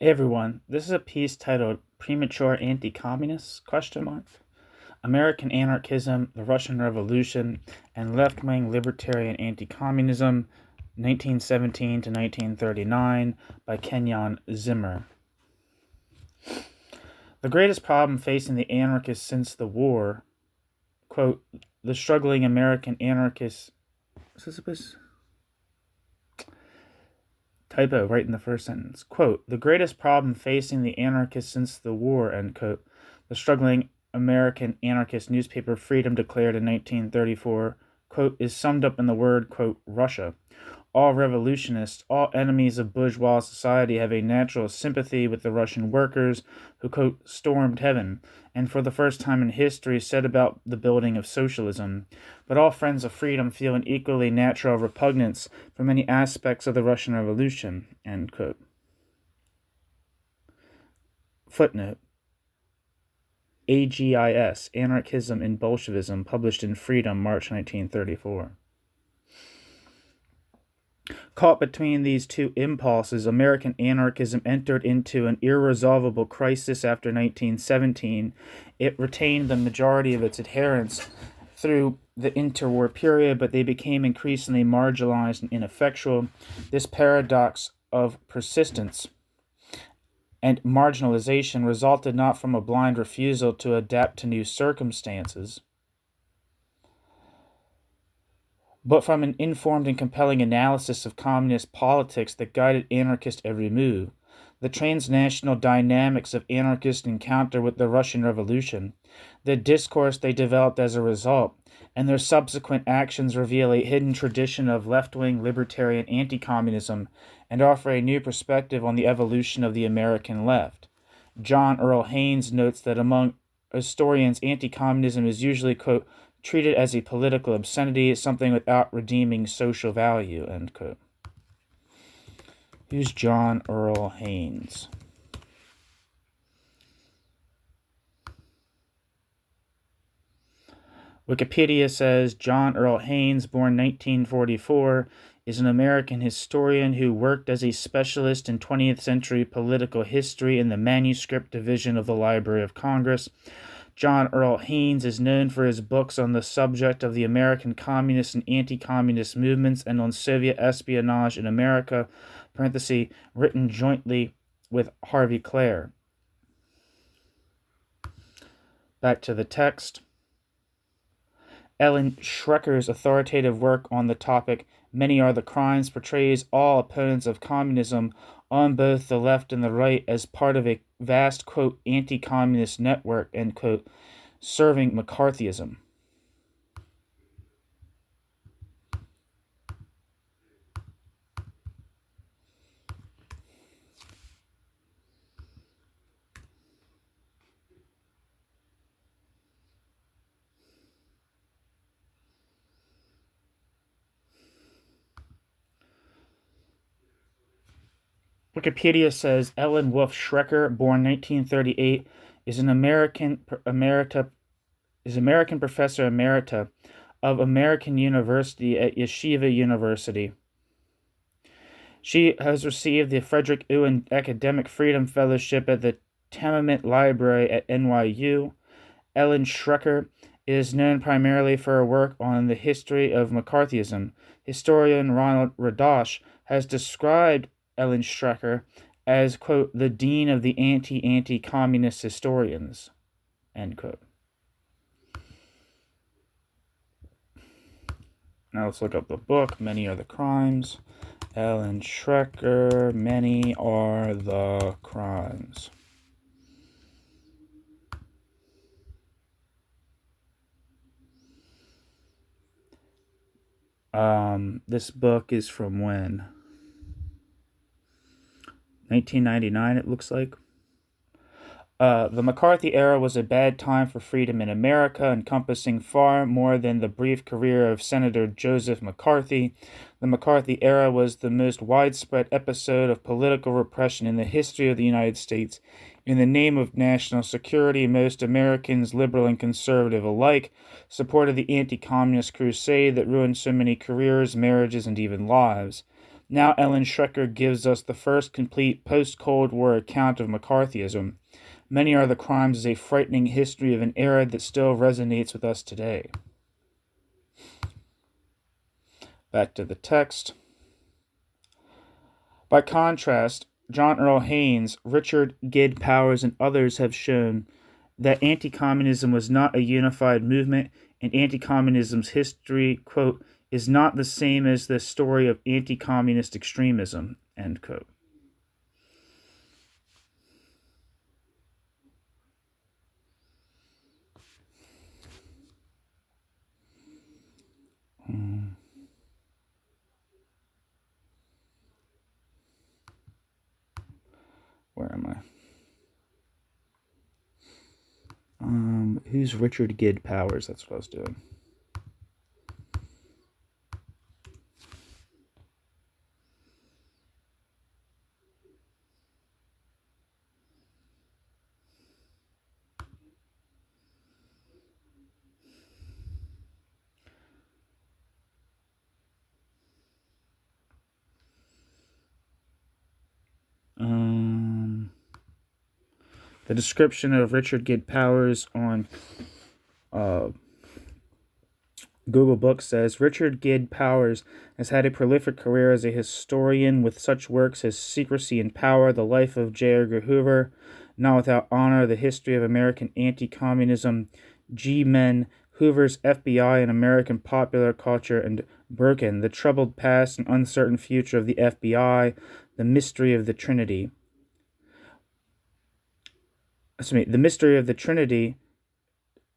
Hey everyone, this is a piece titled Premature Anti-Communists? American Anarchism, the Russian Revolution, and Left-Wing Libertarian Anti-Communism, 1917 to 1939, by Kenyon Zimmer. The greatest problem facing the anarchists since the war, quote, the struggling American anarchists... Typo right in the first sentence. Quote, the greatest problem facing the anarchists since the war, end quote. The struggling American anarchist newspaper Freedom declared in 1934, quote, is summed up in the word, quote, Russia. All revolutionists, all enemies of bourgeois society have a natural sympathy with the Russian workers who, quote, stormed heaven, and for the first time in history set about the building of socialism. But all friends of freedom feel an equally natural repugnance for many aspects of the Russian Revolution, end quote. Footnote. AGIS, Anarchism and Bolshevism, published in Freedom, March 1934. Caught between these two impulses, American anarchism entered into an irresolvable crisis after 1917. It retained the majority of its adherents through the interwar period, but they became increasingly marginalized and ineffectual. This paradox of persistence and marginalization resulted not from a blind refusal to adapt to new circumstances, but from an informed and compelling analysis of communist politics that guided anarchist every move. The transnational dynamics of anarchist encounter with the Russian Revolution, the discourse they developed as a result, and their subsequent actions reveal a hidden tradition of left-wing libertarian anti-communism and offer a new perspective on the evolution of the American left. John Earl Haynes notes that among historians, anti-communism is usually, quote, treated as a political obscenity, something without redeeming social value, end quote. Who's John Earl Haynes? Wikipedia says John Earl Haynes, born 1944, is an American historian who worked as a specialist in 20th century political history in the manuscript division of the Library of Congress. John Earl Haynes is known for his books on the subject of the American communist and anti-communist movements and on Soviet espionage in America, written jointly with Harvey Clare. Back to the text. Ellen Schrecker's authoritative work on the topic, Many Are the Crimes, portrays all opponents of communism on both the left and the right as part of a vast, quote, anti-communist network, end quote, serving McCarthyism. Wikipedia says Ellen Wolf Schrecker, born 1938, is an American professor emerita of American University at Yeshiva University. She has received the Frederick Owen Academic Freedom Fellowship at the Tenement Library at NYU. Ellen Schrecker is known primarily for her work on the history of McCarthyism. Historian Ronald Radosh has described Ellen Schrecker as, quote, the dean of the anti-communist historians, end quote. Now let's look up the book, Many Are the Crimes. Ellen Schrecker, Many Are the Crimes. This book is from when? 1999, it looks like. The McCarthy era was a bad time for freedom in America, encompassing far more than the brief career of Senator Joseph McCarthy. The McCarthy era was the most widespread episode of political repression in the history of the United States. In the name of national security, most Americans, liberal and conservative alike, supported the anti-communist crusade that ruined so many careers, marriages, and even lives. Now Ellen Schrecker gives us the first complete post-Cold War account of McCarthyism. Many are the crimes as a frightening history of an era that still resonates with us today. Back to the text. By contrast, John Earl Haynes, Richard Gid Powers, and others have shown that anti-communism was not a unified movement, and anti-communism's history, quote, is not the same as the story of anti-communist extremism, end quote. Where am I? Who's Richard Gid Powers? That's what I was doing. The description of Richard Gid Powers on Google Books says, Richard Gid Powers has had a prolific career as a historian with such works as Secrecy and Power, The Life of J. Edgar Hoover, Not Without Honor, The History of American Anti-Communism, G-Men, Hoover's FBI and American Popular Culture, and Broken, The Troubled Past and Uncertain Future of the FBI, The Mystery of the Trinity. The Mystery of the Trinity,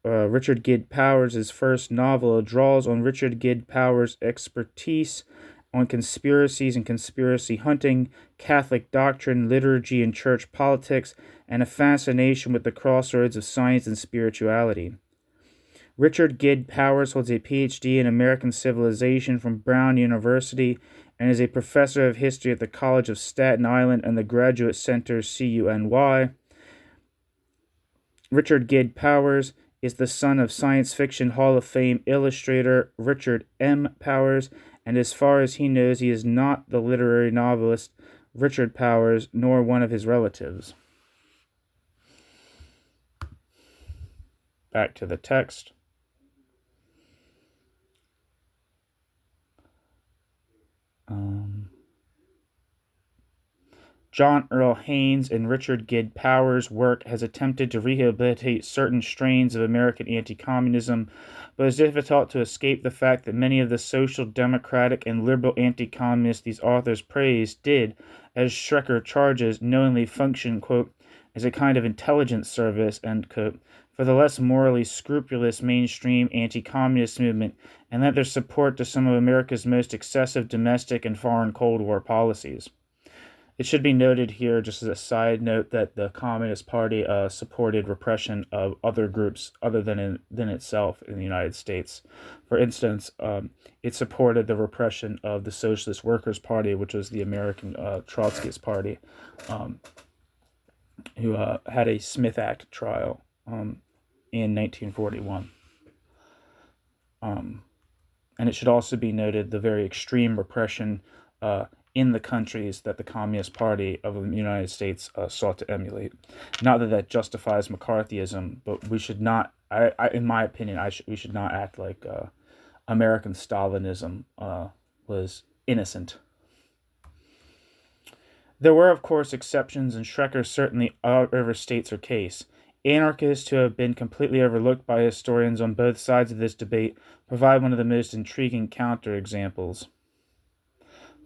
Richard Gid Powers' first novel, draws on Richard Gid Powers' expertise on conspiracies and conspiracy hunting, Catholic doctrine, liturgy, and church politics, and a fascination with the crossroads of science and spirituality. Richard Gid Powers holds a Ph.D. in American Civilization from Brown University and is a professor of history at the College of Staten Island and the Graduate Center CUNY. Richard Gid Powers is the son of science fiction Hall of Fame illustrator Richard M. Powers, and as far as he knows, he is not the literary novelist Richard Powers, nor one of his relatives. Back to the text. John Earl Haynes and Richard Gid Powers' work has attempted to rehabilitate certain strains of American anti-communism, but it's difficult to escape the fact that many of the social democratic and liberal anti-communists these authors praised did, as Schrecker charges, knowingly function, quote, as a kind of intelligence service, end quote, for the less morally scrupulous mainstream anti-communist movement, and lent their support to some of America's most excessive domestic and foreign Cold War policies. It should be noted here, just as a side note, that the Communist Party supported repression of other groups other than itself in the United States. For instance, it supported the repression of the Socialist Workers' Party, which was the American Trotskyist Party, who had a Smith Act trial in 1941. And it should also be noted the very extreme repression in the countries that the Communist Party of the United States sought to emulate. Not that that justifies McCarthyism, but we should not, in my opinion, we should not act like American Stalinism was innocent. There were, of course, exceptions, and Schrecker certainly overstates her case. Anarchists, who have been completely overlooked by historians on both sides of this debate, provide one of the most intriguing counterexamples.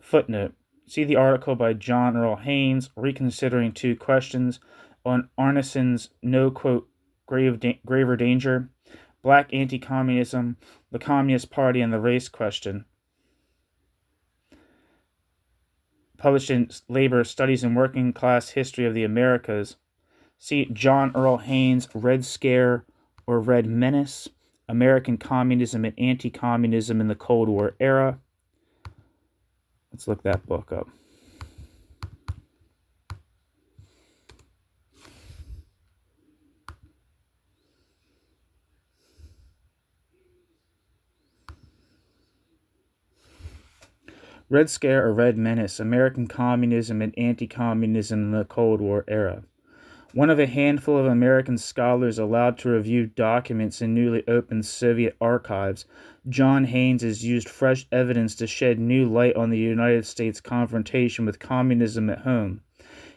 Footnote. See the article by John Earl Haynes, Reconsidering Two Questions, on Arneson's No, quote, Graver Danger, Black Anti-Communism, the Communist Party, and the Race Question, published in Labor Studies in Working Class History of the Americas. See John Earl Haynes, Red Scare or Red Menace, American Communism and Anti-Communism in the Cold War Era. Let's look that book up. Red Scare or Red Menace, American Communism and Anti-Communism in the Cold War Era. One of a handful of American scholars allowed to review documents in newly opened Soviet archives, John Haynes has used fresh evidence to shed new light on the United States confrontation with communism at home.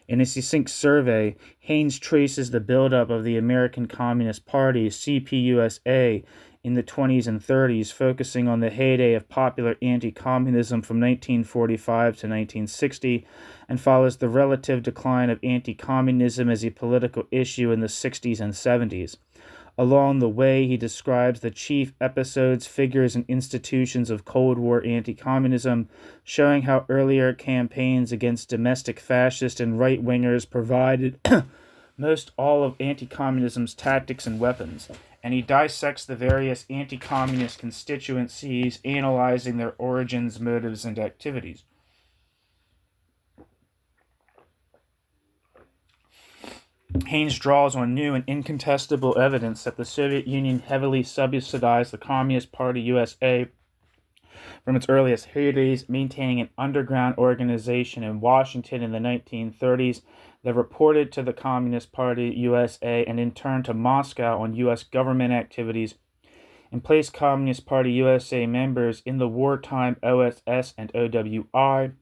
In a succinct survey, Haynes traces the buildup of the American Communist Party, CPUSA, in the 20s and 30s, focusing on the heyday of popular anti-communism from 1945 to 1960, and follows the relative decline of anti-communism as a political issue in the 60s and 70s. Along the way, he describes the chief episodes, figures, and institutions of Cold War anti-communism, showing how earlier campaigns against domestic fascists and right-wingers provided most all of anti-communism's tactics and weapons, and he dissects the various anti-communist constituencies, analyzing their origins, motives, and activities. Haynes draws on new and incontestable evidence that the Soviet Union heavily subsidized the Communist Party USA from its earliest heydays, maintaining an underground organization in Washington in the 1930s that reported to the Communist Party USA and in turn to Moscow on U.S. government activities, and placed Communist Party USA members in the wartime OSS and OWI,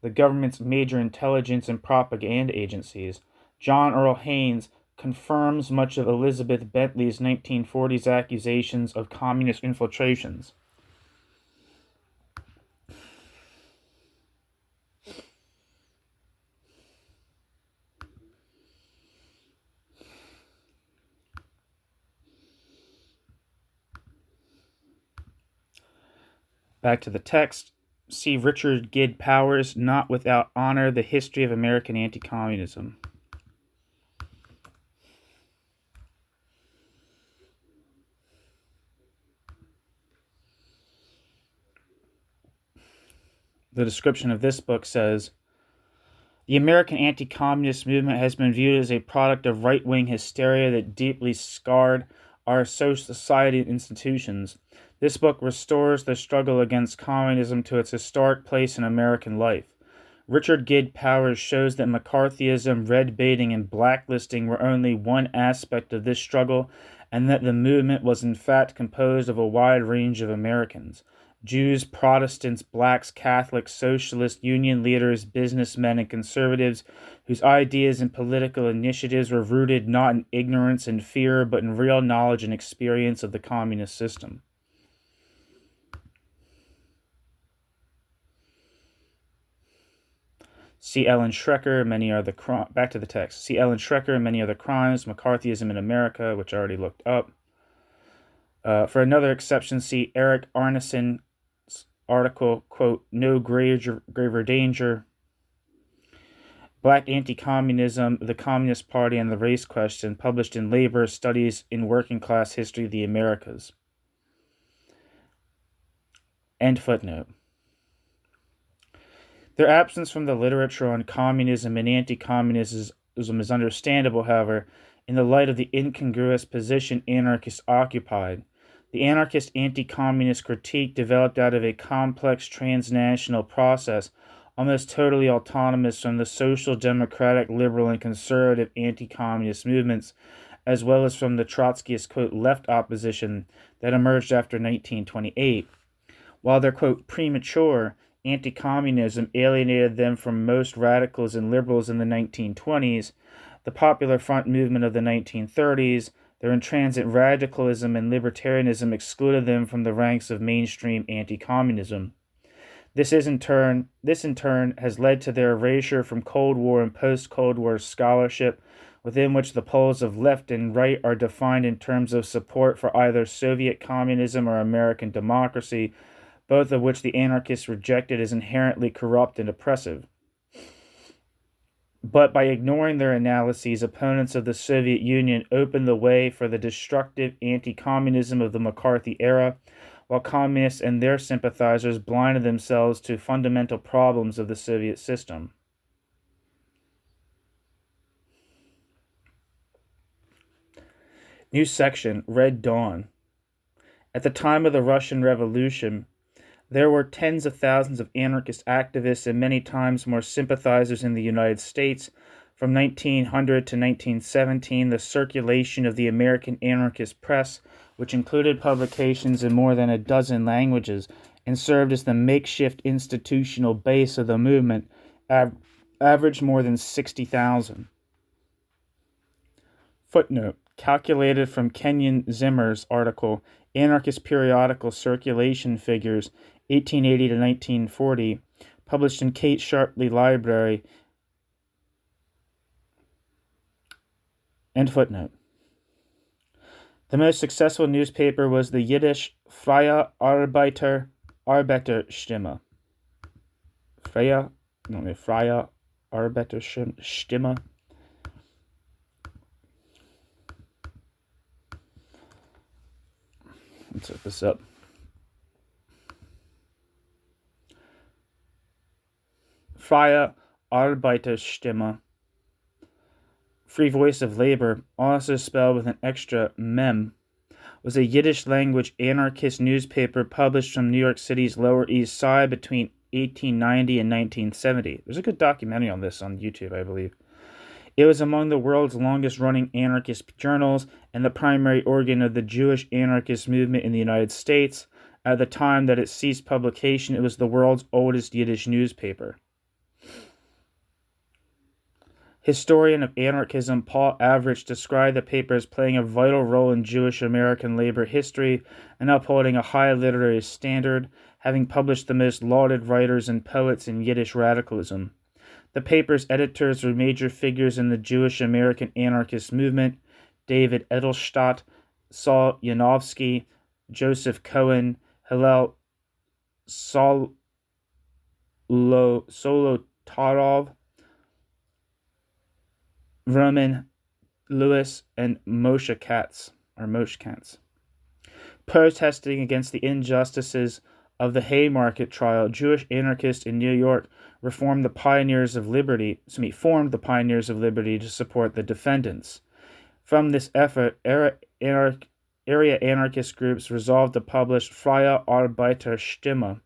the government's major intelligence and propaganda agencies. John Earl Haynes confirms much of Elizabeth Bentley's 1940s accusations of communist infiltrations. Back to the text. See Richard Gid Powers, Not Without Honor, The History of American Anti-Communism. The description of this book says, the American anti-communist movement has been viewed as a product of right-wing hysteria that deeply scarred our social society and institutions. This book restores the struggle against communism to its historic place in American life. Richard Gid Powers shows that McCarthyism, red baiting, and blacklisting were only one aspect of this struggle, and that the movement was in fact composed of a wide range of Americans. Jews, Protestants, blacks, Catholics, socialists, union leaders, businessmen, and conservatives whose ideas and political initiatives were rooted not in ignorance and fear, but in real knowledge and experience of the communist system. See Ellen Schrecker, Many Are the Crimes. Back to the text. See Ellen Schrecker, Many Are the Crimes, McCarthyism in America, which I already looked up. For another exception, see Eric Arneson's article, quote, No Graver Danger, Black Anti-Communism, the Communist Party and the Race Question, published in Labor Studies in Working Class History of the Americas. End footnote. Their absence from the literature on communism and anti-communism is understandable, however, in the light of the incongruous position anarchists occupied. The anarchist anti-communist critique developed out of a complex transnational process, almost totally autonomous from the social democratic, liberal, and conservative anti-communist movements, as well as from the Trotskyist, quote, left opposition that emerged after 1928. While their, quote, premature anti-communism alienated them from most radicals and liberals in the 1920s, the Popular Front movement of the 1930s, their intransigent radicalism and libertarianism excluded them from the ranks of mainstream anti-communism. This in turn has led to their erasure from Cold War and post-Cold War scholarship, within which the poles of left and right are defined in terms of support for either Soviet communism or American democracy, both of which the anarchists rejected as inherently corrupt and oppressive. But by ignoring their analyses, opponents of the Soviet Union opened the way for the destructive anti-communism of the McCarthy era, while communists and their sympathizers blinded themselves to fundamental problems of the Soviet system. New section, Red Dawn. At the time of the Russian Revolution, There were tens of thousands of anarchist activists and many times more sympathizers in the United States. From 1900 to 1917, the circulation of the American anarchist press, which included publications in more than a dozen languages and served as the makeshift institutional base of the movement, averaged more than 60,000. Footnote: calculated from Kenyon Zimmer's article, Anarchist Periodical Circulation Figures, 1880 to 1940, published in Kate Sharpley Library. End footnote. The most successful newspaper was the Yiddish Freie Arbeiterstimme. Freie Arbeiterstimme. Let's look this up. Freie Arbeiterstimme, Free Voice of Labor, also spelled with an extra mem, was a Yiddish-language anarchist newspaper published from New York City's Lower East Side between 1890 and 1970. There's a good documentary on this on YouTube, I believe. It was among the world's longest-running anarchist journals and the primary organ of the Jewish anarchist movement in the United States. At the time that it ceased publication, it was the world's oldest Yiddish newspaper. Historian of anarchism Paul Avrich described the paper as playing a vital role in Jewish American labor history and upholding a high literary standard, having published the most lauded writers and poets in Yiddish radicalism. The paper's editors were major figures in the Jewish American anarchist movement: David Edelstadt, Saul Yanofsky, Joseph Cohen, Hillel Solotarov, Roman Lewis, and Moshe Katz. Protesting against the injustices of the Haymarket trial, Jewish anarchists in New York formed the Pioneers of Liberty to support the defendants. From this effort, area anarchist groups resolved to publish Freie Arbeiterstimme,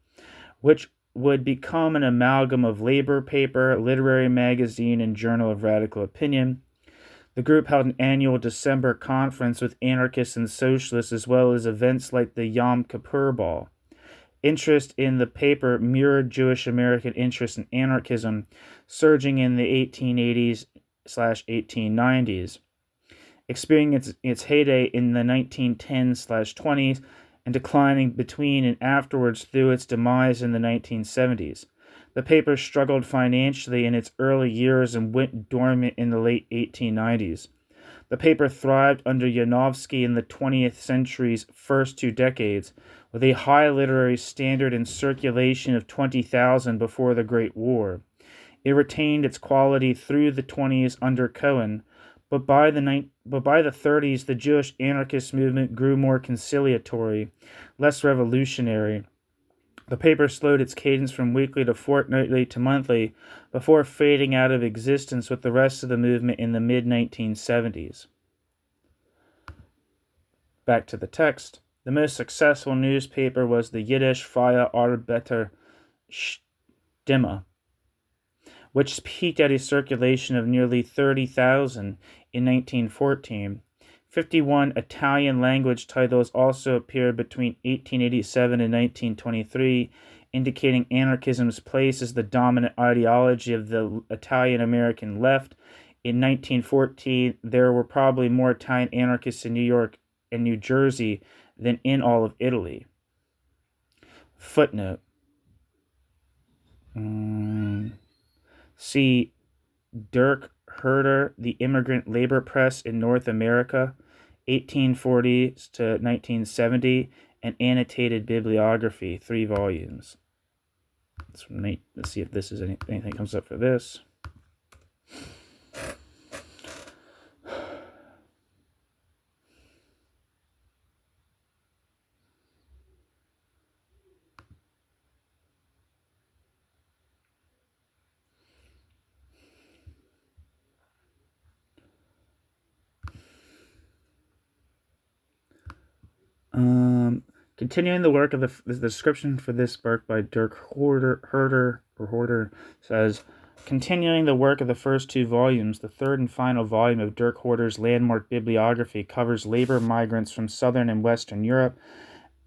which would become an amalgam of labor paper, literary magazine, and journal of radical opinion. The group held an annual December conference with anarchists and socialists, as well as events like the Yom Kippur Ball. Interest in the paper mirrored Jewish American interest in anarchism, surging in the 1880s/1890s, experiencing its heyday in the 1910s/20s, and declining between and afterwards through its demise in the 1970s. The paper struggled financially in its early years and went dormant in the late 1890s. The paper thrived under Yanofsky in the 20th century's first 2 decades, with a high literary standard and circulation of 20,000 before the Great War. It retained its quality through the 20s under Cohen, but by the 30s, the Jewish anarchist movement grew more conciliatory, less revolutionary. The paper slowed its cadence from weekly to fortnightly to monthly before fading out of existence with the rest of the movement in the mid-1970s. Back to the text. The most successful newspaper was the Yiddish Freie Arbeiterstimme, which peaked at a circulation of nearly 30,000 in 1914. 51 Italian-language titles also appeared between 1887 and 1923, indicating anarchism's place as the dominant ideology of the Italian-American left. In 1914, there were probably more Italian anarchists in New York and New Jersey than in all of Italy. Footnote. See Dirk Herder, The Immigrant Labor Press in North America, 1840 to 1970, an annotated bibliography, 3 volumes. Let's see if this is anything comes up for this. Continuing the work of the description for this work by Dirk Horder says, continuing the work of the first two volumes, the third and final volume of Dirk Horder's landmark bibliography covers labor migrants from Southern and Western Europe.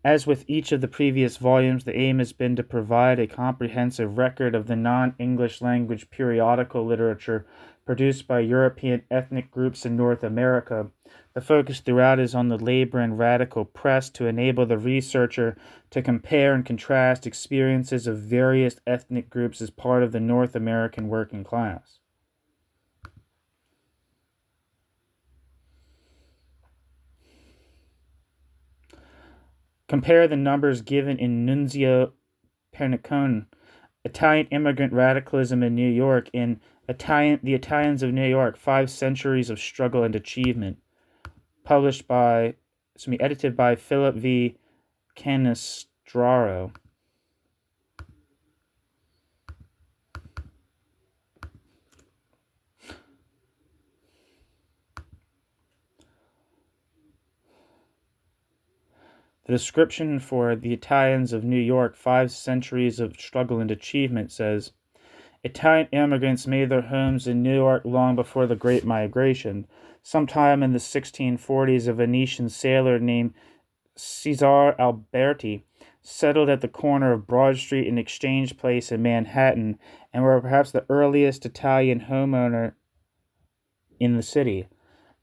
As with each of the previous volumes, the aim has been to provide a comprehensive record of the non-English language periodical literature produced by European ethnic groups in North America. The focus throughout is on the labor and radical press to enable the researcher to compare and contrast experiences of various ethnic groups as part of the North American working class. Compare the numbers given in Nunzio Pernicone, Italian Immigrant Radicalism in New York, in The Italians of New York, 5 Centuries of Struggle and Achievement, edited by Philip V. Canestraro. The description for The Italians of New York, 5 Centuries of Struggle and Achievement says, Italian immigrants made their homes in New York long before the Great Migration. Sometime in the 1640s, a Venetian sailor named Cesare Alberti settled at the corner of Broad Street and Exchange Place in Manhattan, and were perhaps the earliest Italian homeowner in the city.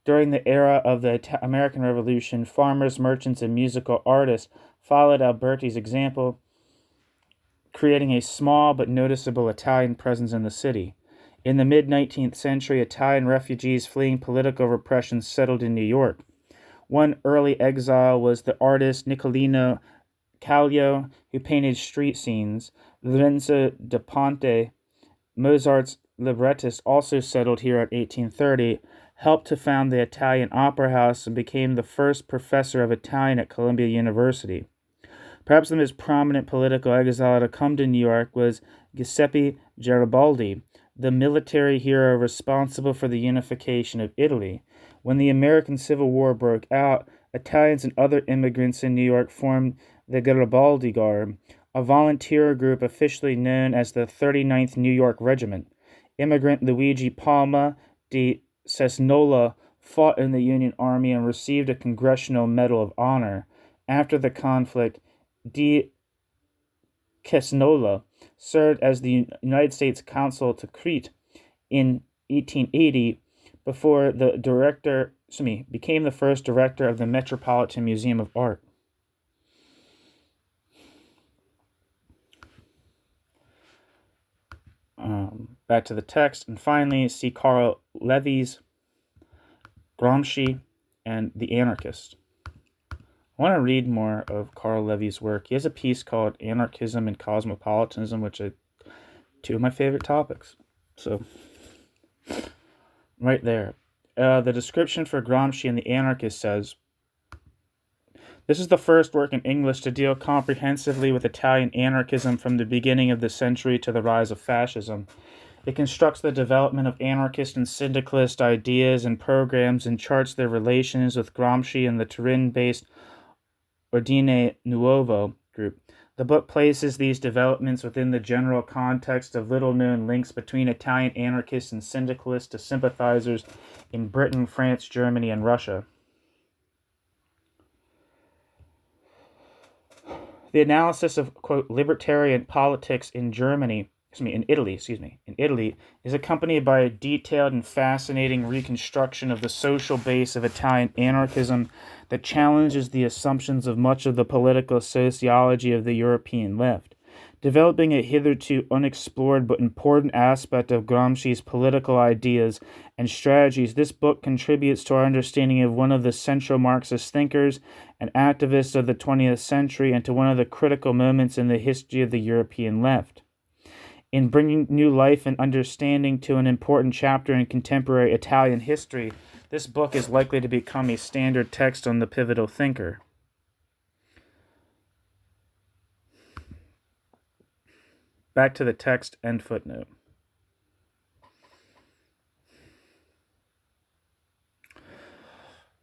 During the era of the American Revolution, farmers, merchants, and musical artists followed Alberti's example, creating a small but noticeable Italian presence in the city. In the mid-19th century, Italian refugees fleeing political repression settled in New York. One early exile was the artist Nicolino Caglio, who painted street scenes. Lorenzo da Ponte, Mozart's librettist, also settled here at 1830, helped to found the Italian Opera House, and became the first professor of Italian at Columbia University. Perhaps the most prominent political exile to come to New York was Giuseppe Garibaldi, the military hero responsible for the unification of Italy. When the American Civil War broke out, Italians and other immigrants in New York formed the Garibaldi Guard, a volunteer group officially known as the 39th New York Regiment. Immigrant Luigi Palma di Cesnola fought in the Union Army and received a Congressional Medal of Honor. After the conflict, di Cesnola served as the United States Consul to Crete in 1880 before became the first director of the Metropolitan Museum of Art. Back to the text, and finally see Karl Levy's Gramsci and the Anarchist. I want to read more of Karl Levy's work. He has a piece called Anarchism and Cosmopolitanism, which are two of my favorite topics. So, right there. The description for Gramsci and the Anarchist says, this is the first work in English to deal comprehensively with Italian anarchism from the beginning of the century to the rise of fascism. It constructs the development of anarchist and syndicalist ideas and programs and charts their relations with Gramsci and the Turin-based Ordine Nuovo group. The book places these developments within the general context of little-known links between Italian anarchists and syndicalists to sympathizers in Britain, France, Germany, and Russia. The analysis of, quote, libertarian politics in Italy, is accompanied by a detailed and fascinating reconstruction of the social base of Italian anarchism that challenges the assumptions of much of the political sociology of the European left. Developing a hitherto unexplored but important aspect of Gramsci's political ideas and strategies, this book contributes to our understanding of one of the central Marxist thinkers and activists of the 20th century and to one of the critical moments in the history of the European left. In bringing new life and understanding to an important chapter in contemporary Italian history, this book is likely to become a standard text on the pivotal thinker. Back to the text, end footnote.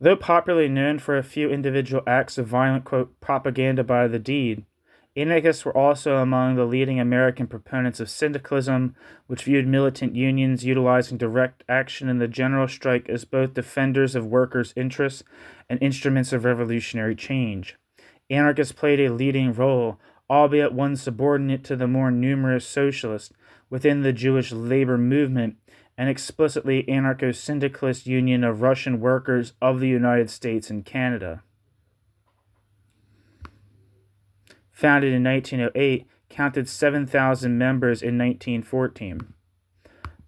Though popularly known for a few individual acts of violent, quote, propaganda by the deed, anarchists were also among the leading American proponents of syndicalism, which viewed militant unions utilizing direct action in the general strike as both defenders of workers' interests and instruments of revolutionary change. Anarchists played a leading role, albeit one subordinate to the more numerous socialists, within the Jewish labor movement, an explicitly anarcho-syndicalist union of Russian workers of the United States and Canada. Founded in 1908, counted 7,000 members in 1914.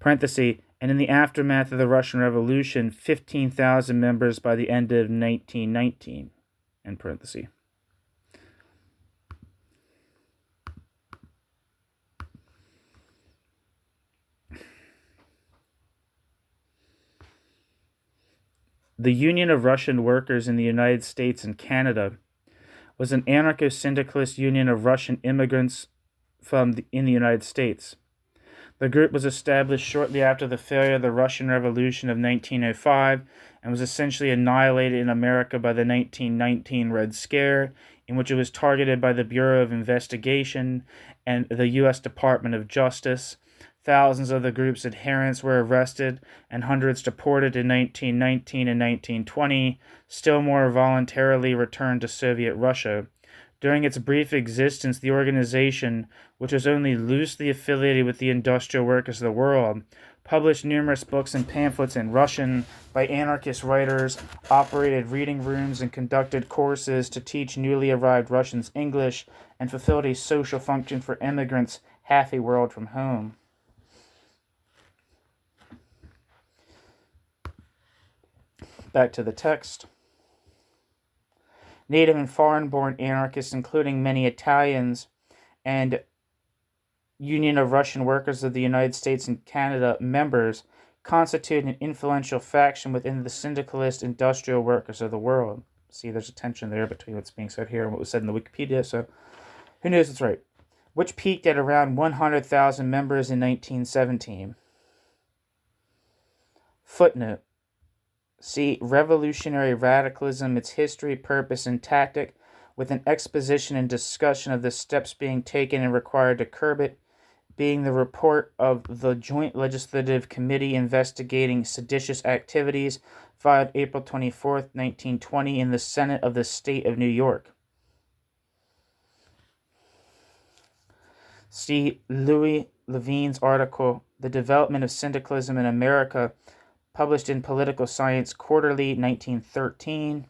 Parenthesis, and in the aftermath of the Russian Revolution, 15,000 members by the end of 1919. End parenthesis. The Union of Russian Workers in the United States and Canada was an anarcho-syndicalist union of Russian immigrants in the United States. The group was established shortly after the failure of the Russian Revolution of 1905 and was essentially annihilated in America by the 1919 Red Scare, in which it was targeted by the Bureau of Investigation and the U.S. Department of Justice. Thousands of the group's adherents were arrested and hundreds deported in 1919 and 1920, still more voluntarily returned to Soviet Russia. During its brief existence, the organization, which was only loosely affiliated with the industrial workers of the world, published numerous books and pamphlets in Russian by anarchist writers, operated reading rooms, and conducted courses to teach newly arrived Russians English, and fulfilled a social function for immigrants half a world from home. Back to the text. Native and foreign-born anarchists, including many Italians and Union of Russian Workers of the United States and Canada members, constitute an influential faction within the syndicalist industrial workers of the world. See, there's a tension there between what's being said here and what was said in the Wikipedia, so who knows it's right. Which peaked at around 100,000 members in 1917. Footnote. See Revolutionary Radicalism, Its History, Purpose, and Tactic, with an exposition and discussion of the steps being taken and required to curb it, being the report of the Joint Legislative Committee investigating seditious activities, filed April 24, 1920, in the Senate of the State of New York. See Louis Levine's article, The Development of Syndicalism in America, published in Political Science Quarterly, 1913.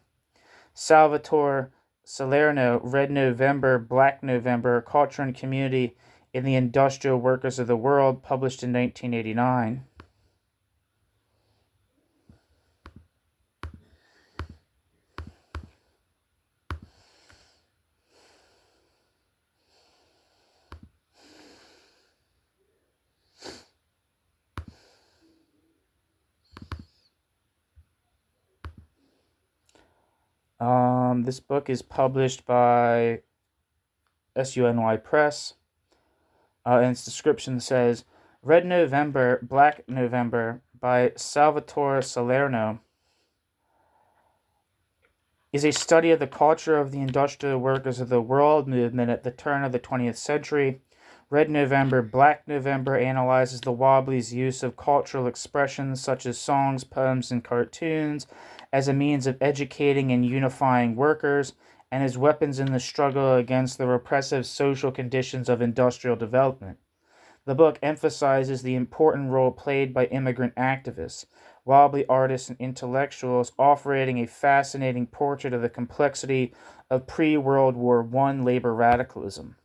Salvatore Salerno, Red November, Black November, Culture and Community in the Industrial Workers of the World, published in 1989. This book is published by SUNY Press. And its description says, Red November, Black November by Salvatore Salerno is a study of the culture of the industrial workers of the world movement at the turn of the 20th century. Red November, Black November analyzes the Wobblies' use of cultural expressions such as songs, poems, and cartoons as a means of educating and unifying workers and as weapons in the struggle against the repressive social conditions of industrial development. The book emphasizes the important role played by immigrant activists, wobbly artists, and intellectuals, offering a fascinating portrait of the complexity of pre-World War I labor radicalism.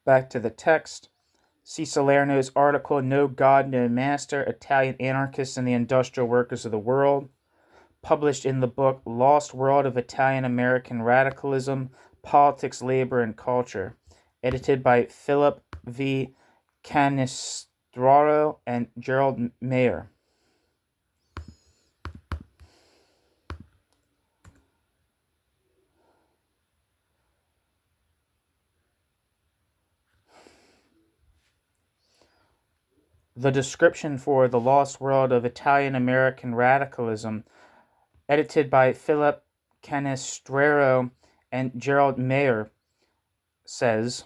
Back to the text. See Salerno's article, No God, No Master, Italian Anarchists and the Industrial Workers of the World, published in the book Lost World of Italian-American Radicalism, Politics, Labor, and Culture, edited by Philip V. Canestraro and Gerald Mayer. The Description for the Lost World of Italian-American Radicalism, edited by Philip Canestraro and Gerald Mayer, says,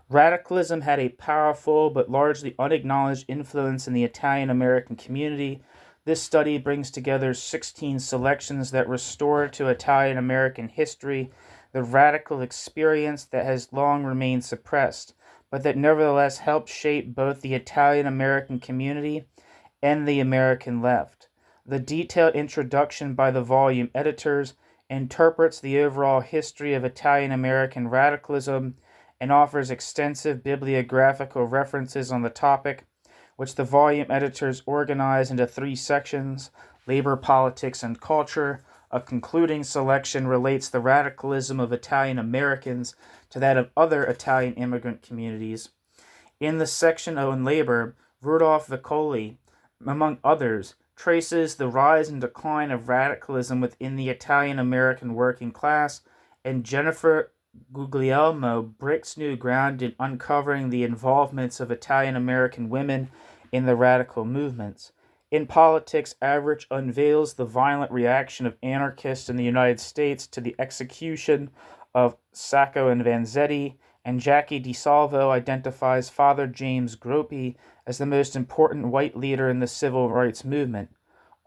radicalism had a powerful but largely unacknowledged influence in the Italian-American community. This study brings together 16 selections that restore to Italian-American history the radical experience that has long remained suppressed, but that nevertheless helped shape both the Italian-American community and the American left. The detailed introduction by the volume editors interprets the overall history of Italian-American radicalism and offers extensive bibliographical references on the topic, which the volume editors organize into 3 sections: labor, politics, and culture. A concluding selection relates the radicalism of Italian Americans to that of other Italian immigrant communities. In the section on labor, Rudolph Viccoli, among others, traces the rise and decline of radicalism within the Italian American working class, and Jennifer Guglielmo breaks new ground in uncovering the involvements of Italian American women in the radical movements. In politics, Average unveils the violent reaction of anarchists in the United States to the execution of Sacco and Vanzetti, and Jackie DeSalvo identifies Father James Groppi as the most important white leader in the civil rights movement.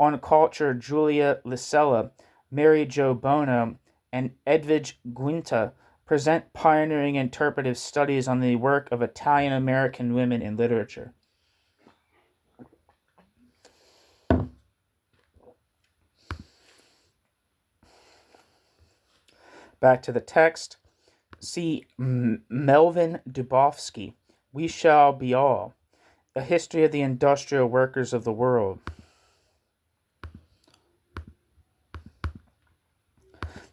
On culture, Julia Lisella, Mary Jo Bono, and Edvige Guinta present pioneering interpretive studies on the work of Italian-American women in literature. Back to the text. See Melvin Dubofsky, We Shall Be All, A History of the Industrial Workers of the World.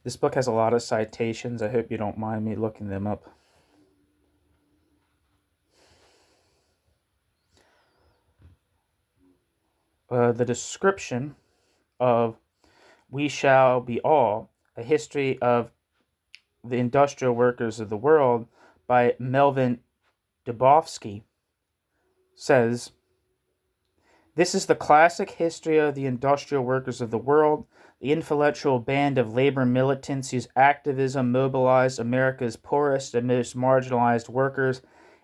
This book has a lot of citations. I hope you don't mind me looking them up. The description of We Shall Be All, A History of the Industrial Workers of the World by Melvin Dubofsky says, this is the classic history of the industrial workers of the world, the influential band of labor militants whose activism mobilized America's poorest and most marginalized workers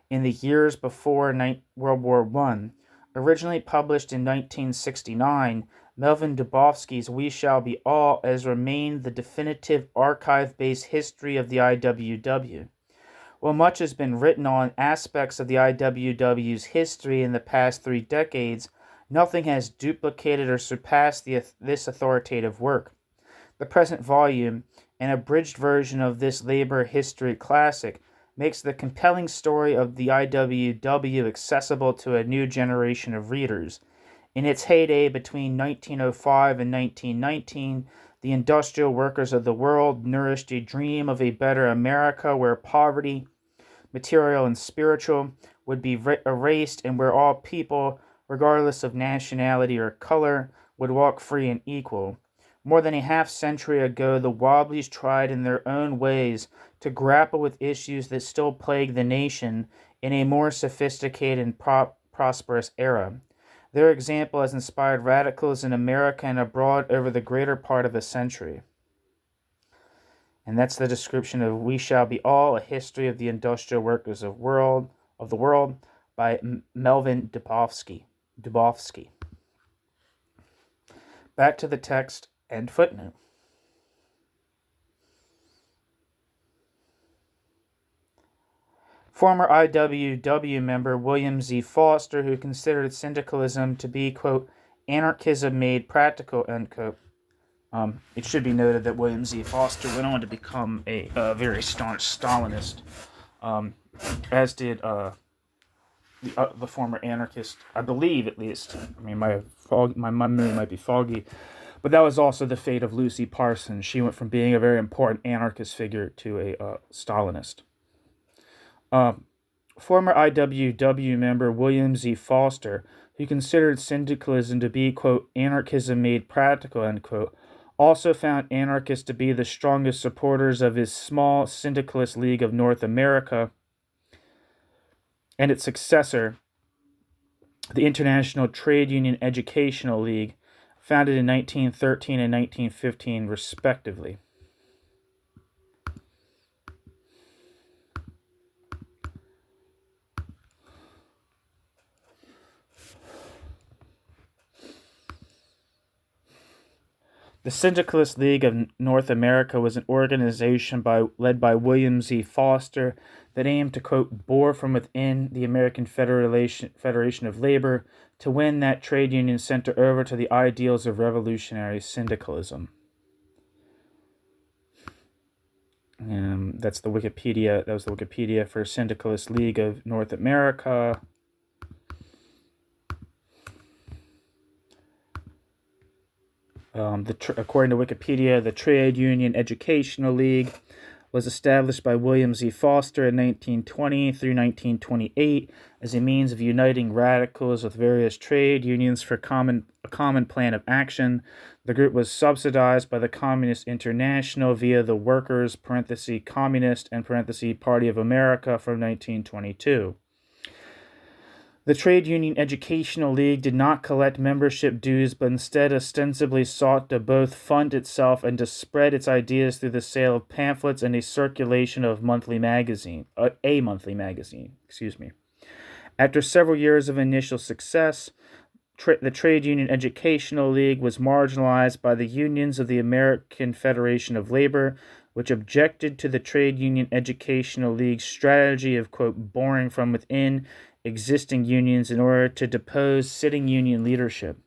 in the years before World War I. Originally published in 1969, Melvin Dubofsky's We Shall Be All has remained the definitive archive-based history of the IWW. While much has been written on aspects of the IWW's history in the past 3 decades, nothing has duplicated or surpassed this authoritative work. The present volume, an abridged version of this labor history classic, makes the compelling story of the IWW accessible to a new generation of readers. In its heyday between 1905 and 1919, the industrial workers of the world nourished a dream of a better America where poverty, material and spiritual, would be erased and where all people, regardless of nationality or color, would walk free and equal. More than a half-century ago, the Wobblies tried in their own ways to grapple with issues that still plague the nation in a more sophisticated and prosperous era. Their example has inspired radicals in America and abroad over the greater part of a century. And that's the description of We Shall Be All, A History of the Industrial Workers of the World by Melvin Dubofsky. Back to the text and footnote. Former IWW member William Z. Foster, who considered syndicalism to be, quote, anarchism made practical, end quote. It should be noted that William Z. Foster went on to become a very staunch Stalinist, as did the former anarchist, I believe at least. I mean, my memory might be foggy, but that was also the fate of Lucy Parsons. She went from being a very important anarchist figure to a Stalinist. Former IWW member William Z. Foster, who considered syndicalism to be, quote, anarchism made practical, end quote, also found anarchists to be the strongest supporters of his small Syndicalist League of North America and its successor, the International Trade Union Educational League, founded in 1913 and 1915, respectively. The Syndicalist League of North America was an organization led by William Z. Foster that aimed to, quote, bore from within the American Federation of Labor to win that trade union center over to the ideals of revolutionary syndicalism. That's the Wikipedia. That was the Wikipedia for Syndicalist League of North America. According to Wikipedia, the Trade Union Educational League was established by William Z. Foster in 1920 through 1928 as a means of uniting radicals with various trade unions for a common plan of action. The group was subsidized by the Communist International via the Workers' (Communist) and Party of America from 1922. The Trade Union Educational League did not collect membership dues, but instead ostensibly sought to both fund itself and to spread its ideas through the sale of pamphlets and a circulation of a monthly magazine. After several years of initial success, the Trade Union Educational League was marginalized by the unions of the American Federation of Labor, which objected to the Trade Union Educational League's strategy of, quote, boring from within existing unions in order to depose sitting union leadership.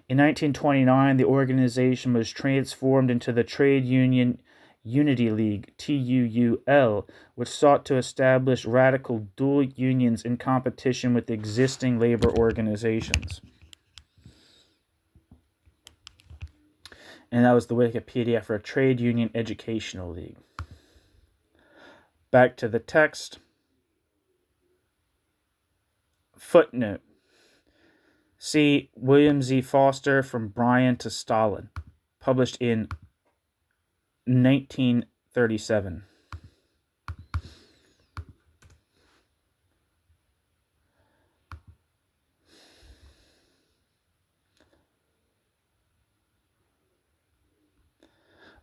In 1929, the organization was transformed into the Trade Union Unity League, TUUL, which sought to establish radical dual unions in competition with existing labor organizations. And that was the Wikipedia for a Trade Union Educational League. Back to the text. Footnote. See William Z. Foster, From Bryan to Stalin, published in 1937.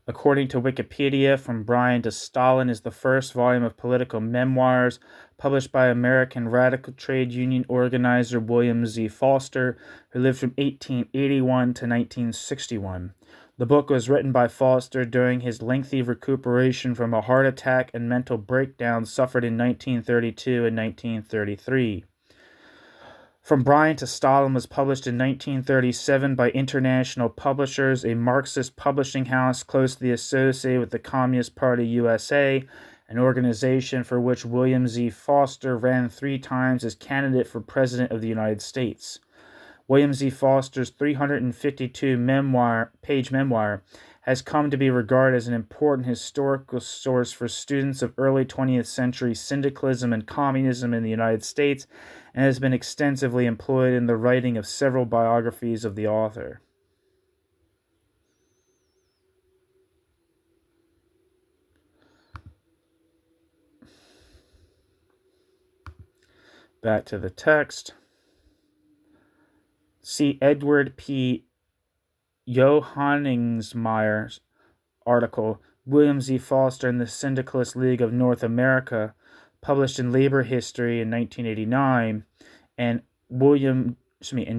According to Wikipedia, From Bryan to Stalin is the first volume of political memoirs published by American radical trade union organizer William Z. Foster, who lived from 1881 to 1961. The book was written by Foster during his lengthy recuperation from a heart attack and mental breakdown suffered in 1932 and 1933. From Bryan to Stalin was published in 1937 by International Publishers, a Marxist publishing house closely associated with the Communist Party USA, an organization for which William Z. Foster ran 3 times as candidate for President of the United States. William Z. Foster's 352-page memoir has come to be regarded as an important historical source for students of early 20th century syndicalism and communism in the United States, and has been extensively employed in the writing of several biographies of the author. Back to the text. See Edward P. Johanningsmeyer's article, William Z. Foster and the Syndicalist League of North America, published in Labor History in 1989, and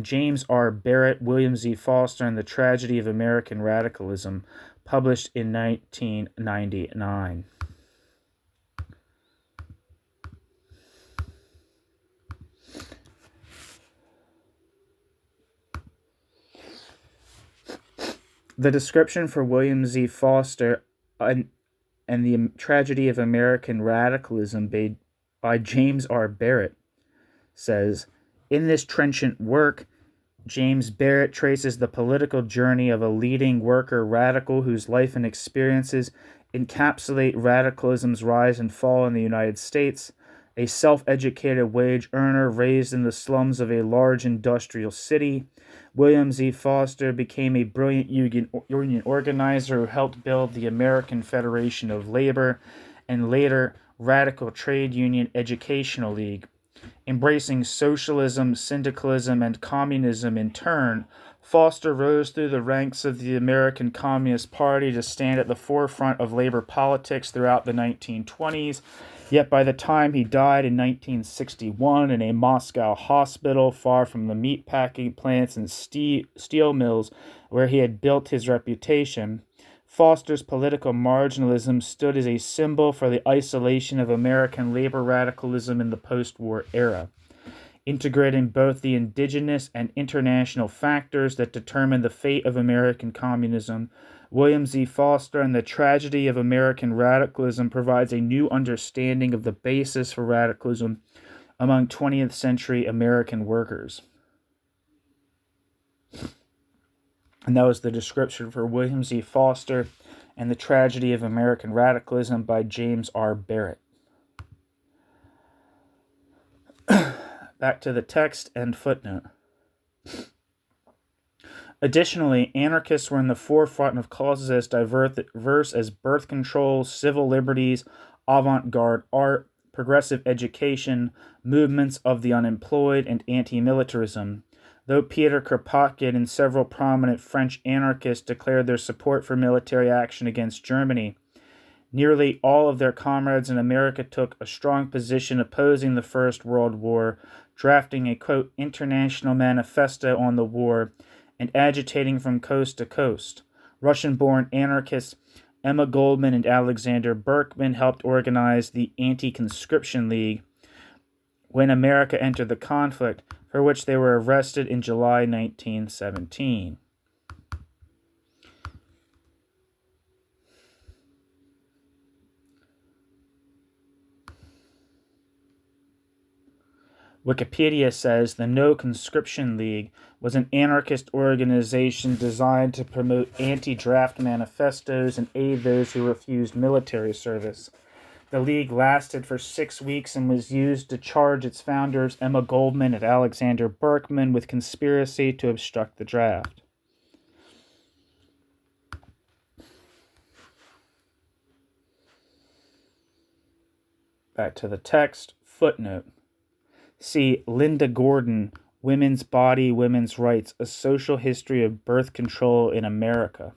James R. Barrett, William Z. Foster and the Tragedy of American Radicalism, published in 1999. The description for William Z. Foster and the Tragedy of American Radicalism by James R. Barrett says, in this trenchant work, James Barrett traces the political journey of a leading worker radical whose life and experiences encapsulate radicalism's rise and fall in the United States, a self-educated wage earner raised in the slums of a large industrial city. William Z. Foster became a brilliant union organizer who helped build the American Federation of Labor and later Radical Trade Union Educational League. Embracing socialism, syndicalism, and communism in turn, Foster rose through the ranks of the American Communist Party to stand at the forefront of labor politics throughout the 1920s. Yet by the time he died in 1961 in a Moscow hospital far from the meatpacking plants and steel mills where he had built his reputation, Foster's political marginalism stood as a symbol for the isolation of American labor radicalism in the post-war era, integrating both the indigenous and international factors that determine the fate of American communism. William Z. Foster and the Tragedy of American Radicalism provides a new understanding of the basis for radicalism among 20th century American workers. And that was the description for William Z. Foster and the Tragedy of American Radicalism by James R. Barrett. Back to the text and footnote. Additionally, anarchists were in the forefront of causes as diverse as birth control, civil liberties, avant-garde art, progressive education, movements of the unemployed, and anti-militarism. Though Pierre Kropotkin and several prominent French anarchists declared their support for military action against Germany, nearly all of their comrades in America took a strong position opposing the First World War, drafting a, quote, international manifesto on the war and agitating from coast to coast. Russian-born anarchists Emma Goldman and Alexander Berkman helped organize the Anti-Conscription League when America entered the conflict, for which they were arrested in July 1917. Wikipedia says the No Conscription League was an anarchist organization designed to promote anti-draft manifestos and aid those who refused military service. The League lasted for 6 weeks and was used to charge its founders, Emma Goldman and Alexander Berkman, with conspiracy to obstruct the draft. Back to the text. Footnote. See Linda Gordon, Women's Body, Women's Rights, A Social History of Birth Control in America.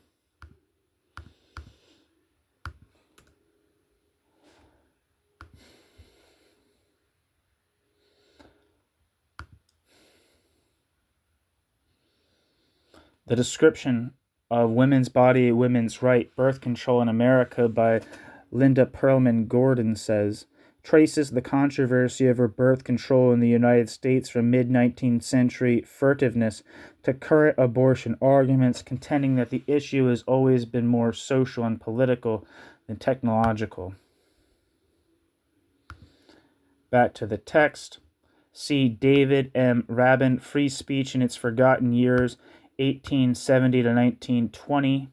The description of Women's Body, Women's Right, Birth Control in America by Linda Perlman Gordon says, traces the controversy over birth control in the United States from mid-19th century furtiveness to current abortion arguments, contending that the issue has always been more social and political than technological. Back to the text. See David M. Rabin, Free Speech in Its Forgotten Years, 1870 to 1920.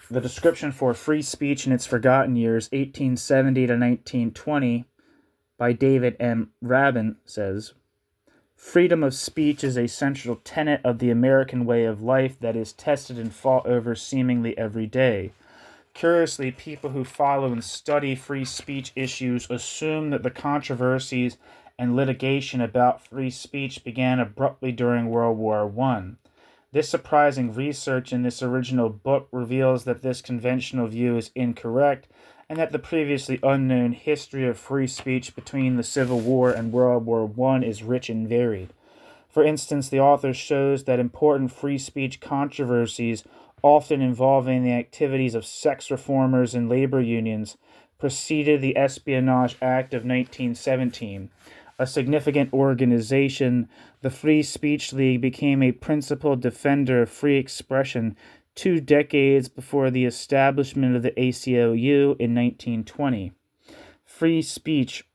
The description for Free Speech in Its Forgotten Years, 1870 to 1920, by David M. Rabin says, freedom of speech is a central tenet of the American way of life that is tested and fought over seemingly every day. Curiously, people who follow and study free speech issues assume that the controversies and litigation about free speech began abruptly during World War I. This surprising research in this original book reveals that this conventional view is incorrect and that the previously unknown history of free speech between the Civil War and World War I is rich and varied. For instance, the author shows that important free speech controversies, often involving the activities of sex reformers and labor unions, preceded the Espionage Act of 1917. A significant organization, the Free Speech League became a principal defender of free expression 2 decades before the establishment of the ACLU in 1920. Free speech,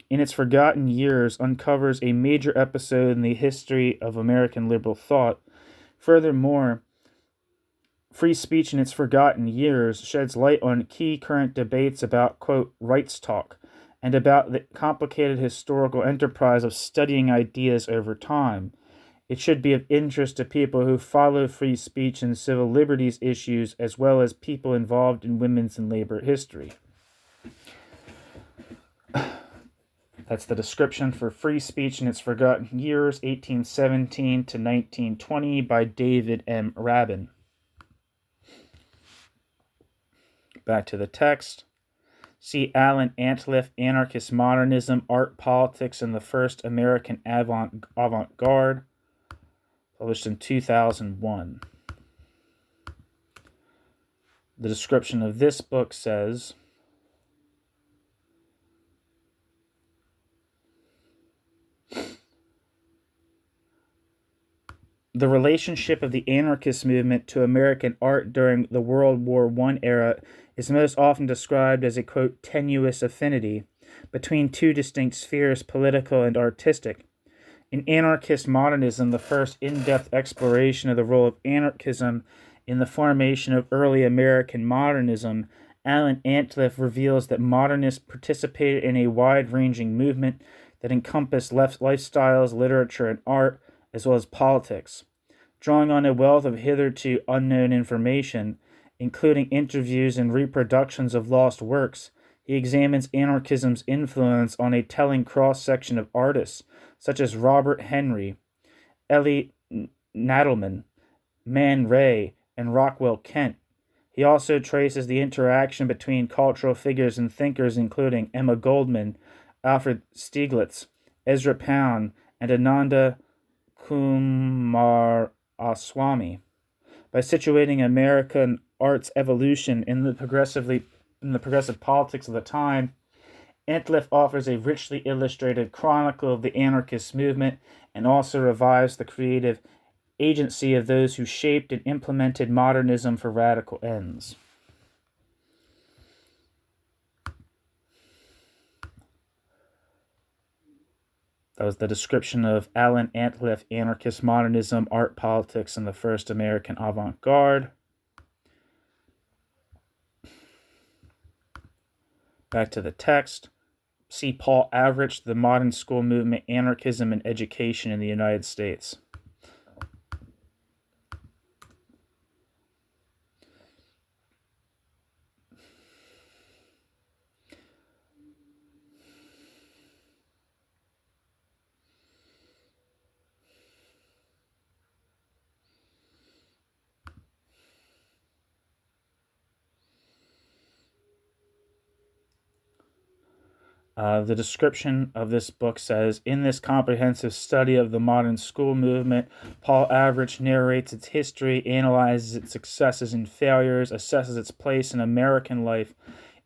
in its forgotten years, uncovers a major episode in the history of American liberal thought. Furthermore, Free Speech in Its Forgotten Years sheds light on key current debates about, quote, rights talk, and about the complicated historical enterprise of studying ideas over time. It should be of interest to people who follow free speech and civil liberties issues, as well as people involved in women's and labor history. That's the description for Free Speech in its Forgotten Years, 1817 to 1920, by David M. Rabin. Back to the text. See Alan Antliff, Anarchist Modernism, Art, Politics, and the First American Avant-Garde, published in 2001. The description of this book says, the relationship of the anarchist movement to American art during the World War I era is most often described as a, quote, tenuous affinity between two distinct spheres, political and artistic. In Anarchist Modernism, the first in-depth exploration of the role of anarchism in the formation of early American modernism, Alan Antliff reveals that modernists participated in a wide-ranging movement that encompassed lifestyles, literature, and art, as well as politics. Drawing on a wealth of hitherto unknown information, including interviews and reproductions of lost works, he examines anarchism's influence on a telling cross-section of artists, such as Robert Henry, Ellie Nadelman, Man Ray, and Rockwell Kent. He also traces the interaction between cultural figures and thinkers including Emma Goldman, Alfred Stieglitz, Ezra Pound, and Ananda Kumaraswamy. By situating American art's evolution in the progressive politics of the time, Antliff offers a richly illustrated chronicle of the anarchist movement and also revives the creative agency of those who shaped and implemented modernism for radical ends. That was the description of Alan Antliff, Anarchist Modernism, Art, Politics, and the First American Avant-Garde. Back to the text. See Paul Avrich, The Modern School Movement, Anarchism and Education in the United States. The description of this book says, in this comprehensive study of the modern school movement, Paul Avrich narrates its history, analyzes its successes and failures, assesses its place in American life.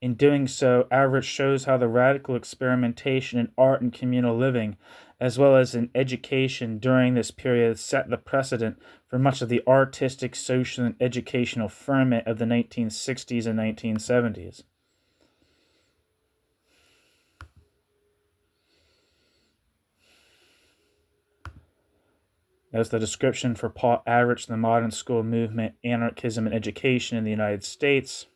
In doing so, Avrich shows how the radical experimentation in art and communal living, as well as in education during this period, set the precedent for much of the artistic, social, and educational ferment of the 1960s and 1970s. As the description for Paul Avrich, The Modern School Movement, Anarchism and Education in the United States.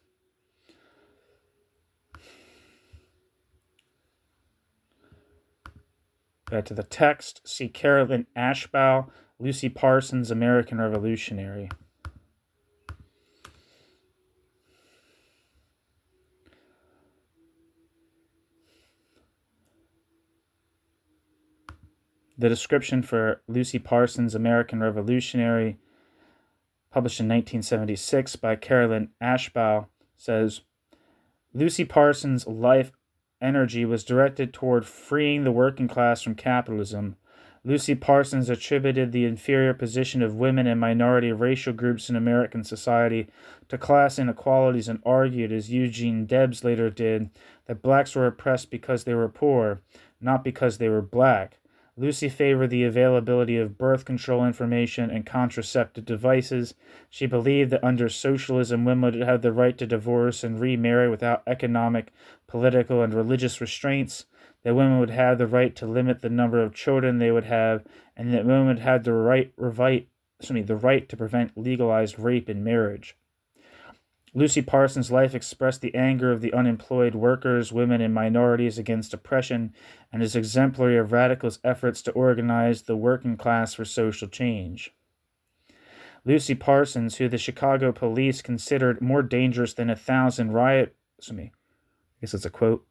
Back to the text. See Carolyn Ashbaugh, Lucy Parsons, American Revolutionary. The description for Lucy Parsons, American Revolutionary, published in 1976 by Carolyn Ashbaugh, says, Lucy Parsons' life energy was directed toward freeing the working class from capitalism. Lucy Parsons attributed the inferior position of women and minority racial groups in American society to class inequalities and argued, as Eugene Debs later did, that blacks were oppressed because they were poor, not because they were black. Lucy favored the availability of birth control information and contraceptive devices. She believed that under socialism, women would have the right to divorce and remarry without economic, political, and religious restraints, that women would have the right to limit the number of children they would have, and that women would have the right to prevent legalized rape in marriage. Lucy Parsons' life expressed the anger of the unemployed workers, women, and minorities against oppression, and is exemplary of radicals' efforts to organize the working class for social change. Lucy Parsons, who the Chicago police considered more dangerous than 1,000 riot, I guess it's a quote,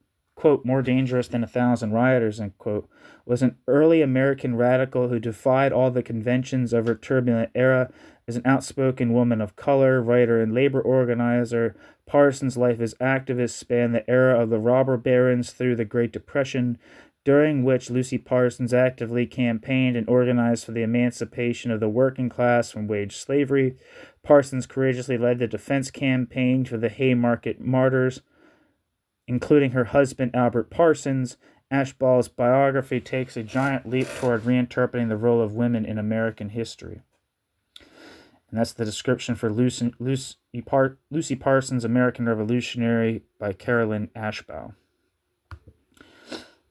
more dangerous than 1,000 rioters, end quote, was an early American radical who defied all the conventions of her turbulent era. As an outspoken woman of color, writer, and labor organizer, Parsons' life as activist spanned the era of the robber barons through the Great Depression, during which Lucy Parsons actively campaigned and organized for the emancipation of the working class from wage slavery. Parsons courageously led the defense campaign for the Haymarket martyrs, including her husband Albert Parsons. Ashball's biography takes a giant leap toward reinterpreting the role of women in American history. And that's the description for Lucy Parsons, American Revolutionary by Carolyn Ashball.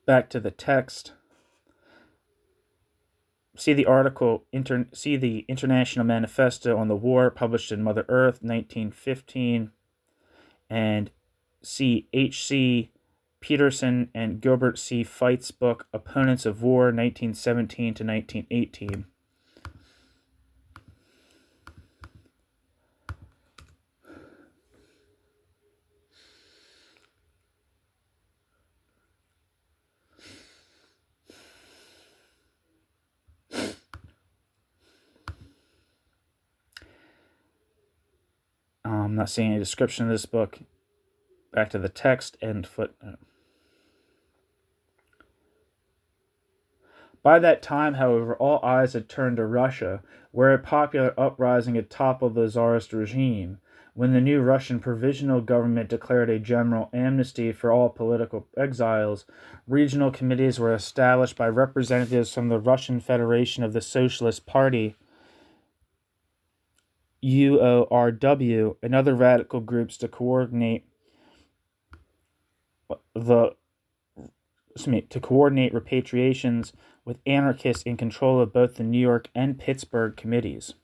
Back to the text. See the article, see the International Manifesto on the War, published in Mother Earth, 1915, and see H.C. Peterson and Gilbert C. Fight's book, Opponents of War, 1917 to 1918. I'm not seeing a description of this book. Back to the text and footnote. By that time, however, all eyes had turned to Russia, where a popular uprising had toppled the Tsarist regime. When the new Russian provisional government declared a general amnesty for all political exiles, regional committees were established by representatives from the Russian Federation of the Socialist Party, UORW, and other radical groups to coordinate repatriations, with anarchists in control of both the New York and Pittsburgh committees.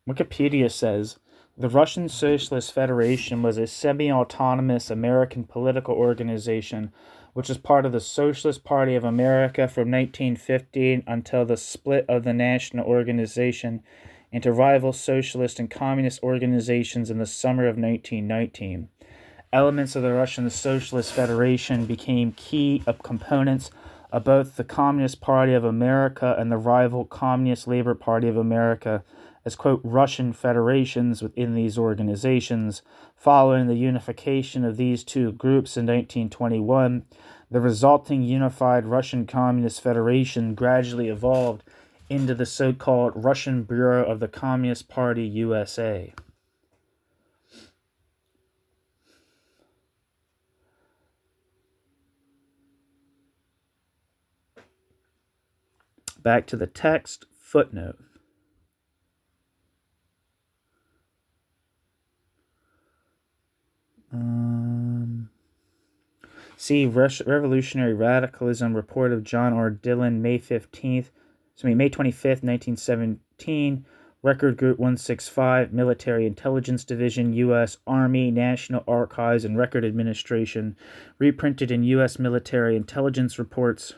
Wikipedia says, the Russian Socialist Federation was a semi-autonomous American political organization which was part of the Socialist Party of America from 1915 until the split of the national organization into rival socialist and communist organizations in the summer of 1919. Elements of the Russian Socialist Federation became key components of both the Communist Party of America and the rival Communist Labor Party of America as, quote, Russian federations within these organizations. Following the unification of these two groups in 1921, the resulting unified Russian Communist Federation gradually evolved into the so-called Russian Bureau of the Communist Party USA. Back to the text, footnote. See Revolutionary Radicalism, report of John R. Dillon, May 25th, 1917, Record Group 165, Military Intelligence Division, U.S. Army, National Archives and Record Administration, reprinted in U.S. Military Intelligence Reports,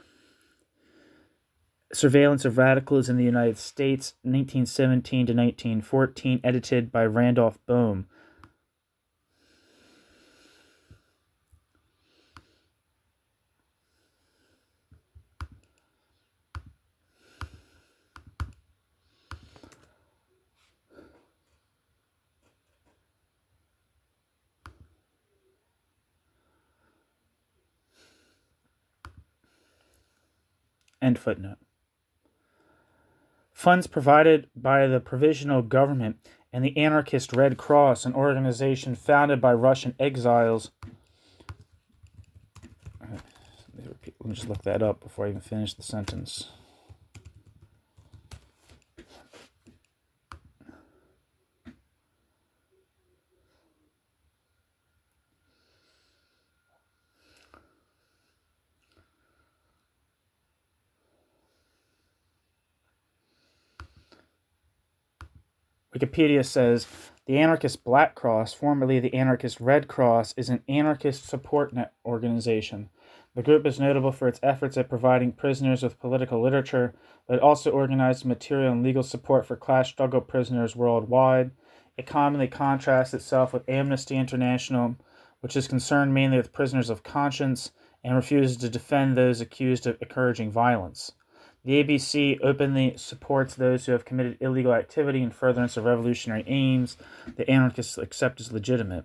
Surveillance of Radicals in the United States, 1917 to 1914, edited by Randolph Bohm. End footnote. Funds provided by the Provisional Government and the Anarchist Red Cross, an organization founded by Russian exiles. Let me just look that up before I even finish the sentence. Wikipedia says, the Anarchist Black Cross, formerly the Anarchist Red Cross, is an anarchist support net organization. The group is notable for its efforts at providing prisoners with political literature, but it also organized material and legal support for class struggle prisoners worldwide. It commonly contrasts itself with Amnesty International, which is concerned mainly with prisoners of conscience and refuses to defend those accused of encouraging violence. The ABC openly supports those who have committed illegal activity in furtherance of revolutionary aims that anarchists accept as legitimate.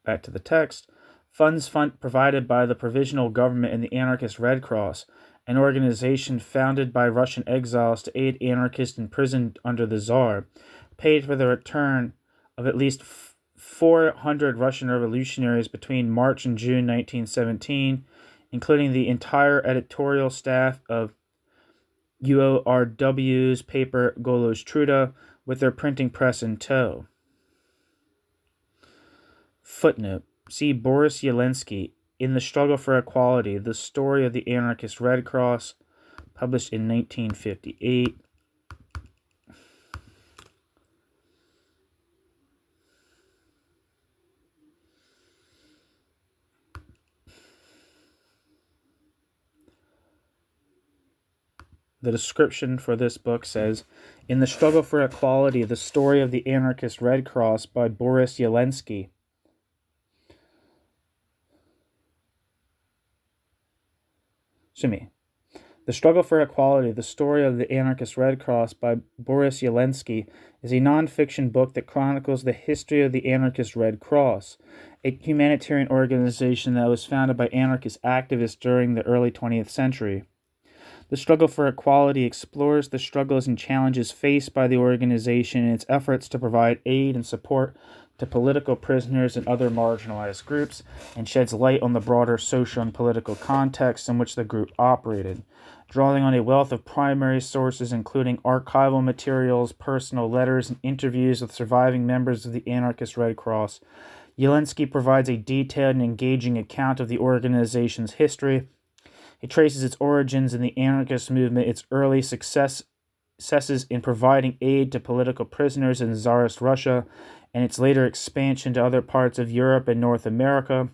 Back to the text. Funds provided by the Provisional Government and the Anarchist Red Cross, an organization founded by Russian exiles to aid anarchists imprisoned under the Tsar, paid for the return of at least 400 Russian revolutionaries between March and June 1917, including the entire editorial staff of UORW's paper Golos Truda, with their printing press in tow. Footnote. See Boris Yelensky, In the Struggle for Equality, The Story of the Anarchist Red Cross, published in 1958. The description for this book says, In the Struggle for Equality, The Story of the Anarchist Red Cross by Boris Yelensky. The Struggle for Equality, The Story of the Anarchist Red Cross by Boris Yelensky is a non-fiction book that chronicles the history of the Anarchist Red Cross, a humanitarian organization that was founded by anarchist activists during the early 20th century. The Struggle for Equality explores the struggles and challenges faced by the organization in its efforts to provide aid and support to political prisoners and other marginalized groups, and sheds light on the broader social and political context in which the group operated, drawing on a wealth of primary sources including archival materials, personal letters, and interviews with surviving members of the Anarchist Red Cross. Yelensky provides a detailed and engaging account of the organization's history. It traces its origins in the anarchist movement, its early successes in providing aid to political prisoners in Tsarist Russia, and its later expansion to other parts of Europe and North America.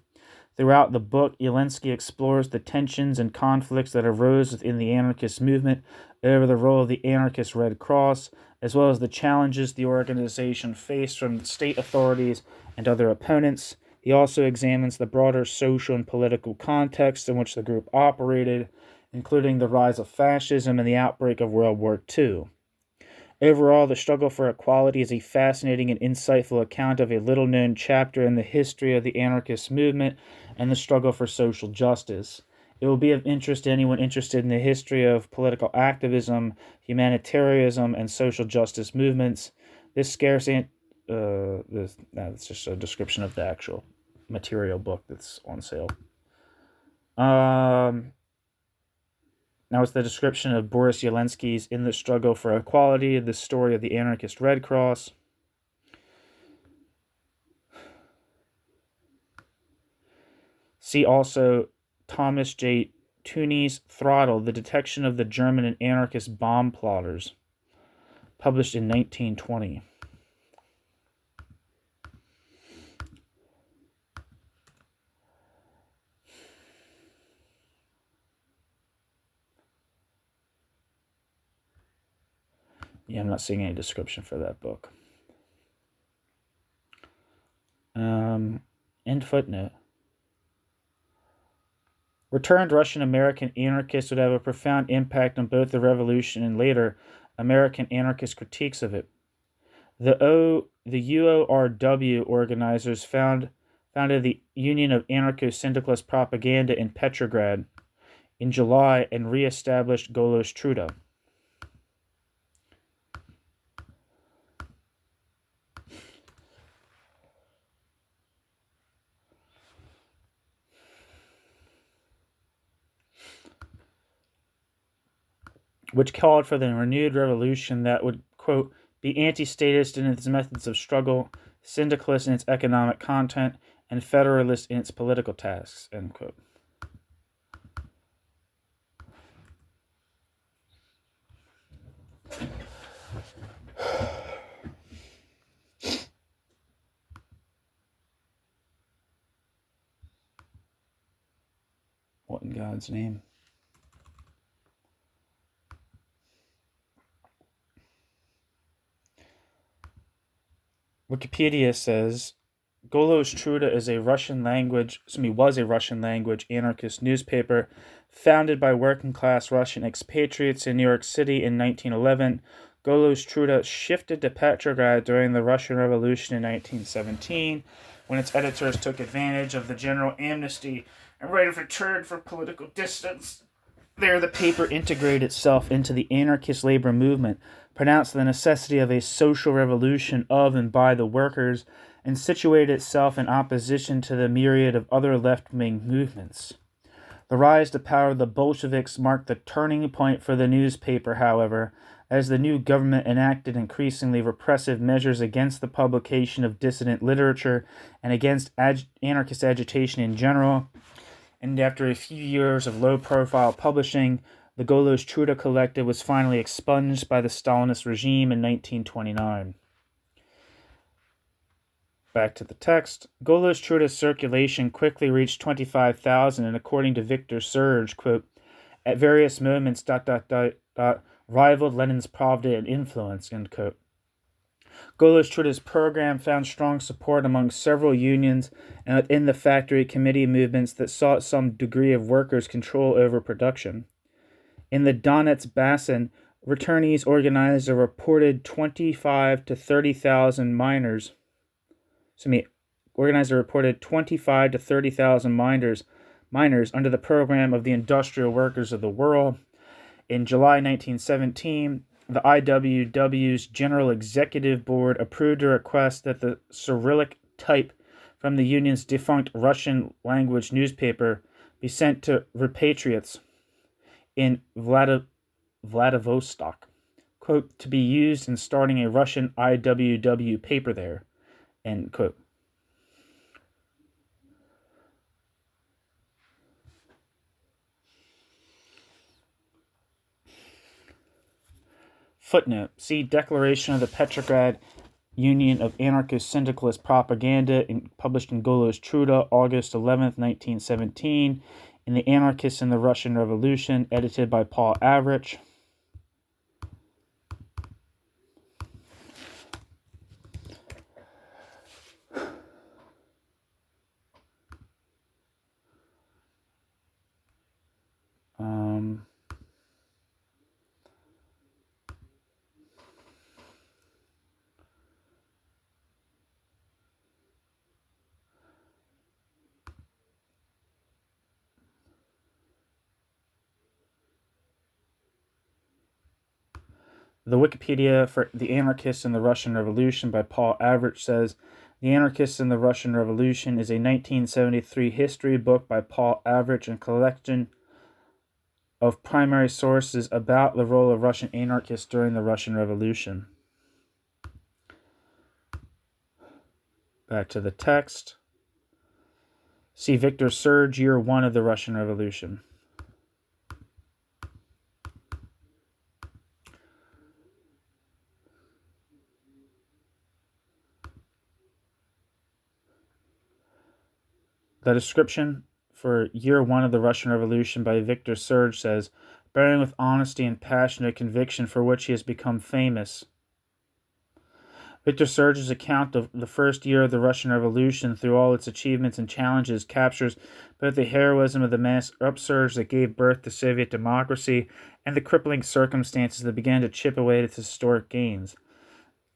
Throughout the book, Yelensky explores the tensions and conflicts that arose within the anarchist movement over the role of the Anarchist Red Cross, as well as the challenges the organization faced from state authorities and other opponents. He also examines the broader social and political context in which the group operated, including the rise of fascism and the outbreak of World War II. Overall, The Struggle for Equality is a fascinating and insightful account of a little-known chapter in the history of the anarchist movement and the struggle for social justice. It will be of interest to anyone interested in the history of political activism, humanitarianism, and social justice movements. This scarce that's just a description of the actual material book that's on sale. Now it's the description of Boris Yelensky's In the Struggle for Equality, The Story of the Anarchist Red Cross. See also Thomas J. Tooney's Throttle, The Detection of the German and Anarchist Bomb Plotters, published in 1920. Yeah, I'm not seeing any description for that book. End footnote. Returned Russian-American anarchists would have a profound impact on both the revolution and later American anarchist critiques of it. The UORW organizers founded the Union of Anarcho-Syndicalist Propaganda in Petrograd in July and re-established Golos Truda. Which called for the renewed revolution that would, quote, be anti-statist in its methods of struggle, syndicalist in its economic content, and federalist in its political tasks, end quote. God's name? Wikipedia says Golos Truda was a Russian language anarchist newspaper founded by working class Russian expatriates in New York City in 1911. Golos Truda shifted to Petrograd during the Russian Revolution in 1917, when its editors took advantage of the general amnesty and right of return for political distance. There, the paper integrated itself into the anarchist labor movement, pronounced the necessity of a social revolution of and by the workers, and situated itself in opposition to the myriad of other left-wing movements. The rise to power of the Bolsheviks marked the turning point for the newspaper, however, as the new government enacted increasingly repressive measures against the publication of dissident literature and against anarchist agitation in general. And after a few years of low-profile publishing, the Golos Truda Collective was finally expunged by the Stalinist regime in 1929. Back to the text. Golos Truda's circulation quickly reached 25,000, and according to Victor Serge, quote, at various moments, rivaled Lenin's Pravda in influence, end quote. Golos Truda's program found strong support among several unions and within the factory committee movements that sought some degree of workers' control over production. In the Donetsk Basin, returnees organized a reported 25 to 30,000 miners. Organized a reported 25 to 30,000 miners under the program of the Industrial Workers of the World. In July 1917, the IWW's General Executive Board approved a request that the Cyrillic type from the union's defunct Russian language newspaper be sent to repatriates in Vladivostok, quote, to be used in starting a Russian IWW paper there, end quote. Footnote. See Declaration of the Petrograd Union of Anarchist Syndicalist Propaganda, published in Golos Truda, August 11th, 1917, in the Anarchists in the Russian Revolution, edited by Paul Avrich. The Wikipedia for the Anarchists in the Russian Revolution by Paul Avrich says, The Anarchists in the Russian Revolution is a 1973 history book by Paul Avrich and collection of primary sources about the role of Russian anarchists during the Russian Revolution. Back to the text. See Victor Serge, Year 1 of the Russian Revolution. The description for Year 1 of the Russian Revolution by Victor Serge says, bearing with honesty and passionate conviction for which he has become famous. Victor Serge's account of the first year of the Russian Revolution, through all its achievements and challenges, captures both the heroism of the mass upsurge that gave birth to Soviet democracy and the crippling circumstances that began to chip away at its historic gains.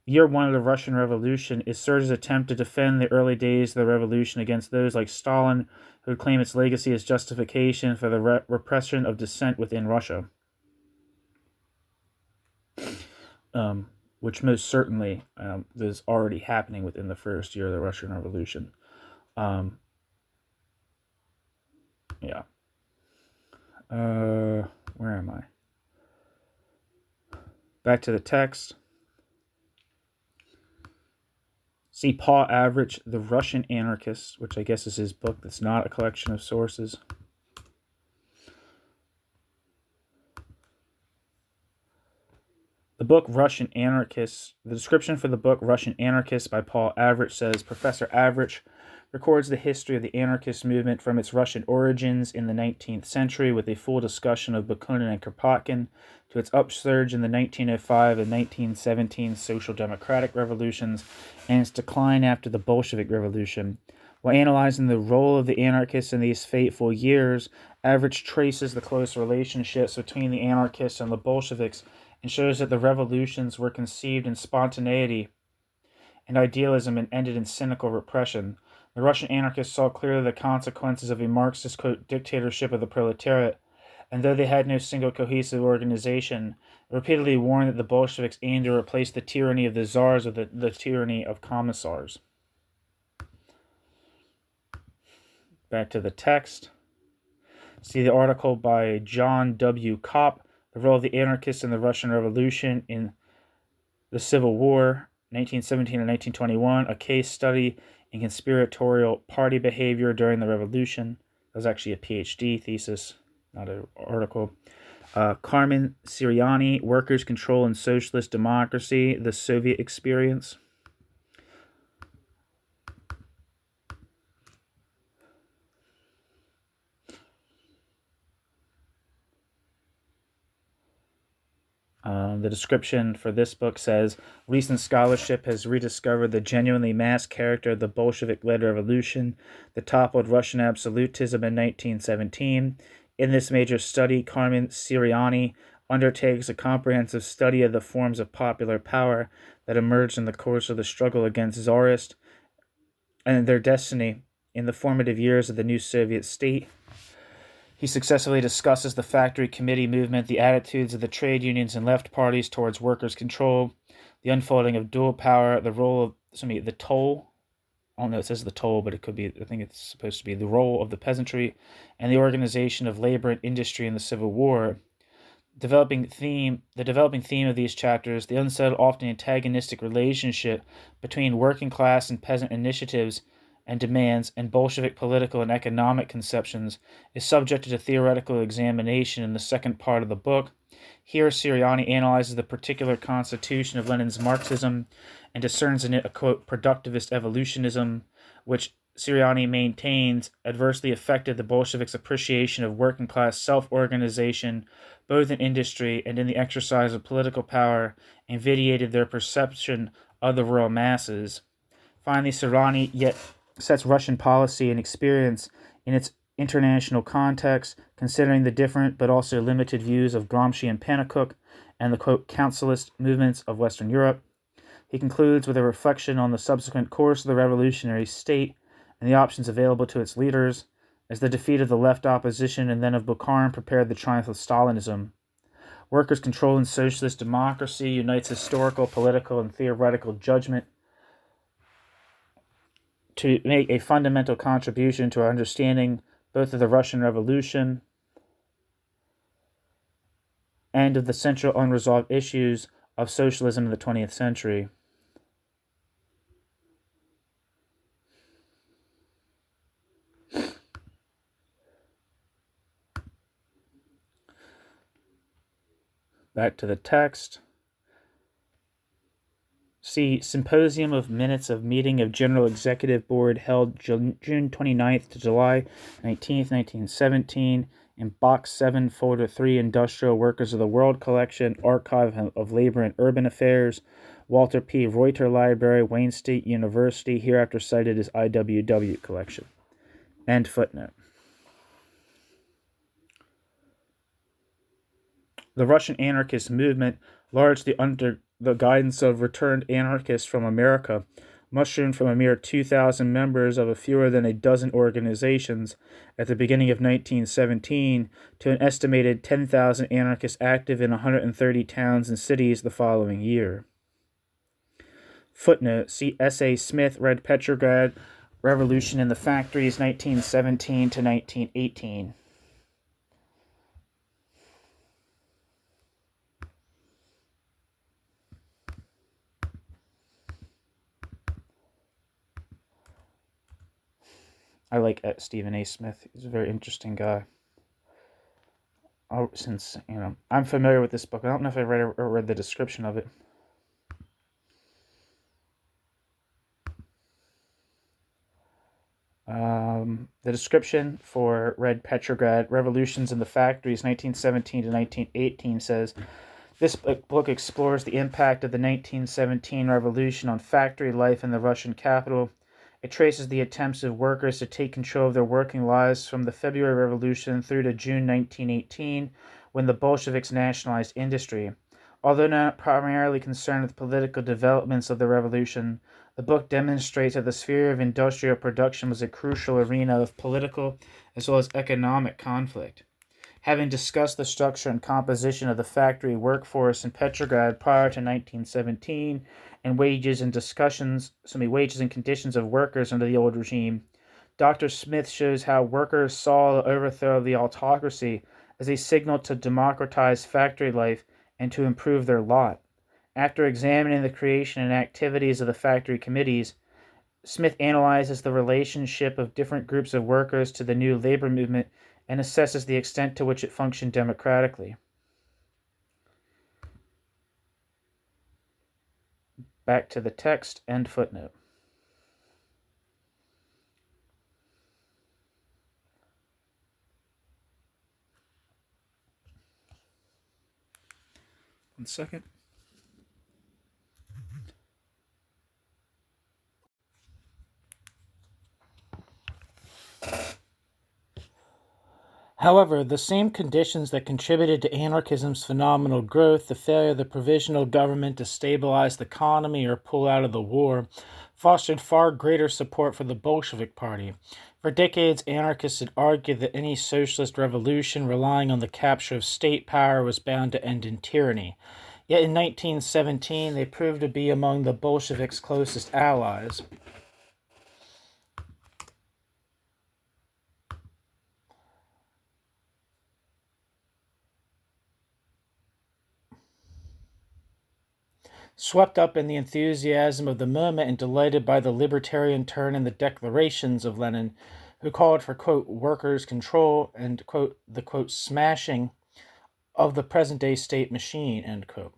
Year 1 of the Russian Revolution is Serge's attempt to defend the early days of the revolution against those like Stalin, who would claim its legacy as justification for the repression of dissent within Russia. Which most certainly is already happening within the first year of the Russian Revolution. Where am I? Back to the text. See Paul Avrich, The Russian Anarchists, which I guess is his book that's not a collection of sources. The book Russian Anarchists, the description for the book Russian Anarchists by Paul Avrich says, Professor Avrich records the history of the anarchist movement from its Russian origins in the 19th century with a full discussion of Bakunin and Kropotkin to its upsurge in the 1905 and 1917 social democratic revolutions and its decline after the Bolshevik Revolution. While analyzing the role of the anarchists in these fateful years, Average traces the close relationships between the anarchists and the Bolsheviks and shows that the revolutions were conceived in spontaneity and idealism and ended in cynical repression. The Russian anarchists saw clearly the consequences of a Marxist, quote, dictatorship of the proletariat, and though they had no single cohesive organization, repeatedly warned that the Bolsheviks aimed to replace the tyranny of the czars with the tyranny of commissars. Back to the text. See the article by John W. Kopp, The Role of the Anarchists in the Russian Revolution in the Civil War, 1917 and 1921, a case study in conspiratorial party behavior during the revolution. That was actually a PhD thesis, not an article. Carmen Siriani, Workers' Control in Socialist Democracy, the Soviet Experience. The description for this book says, recent scholarship has rediscovered the genuinely mass character of the Bolshevik-led revolution that toppled Russian absolutism in 1917. In this major study, Carmen Siriani undertakes a comprehensive study of the forms of popular power that emerged in the course of the struggle against Tsarists and their destiny in the formative years of the new Soviet state. He successfully discusses the factory committee movement, the attitudes of the trade unions and left parties towards workers' control, the unfolding of dual power, the role of, the toll, I don't know, it says the toll, but it could be, I think it's supposed to be the role of the peasantry, and the organization of labor and industry in the Civil War. The developing theme of these chapters, the unsettled, often antagonistic relationship between working class and peasant initiatives and demands and Bolshevik political and economic conceptions, is subjected to theoretical examination in the second part of the book. Here, Siriani analyzes the particular constitution of Lenin's Marxism and discerns in it a, quote, productivist evolutionism, which Siriani maintains adversely affected the Bolsheviks' appreciation of working-class self-organization, both in industry and in the exercise of political power, and vitiated their perception of the rural masses. Finally, Siriani yet sets Russian policy and experience in its international context, considering the different but also limited views of Gramsci and Pannekoek and the, quote, councilist movements of Western Europe. He concludes with a reflection on the subsequent course of the revolutionary state and the options available to its leaders, as the defeat of the left opposition and then of Bukharin prepared the triumph of Stalinism. Workers' Control in Socialist Democracy unites historical, political, and theoretical judgment to make a fundamental contribution to our understanding both of the Russian Revolution and of the central unresolved issues of socialism in the 20th century. Back to the text. See Symposium of Minutes of Meeting of General Executive Board held June 29th to July 19th, 1917 in Box 7, Folder 3, Industrial Workers of the World Collection, Archive of Labor and Urban Affairs, Walter P. Reuter Library, Wayne State University, hereafter cited as IWW Collection. End footnote. The Russian anarchist movement, largely under the guidance of returned anarchists from America, mushroomed from a mere 2,000 members of fewer than a dozen organizations at the beginning of 1917 to an estimated 10,000 anarchists active in 130 towns and cities the following year. Footnote, see S.A. Smith, Red Petrograd, Revolution in the Factories, 1917 to 1918. I like Stephen A. Smith. He's a very interesting guy. Since, I'm familiar with this book. I don't know if I read the description of it. The description for Red Petrograd, Revolutions in the Factories, 1917 to 1918, says, this book explores the impact of the 1917 revolution on factory life in the Russian capital. It traces the attempts of workers to take control of their working lives from the February Revolution through to June 1918, when the Bolsheviks nationalized industry. Although not primarily concerned with political developments of the revolution, the book demonstrates that the sphere of industrial production was a crucial arena of political as well as economic conflict. Having discussed the structure and composition of the factory workforce in Petrograd prior to 1917 and wages and conditions of workers under the old regime, Dr. Smith shows how workers saw the overthrow of the autocracy as a signal to democratize factory life and to improve their lot. After examining the creation and activities of the factory committees, Smith analyzes the relationship of different groups of workers to the new labor movement and assesses the extent to which it functioned democratically. Back to the text, end footnote. One second. However, the same conditions that contributed to anarchism's phenomenal growth, the failure of the provisional government to stabilize the economy or pull out of the war, fostered far greater support for the Bolshevik Party. For decades, anarchists had argued that any socialist revolution relying on the capture of state power was bound to end in tyranny. Yet in 1917, they proved to be among the Bolsheviks' closest allies. Swept up in the enthusiasm of the moment and delighted by the libertarian turn in the declarations of Lenin, who called for, quote, workers' control and, quote, the, quote, smashing of the present-day state machine, end quote.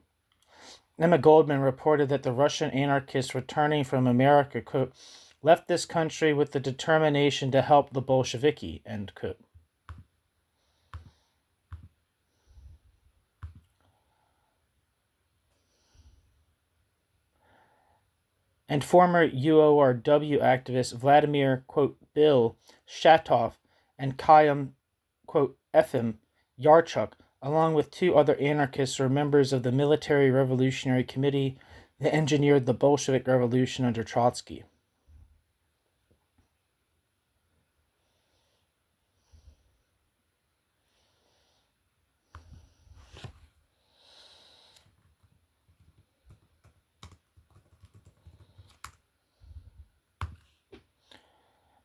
Emma Goldman reported that the Russian anarchists returning from America, quote, left this country with the determination to help the Bolsheviki, end quote. And former UORW activist Vladimir, quote, Bill Shatov and Chaim, quote, Efim Yarchuk, along with two other anarchists, were members of the Military Revolutionary Committee that engineered the Bolshevik Revolution under Trotsky.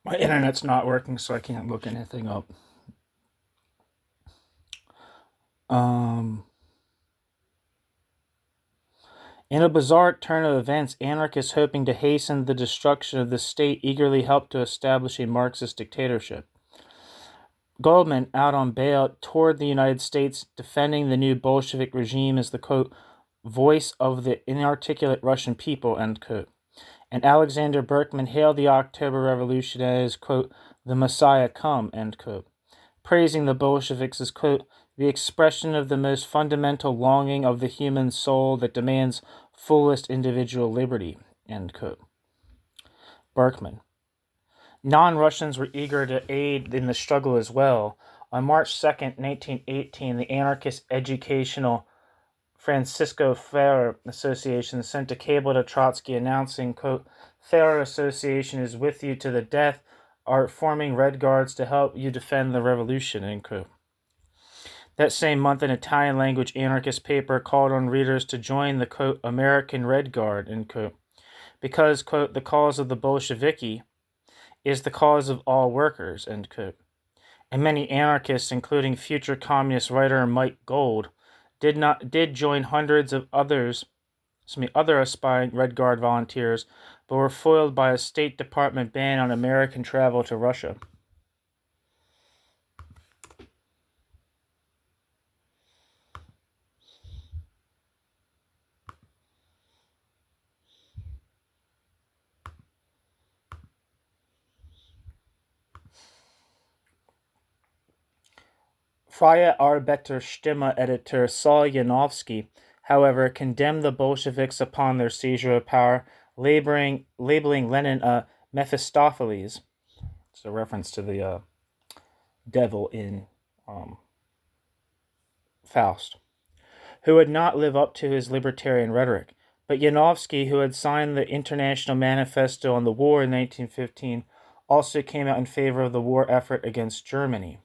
My internet's not working, so I can't look anything up. In a bizarre turn of events, anarchists hoping to hasten the destruction of the state eagerly helped to establish a Marxist dictatorship. Goldman, out on bail, toured the United States, defending the new Bolshevik regime as the, quote, voice of the inarticulate Russian people, end quote. And Alexander Berkman hailed the October Revolution as, quote, the Messiah come, end quote, praising the Bolsheviks as, quote, the expression of the most fundamental longing of the human soul that demands fullest individual liberty, end quote. Berkman. Non-Russians were eager to aid in the struggle as well. On March 2nd, 1918, the anarchist educational Francisco Ferrer Association sent a cable to Trotsky announcing, quote, Ferrer Association is with you to the death, are forming Red Guards to help you defend the revolution, end quote. That same month, an Italian-language anarchist paper called on readers to join the, quote, American Red Guard, end quote, because, quote, the cause of the Bolsheviki is the cause of all workers, end quote. And many anarchists, including future communist writer Mike Gold, did join hundreds of other aspiring Red Guard volunteers, but were foiled by a State Department ban on American travel to Russia. Freie Arbeiterstimme editor Saul Yanovsky, however, condemned the Bolsheviks upon their seizure of power, labeling Lenin a Mephistopheles. It's a reference to the devil in Faust, who would not live up to his libertarian rhetoric. But Yanovsky, who had signed the International Manifesto on the War in 1915, also came out in favor of the war effort against Germany.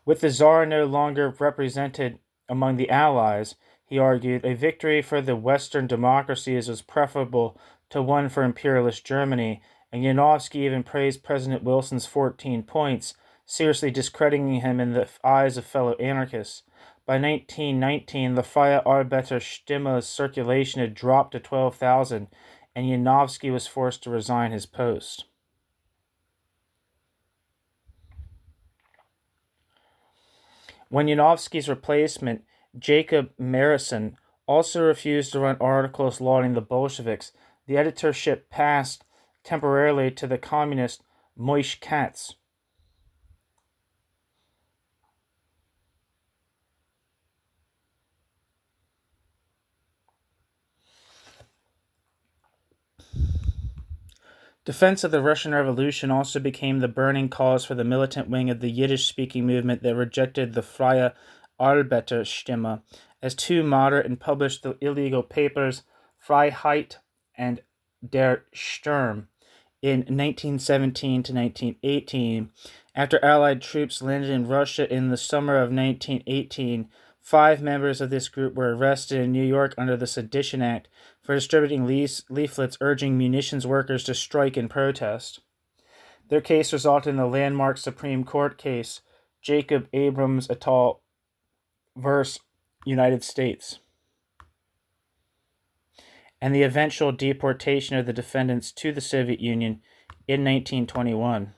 With the Tsar no longer represented among the Allies, he argued, a victory for the Western democracies was preferable to one for imperialist Germany, and Yanovsky even praised President Wilson's 14 points, seriously discrediting him in the eyes of fellow anarchists. By 1919, the Freie Arbeiterstimme's circulation had dropped to 12,000, and Yanovsky was forced to resign his post. When Yanovsky's replacement, Jacob Marison, also refused to run articles lauding the Bolsheviks, the editorship passed temporarily to the communist Moishe Katz. Defense of the Russian Revolution also became the burning cause for the militant wing of the Yiddish-speaking movement that rejected the Freie Arbeiterstimme as too moderate and published the illegal papers Freiheit and Der Sturm in 1917 to 1918. After Allied troops landed in Russia in the summer of 1918, 5 members of this group were arrested in New York under the Sedition Act for distributing leaflets urging munitions workers to strike in protest. Their case resulted in the landmark Supreme Court case, Jacob Abrams et al. Versus United States, and the eventual deportation of the defendants to the Soviet Union in 1921.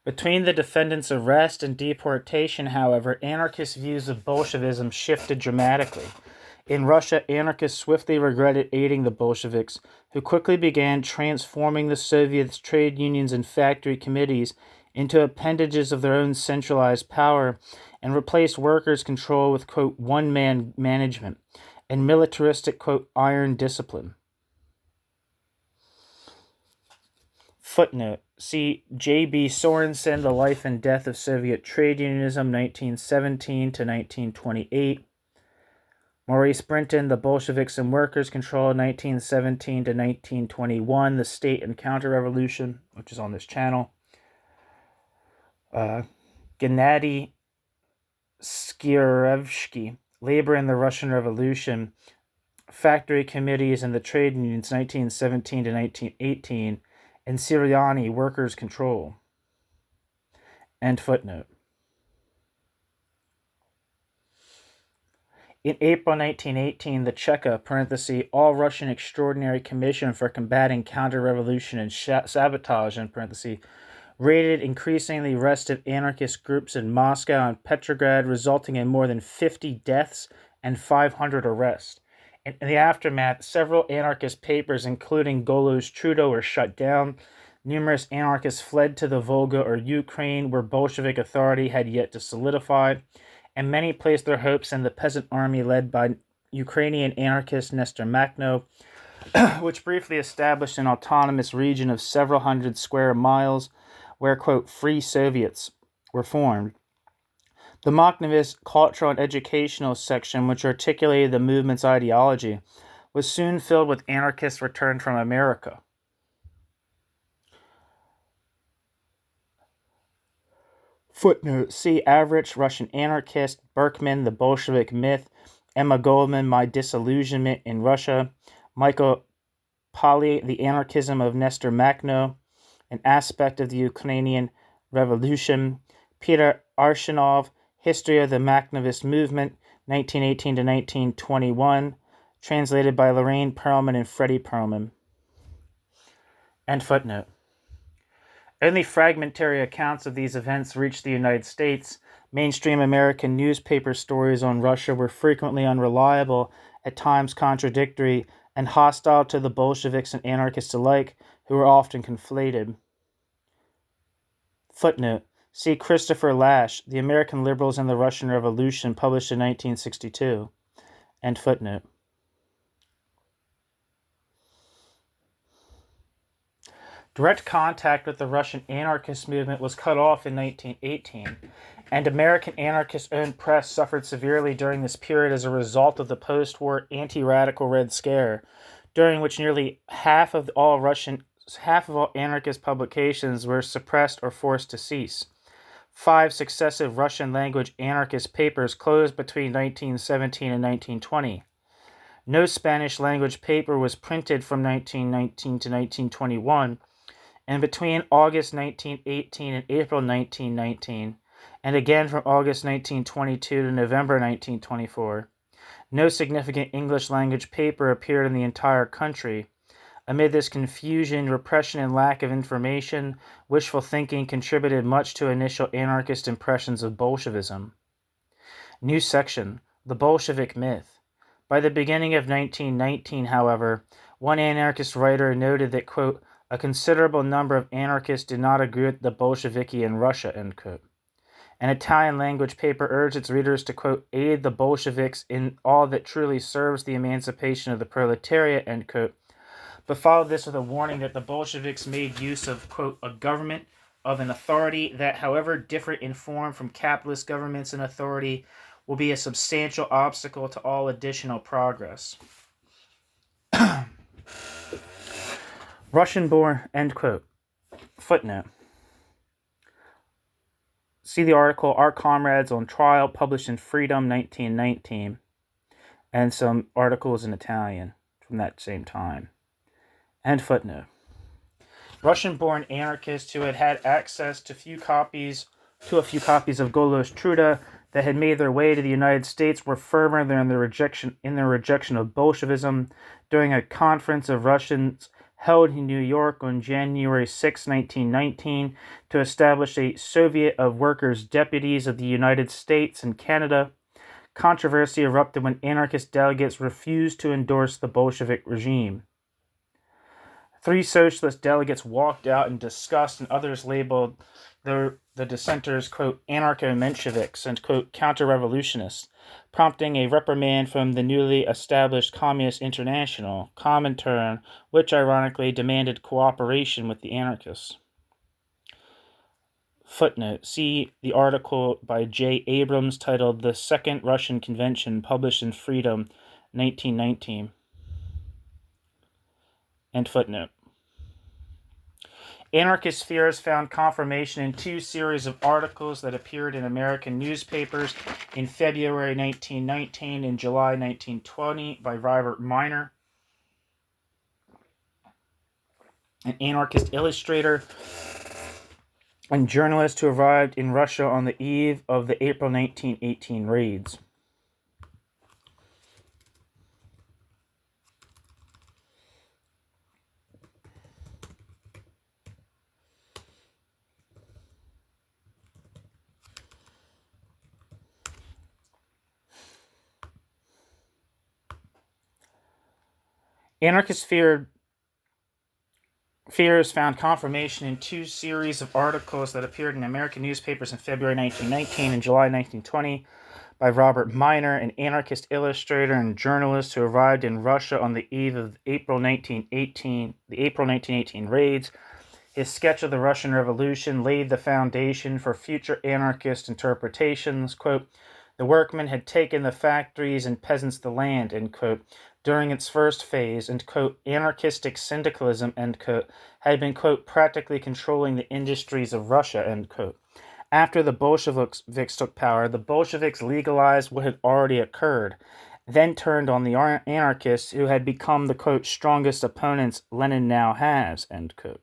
Between the defendants' arrest and deportation, however, anarchist views of Bolshevism shifted dramatically. In Russia, anarchists swiftly regretted aiding the Bolsheviks, who quickly began transforming the Soviets' trade unions and factory committees into appendages of their own centralized power and replaced workers' control with, quote, one-man management and militaristic, quote, iron discipline. Footnote. See J.B. Sorensen, The Life and Death of Soviet Trade Unionism, 1917 to 1928. Maurice Brinton, The Bolsheviks and Workers' Control, 1917 to 1921. The State and Counter-Revolution, which is on this channel. Gennady Skierevsky, Labor in the Russian Revolution, Factory Committees and the Trade Unions, 1917 to 1918. And Siriani, Workers' Control. End footnote. In April 1918, the Cheka, All Russian Extraordinary Commission for Combating Counter-Revolution and Sabotage, raided increasingly restive anarchist groups in Moscow and Petrograd, resulting in more than 50 deaths and 500 arrests. In the aftermath, several anarchist papers, including Golo's Trudeau, were shut down. Numerous anarchists fled to the Volga or Ukraine, where Bolshevik authority had yet to solidify, and many placed their hopes in the peasant army led by Ukrainian anarchist Nestor Makhno, which briefly established an autonomous region of several hundred square miles where, quote, free Soviets were formed. The Makhnovist cultural and educational section, which articulated the movement's ideology, was soon filled with anarchists returned from America. Footnote. See Average Russian Anarchist, Berkman, The Bolshevik Myth, Emma Goldman, My Disillusionment in Russia, Michael Pali, The Anarchism of Nestor Makhno, An Aspect of the Ukrainian Revolution, Peter Arshinov, History of the Makhnovist Movement, 1918 to 1921, translated by Lorraine Perlman and Freddie Perlman. End footnote. Only fragmentary accounts of these events reached the United States. Mainstream American newspaper stories on Russia were frequently unreliable, at times contradictory, and hostile to the Bolsheviks and anarchists alike, who were often conflated. Footnote. See Christopher Lasch, The American Liberals and the Russian Revolution, published in 1962. End footnote. Direct contact with the Russian anarchist movement was cut off in 1918, and American anarchist-owned press suffered severely during this period as a result of the post-war anti-radical Red Scare, during which nearly half of all anarchist publications were suppressed or forced to cease. 5 successive Russian-language anarchist papers closed between 1917 and 1920. No Spanish-language paper was printed from 1919 to 1921, and between August 1918 and April 1919, and again from August 1922 to November 1924, no significant English-language paper appeared in the entire country. Amid this confusion, repression, and lack of information, wishful thinking contributed much to initial anarchist impressions of Bolshevism. New section, The Bolshevik Myth. By the beginning of 1919, however, one anarchist writer noted that, quote, a considerable number of anarchists did not agree with the Bolsheviki in Russia, end quote. An Italian-language paper urged its readers to, quote, aid the Bolsheviks in all that truly serves the emancipation of the proletariat, end quote, but followed this with a warning that the Bolsheviks made use of, quote, a government of an authority that, however different in form from capitalist governments and authority, will be a substantial obstacle to all additional progress. Russian-born, end quote. Footnote. See the article, Our Comrades on Trial, published in Freedom, 1919, and some articles in Italian from that same time. End footnote. Russian-born anarchists who had had access to a few copies of Golos Truda that had made their way to the United States were firmer in their rejection of Bolshevism during a conference of Russians held in New York on January 6, 1919, to establish a Soviet of Workers' Deputies of the United States and Canada. Controversy erupted when anarchist delegates refused to endorse the Bolshevik regime. 3 socialist delegates walked out in disgust, and others labeled the dissenters, quote, anarcho-Mensheviks and, quote, counter-revolutionists, prompting a reprimand from the newly established Communist International, Comintern, which ironically demanded cooperation with the anarchists. Footnote. See the article by J. Abrams titled The Second Russian Convention, published in Freedom, 1919. End footnote. Anarchist fears found confirmation in 2 series of articles that appeared in American newspapers in February 1919 and July 1920 by Robert Miner, an anarchist illustrator and journalist who arrived in Russia on the eve of the April 1918 raids. Anarchist fears found confirmation in 2 series of articles that appeared in American newspapers in February 1919 and July 1920 by Robert Miner, an anarchist illustrator and journalist who arrived in Russia on the eve of the April 1918 raids. His sketch of the Russian Revolution laid the foundation for future anarchist interpretations. Quote, the workmen had taken the factories and peasants the land, end quote, during its first phase, and, quote, anarchistic syndicalism, end quote, had been, quote, practically controlling the industries of Russia, end quote. After the Bolsheviks took power, the Bolsheviks legalized what had already occurred, then turned on the anarchists who had become the, quote, strongest opponents Lenin now has, end quote.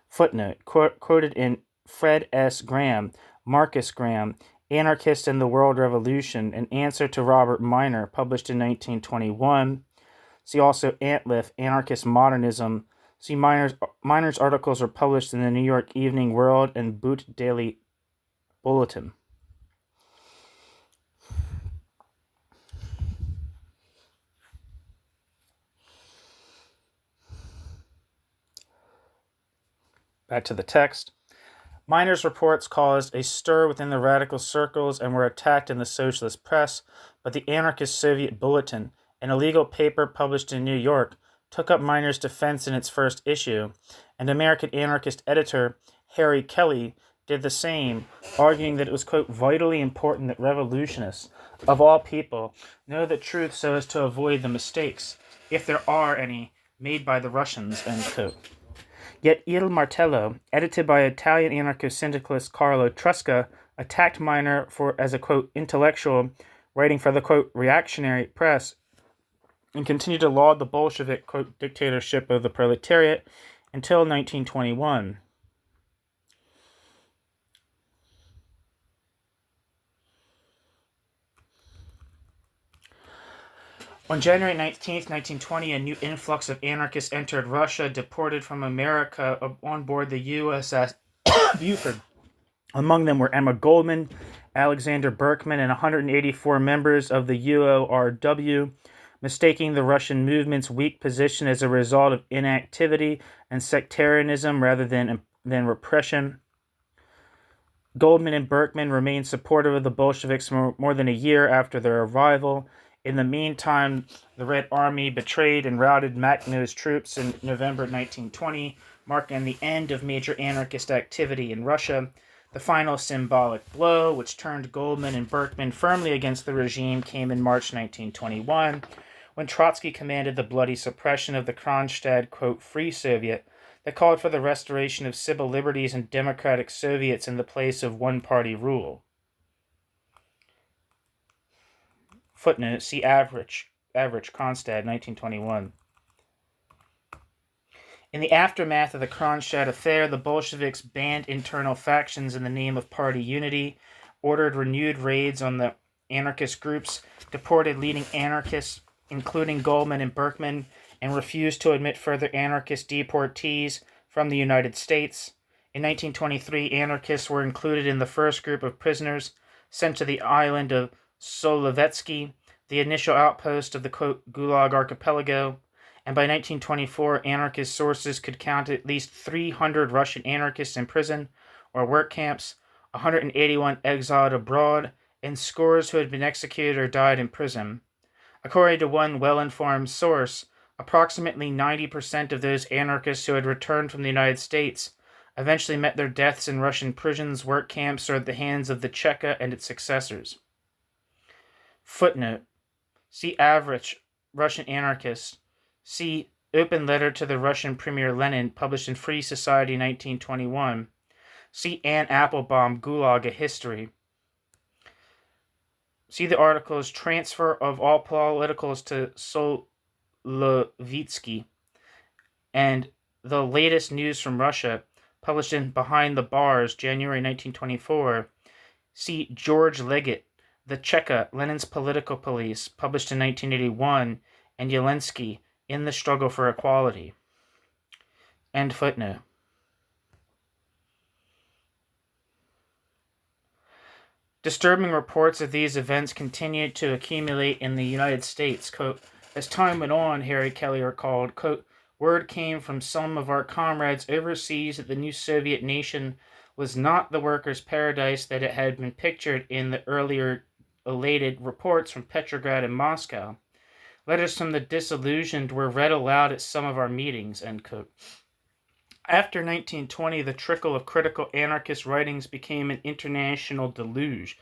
Footnote, quoted in Fred S. Graham, Marcus Graham, Anarchist in the World Revolution, an answer to Robert Miner, published in 1921. See also Antliff, Anarchist Modernism, See, Miner's articles are published in the New York Evening World and Boot Daily Bulletin. Back to the text. Miner's reports caused a stir within the radical circles and were attacked in the socialist press, but the anarchist Soviet Bulletin, an illegal paper published in New York, took up Miner's defense in its first issue, and American anarchist editor Harry Kelly did the same, arguing that it was, quote, vitally important that revolutionists, of all people, know the truth so as to avoid the mistakes, if there are any, made by the Russians, end quote. Yet Il Martello, edited by Italian anarcho-syndicalist Carlo Trusca, attacked Miner as a, quote, intellectual, writing for the, quote, reactionary press, and continued to laud the Bolshevik, quote, dictatorship of the proletariat until 1921. On January 19th, 1920, a new influx of anarchists entered Russia, deported from America on board the USS Buford. Among them were Emma Goldman, Alexander Berkman, and 184 members of the UORW, mistaking the Russian movement's weak position as a result of inactivity and sectarianism rather than repression. Goldman and Berkman remained supportive of the Bolsheviks for more than a year after their arrival. In the meantime, the Red Army betrayed and routed Makhno's troops in November 1920, marking the end of major anarchist activity in Russia. The final symbolic blow, which turned Goldman and Berkman firmly against the regime, came in March 1921, when Trotsky commanded the bloody suppression of the Kronstadt, quote, Free Soviet, that called for the restoration of civil liberties and democratic Soviets in the place of one-party rule. Footnote, see Average Kronstadt, 1921. In the aftermath of the Kronstadt affair, the Bolsheviks banned internal factions in the name of party unity, ordered renewed raids on the anarchist groups, deported leading anarchists, including Goldman and Berkman, and refused to admit further anarchist deportees from the United States. In 1923, anarchists were included in the first group of prisoners sent to the island of Solovetsky, the initial outpost of the, quote, Gulag Archipelago, and by 1924, anarchist sources could count at least 300 Russian anarchists in prison or work camps, 181 exiled abroad, and scores who had been executed or died in prison. According to one well-informed source, approximately 90% of those anarchists who had returned from the United States eventually met their deaths in Russian prisons, work camps, or at the hands of the Cheka and its successors. Footnote, see Average Russian Anarchist. See Open Letter to the Russian Premier Lenin, published in Free Society 1921. See Anne Applebaum, Gulag, A History. See the articles Transfer of All Politicals to Solovetsky and The Latest News from Russia, published in Behind the Bars, January 1924. See George Leggett, The Cheka, Lenin's Political Police, published in 1981, and Yelensky, In the Struggle for Equality. End footnote. Disturbing reports of these events continued to accumulate in the United States. Quote, as time went on, Harry Kelly recalled, quote, word came from some of our comrades overseas that the new Soviet nation was not the workers' paradise that it had been pictured in the earlier elated reports from Petrograd and Moscow. Letters from the disillusioned were read aloud at some of our meetings, end quote. After 1920, the trickle of critical anarchist writings became an international deluge,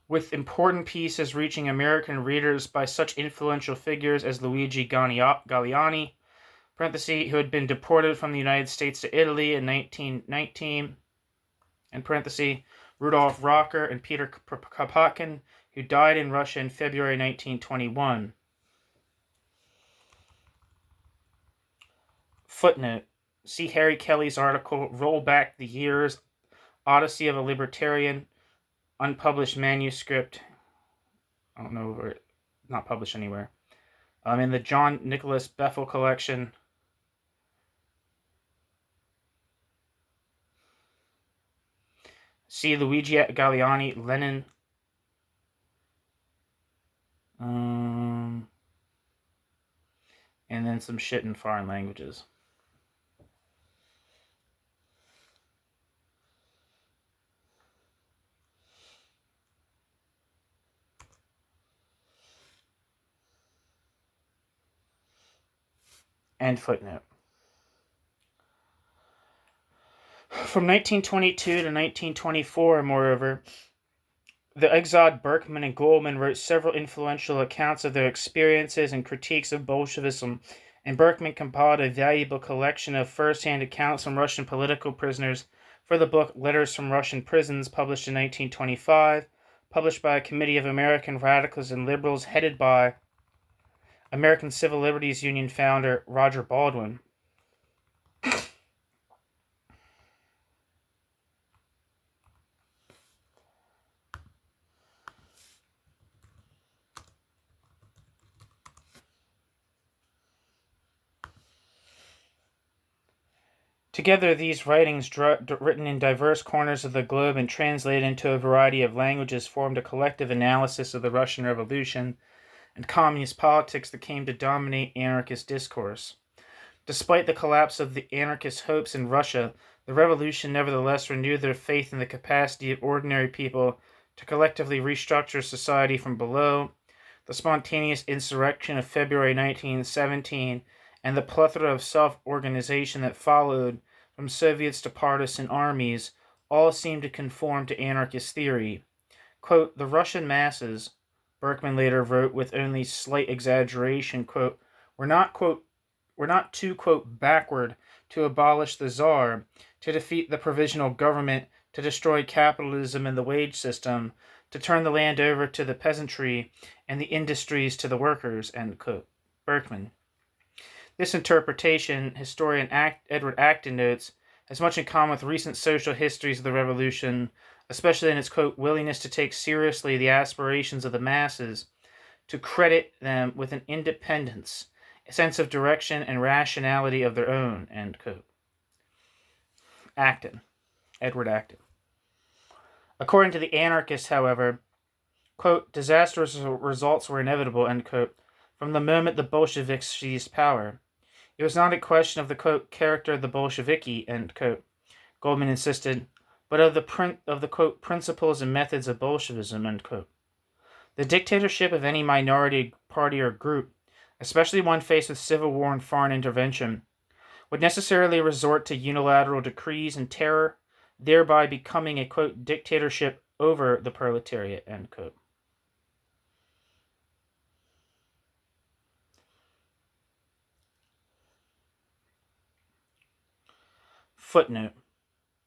with important pieces reaching American readers by such influential figures as Luigi Galliani, parenthesis, who had been deported from the United States to Italy in 1919, and parenthesis, Rudolf Rocker and Peter Kropotkin, who died in Russia in February 1921. Footnote, see Harry Kelly's article, Roll Back the Years, Odyssey of a Libertarian, unpublished manuscript. I don't know where it's not published anywhere. In the John Nicholas Beffel collection. See Luigi Galliani, Lenin. And then some shit in foreign languages. End footnote. From 1922 to 1924, moreover, the exiled Berkman and Goldman wrote several influential accounts of their experiences and critiques of Bolshevism, and Berkman compiled a valuable collection of first-hand accounts from Russian political prisoners for the book Letters from Russian Prisons, published in 1925, published by a committee of American radicals and liberals headed by American Civil Liberties Union founder Roger Baldwin. Together, these writings, written in diverse corners of the globe and translated into a variety of languages, formed a collective analysis of the Russian Revolution and communist politics that came to dominate anarchist discourse. Despite the collapse of the anarchist hopes in Russia, the revolution nevertheless renewed their faith in the capacity of ordinary people to collectively restructure society from below. The spontaneous insurrection of February 1917 and the plethora of self-organization that followed, from Soviets to partisan armies, all seemed to conform to anarchist theory. Quote, the Russian masses, Berkman later wrote with only slight exaggeration, quote, were not too, quote, backward to abolish the Tsar, to defeat the provisional government, to destroy capitalism and the wage system, to turn the land over to the peasantry and the industries to the workers, end quote. Berkman. This interpretation, historian Edward Acton notes, has much in common with recent social histories of the revolution, especially in its, quote, willingness to take seriously the aspirations of the masses, to credit them with an independence, a sense of direction and rationality of their own, end quote. Acton, Edward Acton. According to the anarchists, however, quote, disastrous results were inevitable, end quote, from the moment the Bolsheviks seized power. It was not a question of the, quote, character of the Bolsheviki, end quote, Goldman insisted, but of the quote, principles and methods of Bolshevism, end quote. The dictatorship of any minority party or group, especially one faced with civil war and foreign intervention, would necessarily resort to unilateral decrees and terror, thereby becoming a, quote, dictatorship over the proletariat, end quote. Footnote.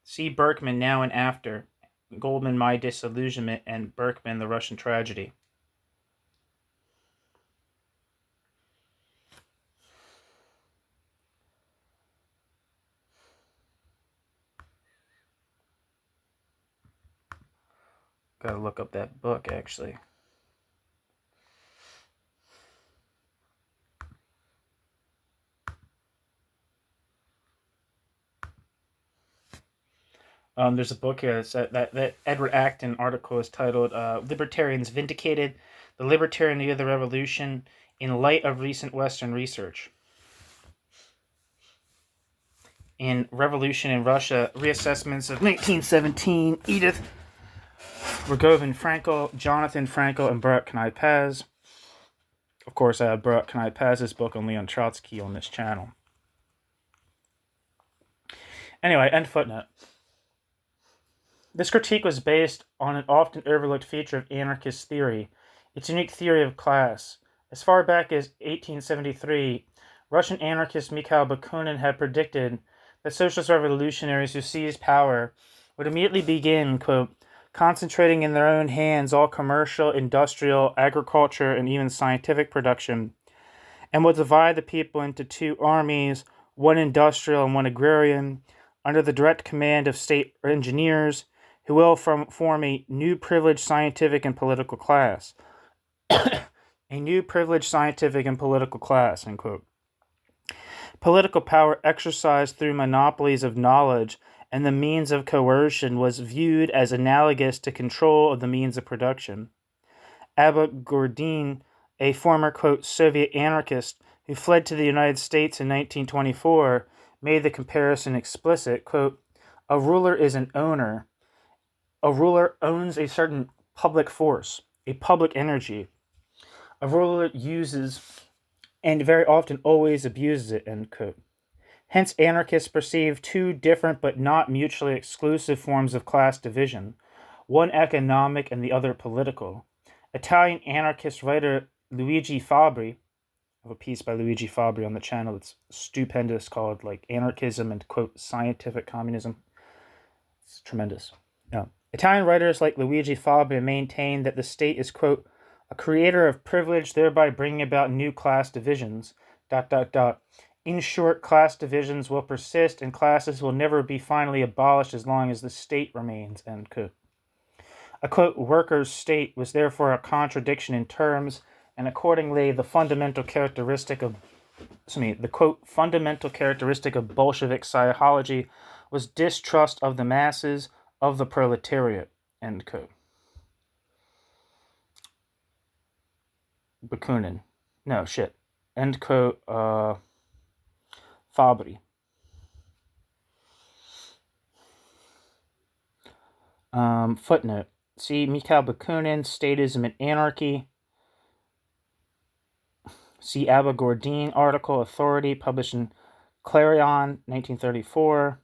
See Berkman, Now and After, Goldman, My Disillusionment, and Berkman, The Russian Tragedy. Gotta look up that book, actually. There's a book here that Edward Acton article is titled Libertarians Vindicated, the Libertarian View of the Revolution in Light of Recent Western Research. In Revolution in Russia, Reassessments of 1917, Edith Rogovin-Frankel, Jonathan Frankel, and Baruch Knai-Paz. Of course, I have Baruch Knai-Paz's book on Leon Trotsky on this channel. Anyway, end footnote. This critique was based on an often overlooked feature of anarchist theory, its unique theory of class. As far back as 1873, Russian anarchist Mikhail Bakunin had predicted that socialist revolutionaries who seized power would immediately begin, quote, concentrating in their own hands all commercial, industrial, agriculture, and even scientific production, and would divide the people into two armies, one industrial and one agrarian, under the direct command of state engineers, who will form a new privileged scientific and political class. A new privileged scientific and political class, end quote. Political power exercised through monopolies of knowledge and the means of coercion was viewed as analogous to control of the means of production. Abba Gordin, a former, quote, Soviet anarchist who fled to the United States in 1924, made the comparison explicit, quote, a ruler is an owner. A ruler owns a certain public force, a public energy. A ruler uses and very often always abuses it, end quote. Hence, anarchists perceive two different but not mutually exclusive forms of class division, one economic and the other political. Italian anarchist writer Luigi Fabbri, I have a piece by Luigi Fabbri on the channel that's stupendous called like Anarchism and, quote, Scientific Communism. It's tremendous. Italian writers like Luigi Fabbri maintain that the state is, quote, a creator of privilege, thereby bringing about new class divisions, ... In short, class divisions will persist and classes will never be finally abolished as long as the state remains, end quote. A, quote, workers' state was therefore a contradiction in terms, and accordingly the fundamental characteristic of Bolshevik psychology was distrust of the masses, of the proletariat, end quote. Bakunin. No, shit. End quote, Fabbri. Footnote. See Mikhail Bakunin, Statism and Anarchy. See Abba Gordin article, Authority, published in Clarion, 1934.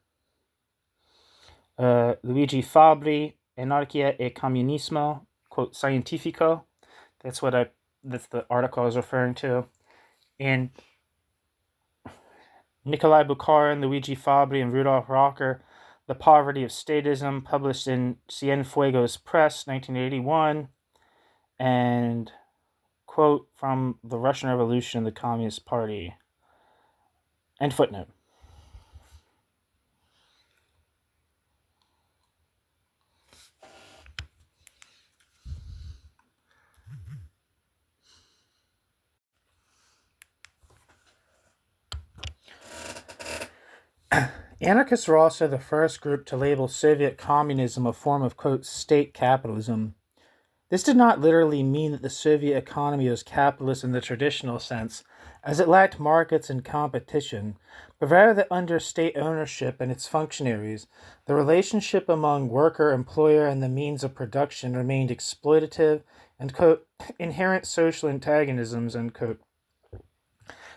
Luigi Fabbri, Anarchia e Comunismo, quote, Scientifico. That's the article I was referring to. And Nikolai Bukharin, Luigi Fabbri, and Rudolf Rocker, The Poverty of Statism, published in Cienfuegos Press, 1981. And, quote, from the Russian Revolution, the Communist Party. End footnote. Anarchists were also the first group to label Soviet communism a form of, quote, state capitalism. This did not literally mean that the Soviet economy was capitalist in the traditional sense, as it lacked markets and competition, but rather that under state ownership and its functionaries, the relationship among worker, employer, and the means of production remained exploitative and, quote, inherent social antagonisms, end quote.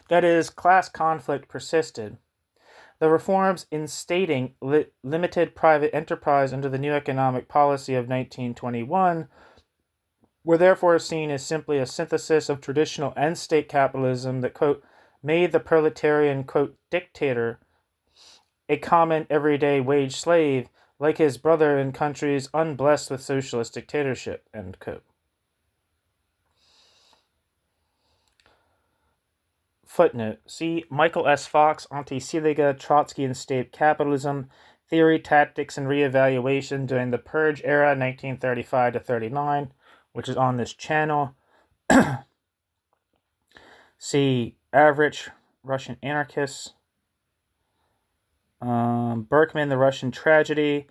That is, class conflict persisted. The reforms instating limited private enterprise under the new economic policy of 1921 were therefore seen as simply a synthesis of traditional end-state capitalism that, quote, made the proletarian, quote, dictator a common everyday wage slave like his brother in countries unblessed with socialist dictatorship, end quote. Footnote. See Michael S. Fox, Anti-Siliga, Trotsky and State Capitalism, Theory, Tactics, and Reevaluation during the Purge Era, 1935 to 39, which is on this channel. See Average Russian Anarchists. Berkman, The Russian Tragedy.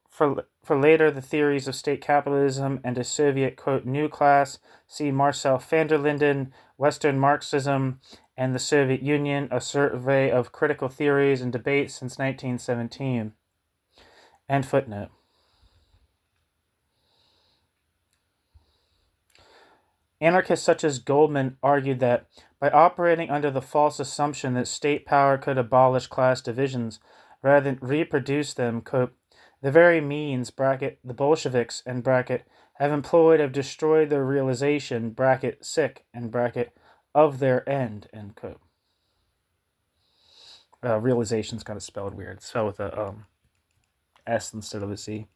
For later, the theories of state capitalism and a Soviet, quote, new class. See Marcel van der Linden, Western Marxism and the Soviet Union, a survey of critical theories and debates since 1917. End footnote. Anarchists such as Goldman argued that by operating under the false assumption that state power could abolish class divisions rather than reproduce them, quote, the very means, bracket, the Bolsheviks, end bracket, have employed have destroyed their realization, bracket, sick, end bracket, of their end quote. Realization's kind of spelled weird. It's spelled with a S instead of a C.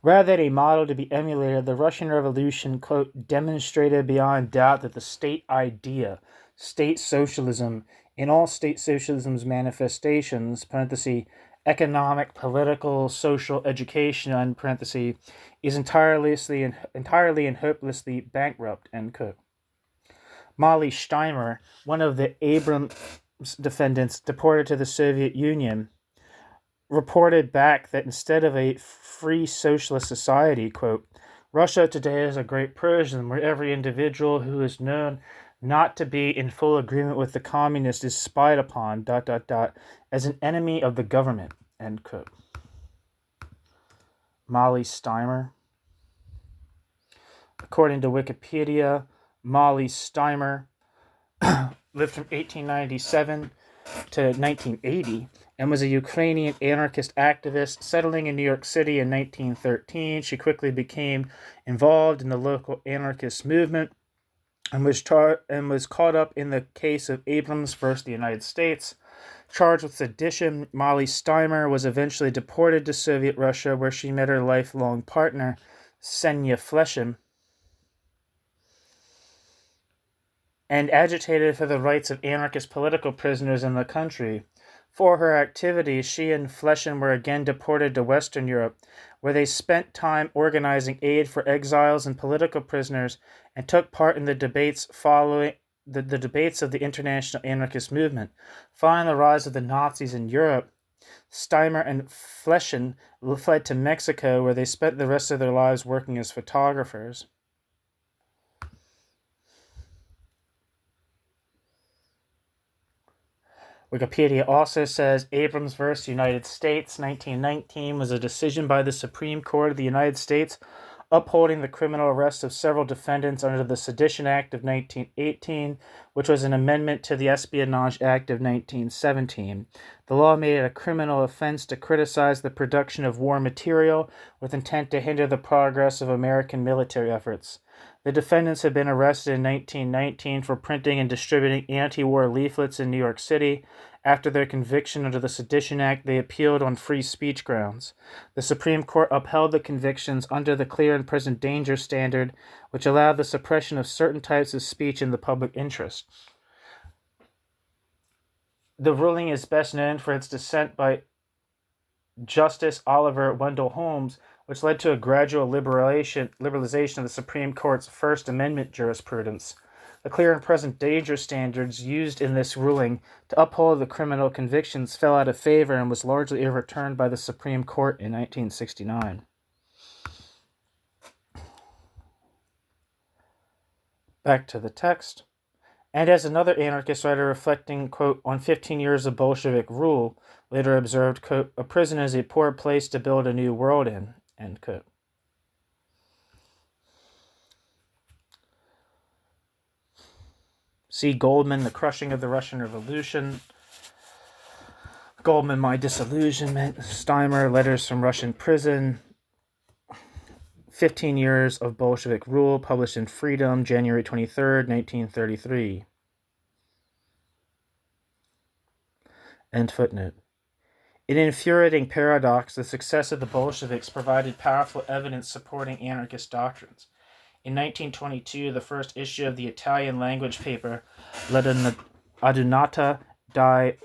Rather than a model to be emulated, the Russian Revolution, quote, demonstrated beyond doubt that the state idea, state socialism, in all state socialism's manifestations, parenthesis, economic, political, social, education, parenthesis, is entirely and hopelessly bankrupt, end quote. Molly Steimer, one of the Abrams defendants deported to the Soviet Union, reported back that instead of a free socialist society, quote, Russia today is a great prison where every individual who is known not to be in full agreement with the communists is spied upon, as an enemy of the government, end quote. Molly Steimer. According to Wikipedia, Molly Steimer lived from 1897 to 1980 and was a Ukrainian anarchist activist. Settling in New York City in 1913, she quickly became involved in the local anarchist movement and was caught up in the case of Abrams versus the United States. Charged with sedition, Molly Steimer was eventually deported to Soviet Russia, where she met her lifelong partner, Senya Fleshim, and agitated for the rights of anarchist political prisoners in the country. For her activities, she and Fleshim were again deported to Western Europe, where they spent time organizing aid for exiles and political prisoners and took part in the debates following the debates of the international anarchist movement. Following the rise of the Nazis in Europe, Steimer and Fleshim fled to Mexico, where they spent the rest of their lives working as photographers. Wikipedia also says Abrams versus United States 1919 was a decision by the Supreme Court of the United States upholding the criminal arrest of several defendants under the Sedition Act of 1918, which was an amendment to the Espionage Act of 1917. The law made it a criminal offense to criticize the production of war material with intent to hinder the progress of American military efforts. The defendants had been arrested in 1919 for printing and distributing anti-war leaflets in New York City. After their conviction under the Sedition Act, they appealed on free speech grounds. The Supreme Court upheld the convictions under the clear and present danger standard, which allowed the suppression of certain types of speech in the public interest. The ruling is best known for its dissent by Justice Oliver Wendell Holmes, which led to a gradual liberalization of the Supreme Court's First Amendment jurisprudence. The clear and present danger standards used in this ruling to uphold the criminal convictions fell out of favor and was largely overturned by the Supreme Court in 1969. Back to the text. And as another anarchist writer reflecting, quote, on 15 years of Bolshevik rule, later observed, quote, a prison is a poor place to build a new world in, end quote. See Goldman, The Crushing of the Russian Revolution. Goldman, My Disillusionment. Steimer, Letters from Russian Prison. 15 Years of Bolshevik Rule, published in Freedom, January 23rd, 1933. End footnote. In an infuriating paradox, the success of the Bolsheviks provided powerful evidence supporting anarchist doctrines. In 1922, the first issue of the Italian language paper, L'Adunata dei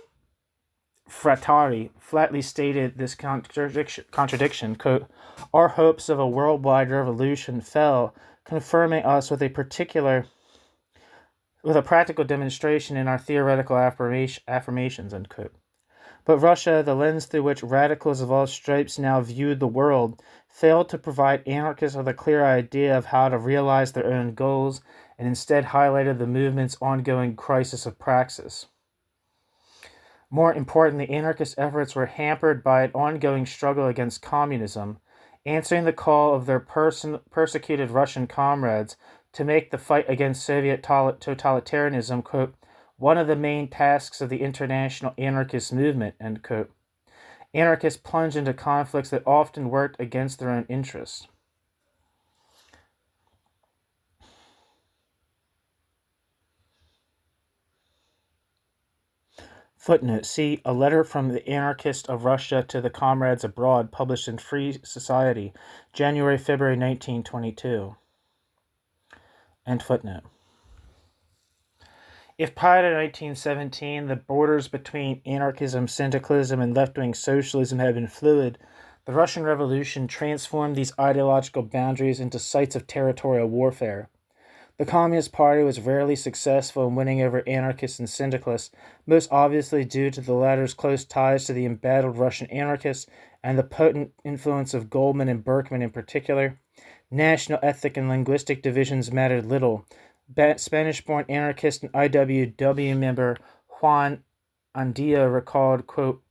Fratari, flatly stated this contradiction, quote, our hopes of a worldwide revolution fell, confirming us with a practical demonstration in our theoretical affirmations, end quote. But Russia, the lens through which radicals of all stripes now viewed the world, failed to provide anarchists with a clear idea of how to realize their own goals, and instead highlighted the movement's ongoing crisis of praxis. More importantly, anarchist efforts were hampered by an ongoing struggle against communism, answering the call of their persecuted Russian comrades to make the fight against Soviet totalitarianism, quote, one of the main tasks of the international anarchist movement, end quote. Anarchists plunged into conflicts that often worked against their own interests. Footnote, see A Letter from the Anarchist of Russia to the Comrades Abroad, published in Free Society, January-February 1922. End footnote. If prior to 1917 the borders between anarchism, syndicalism, and left-wing socialism had been fluid, the Russian Revolution transformed these ideological boundaries into sites of territorial warfare. The Communist Party was rarely successful in winning over anarchists and syndicalists, most obviously due to the latter's close ties to the embattled Russian anarchists and the potent influence of Goldman and Berkman in particular. National, ethnic, and linguistic divisions mattered little. Spanish-born anarchist and IWW member Juan Andia recalled, quote,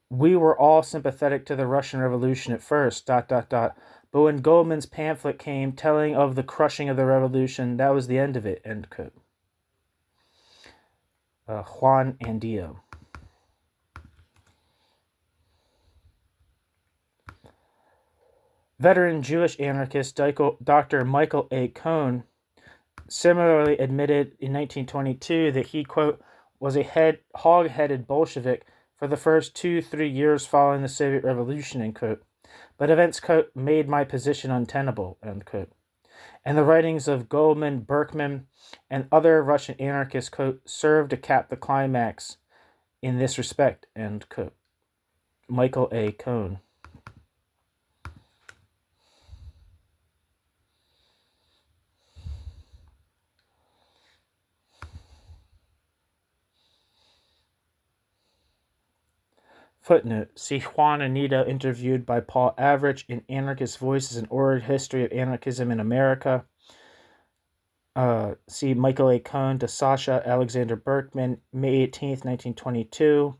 "We were all sympathetic to the Russian Revolution at first, ... But when Goldman's pamphlet came telling of the crushing of the revolution, that was the end of it," end quote. Juan Andia. Veteran Jewish anarchist Dr. Michael A. Cohn similarly admitted in 1922 that he, quote, was a hog-headed Bolshevik for the first 2-3 years following the Soviet Revolution, end quote. But events, quote, made my position untenable, end quote. And the writings of Goldman, Berkman, and other Russian anarchists, quote, served to cap the climax in this respect, end quote. Michael A. Cohn. Footnote. See Juan Anita interviewed by Paul Avrich in Anarchist Voices and Oral History of Anarchism in America. See Michael A. Cohn to Sasha Alexander Berkman, May 18th, 1922.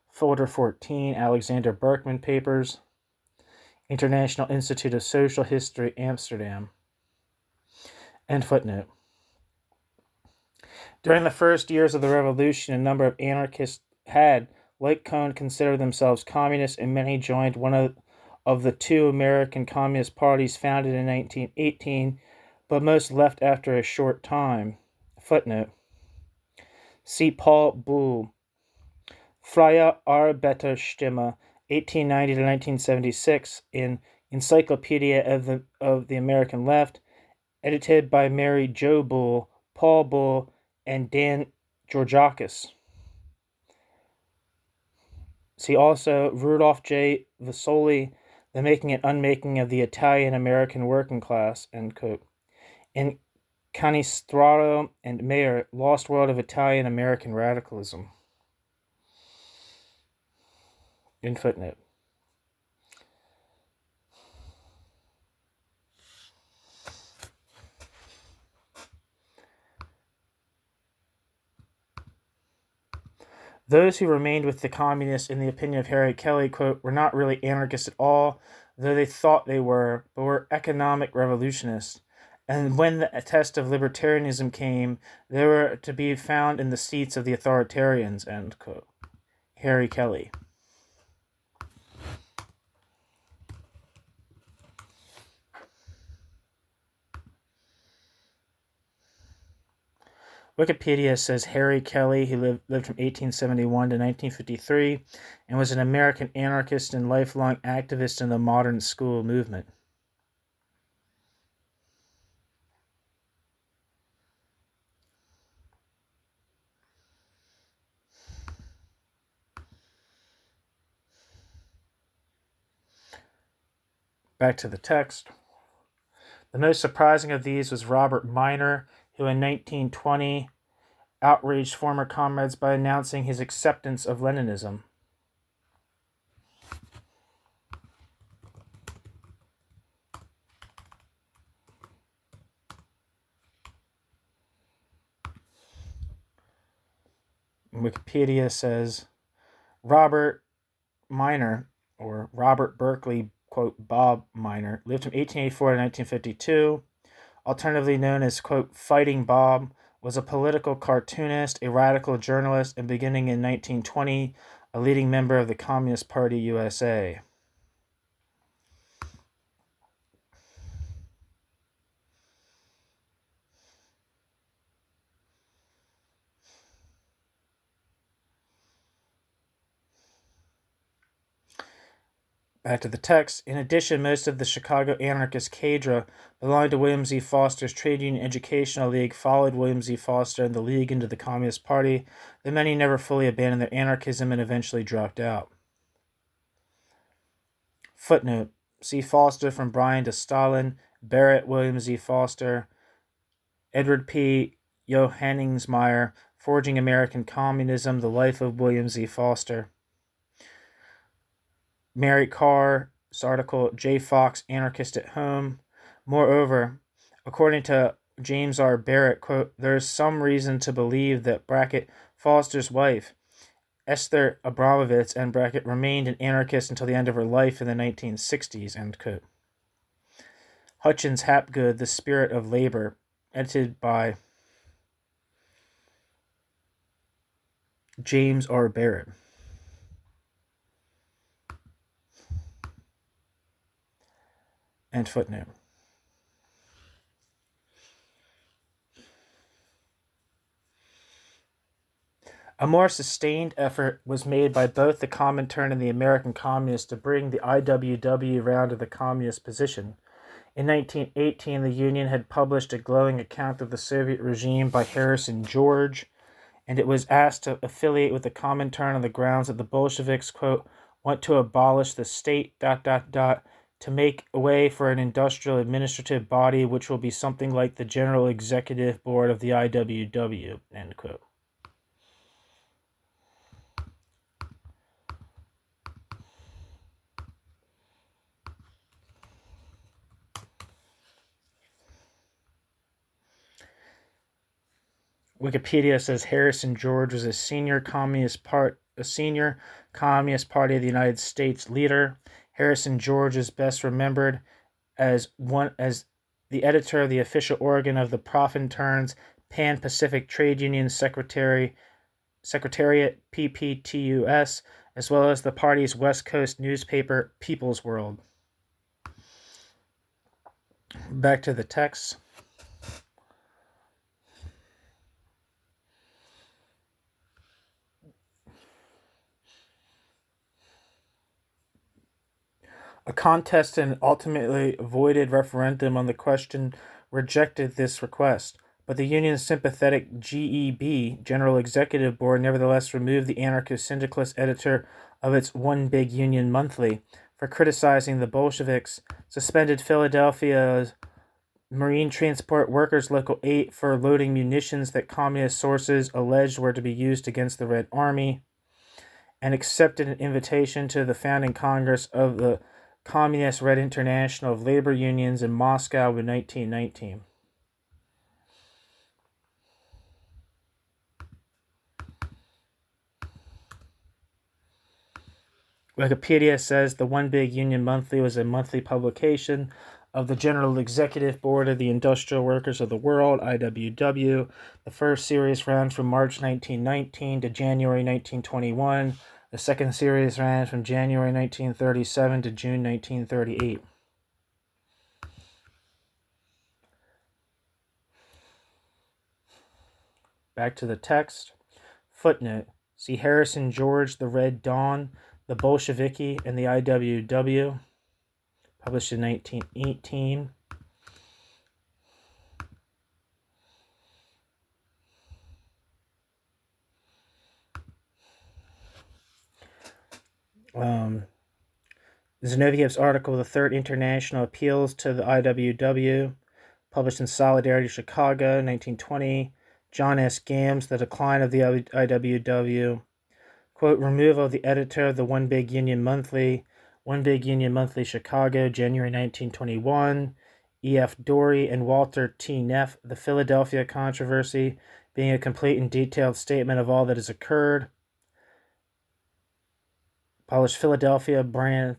Folder 14, Alexander Berkman Papers. International Institute of Social History, Amsterdam. End footnote. During the first years of the revolution, a number of anarchists had, like Cohn, considered themselves communists, and many joined one of the two American Communist parties founded in 1918, but most left after a short time. Footnote. See Paul Buhl, Freie Arbeiterstimme, 1890 to 1976, in Encyclopedia of the American Left, edited by Mary Jo Buhl, Paul Buhl, and Dan Georgakis. See also Rudolph J. Vasoli, The Making and Unmaking of the Italian-American Working Class, end quote. And Canistraro and Mayer, Lost World of Italian-American Radicalism. End footnote. Those who remained with the communists, in the opinion of Harry Kelly, quote, were not really anarchists at all, though they thought they were, but were economic revolutionists. And when the test of libertarianism came, they were to be found in the seats of the authoritarians, end quote. Harry Kelly. Wikipedia says Harry Kelly, who lived from 1871 to 1953, and was an American anarchist and lifelong activist in the modern school movement. Back to the text. The most surprising of these was Robert Minor, who in 1920 outraged former comrades by announcing his acceptance of Leninism. Wikipedia says Robert Minor, or Robert Berkeley, quote, Bob Minor, lived from 1884 to 1952, alternatively known as, quote, Fighting Bob, was a political cartoonist, a radical journalist, and beginning in 1920, a leading member of the Communist Party USA. Back to the text. In addition, most of the Chicago anarchist cadre belonged to William Z. Foster's Trade Union Educational League, followed William Z. Foster and the League into the Communist Party, though many never fully abandoned their anarchism and eventually dropped out. Footnote. See Foster from Bryan to Stalin, Barrett, William Z. Foster, Edward P. Johanningsmeyer, Forging American Communism, The Life of William Z. Foster. Mary Carr's article, J. Fox, Anarchist at Home. Moreover, according to James R. Barrett, quote, there is some reason to believe that Foster's wife, Esther Abramovitz, remained an anarchist until the end of her life in the 1960s, end quote. Hutchins Hapgood, The Spirit of Labor, edited by James R. Barrett. End footnote. A more sustained effort was made by both the Comintern and the American Communists to bring the IWW round to the communist position. In 1918, the Union had published a glowing account of the Soviet regime by Harrison George, and it was asked to affiliate with the Comintern on the grounds that the Bolsheviks, quote, want to abolish the state, to make way for an industrial administrative body which will be something like the General Executive Board of the IWW, end quote. Wikipedia says Harrison George was a senior Communist Party of the United States leader. Harrison George is best remembered as the editor of the official organ of the Profinterns Pan-Pacific Trade Union Secretariat PPTUS, as well as the party's West Coast newspaper People's World. Back to the text. A contest and ultimately avoided referendum on the question rejected this request, but the union's sympathetic GEB, General Executive Board, nevertheless removed the anarchist syndicalist editor of its One Big Union Monthly for criticizing the Bolsheviks, suspended Philadelphia's Marine Transport Workers Local 8 for loading munitions that communist sources alleged were to be used against the Red Army, and accepted an invitation to the founding Congress of the Communist Red International of Labor Unions in Moscow in 1919. Wikipedia says the One Big Union Monthly was a monthly publication of the General Executive Board of the Industrial Workers of the World, IWW. The first series ran from March 1919 to January 1921. The second series ran from January 1937 to June 1938. Back to the text. Footnote. See Harrison George, The Red Dawn, The Bolsheviki, and the IWW. Published in 1918. Zinoviev's article, The Third International Appeals to the IWW, published in Solidarity, Chicago, 1920. John S. Gams, The Decline of the IWW. Quote, removal of the editor of the One Big Union Monthly, One Big Union Monthly, Chicago, January 1921. E.F. Dorey and Walter T. Neff, The Philadelphia Controversy, being a complete and detailed statement of all that has occurred. Published Philadelphia Branch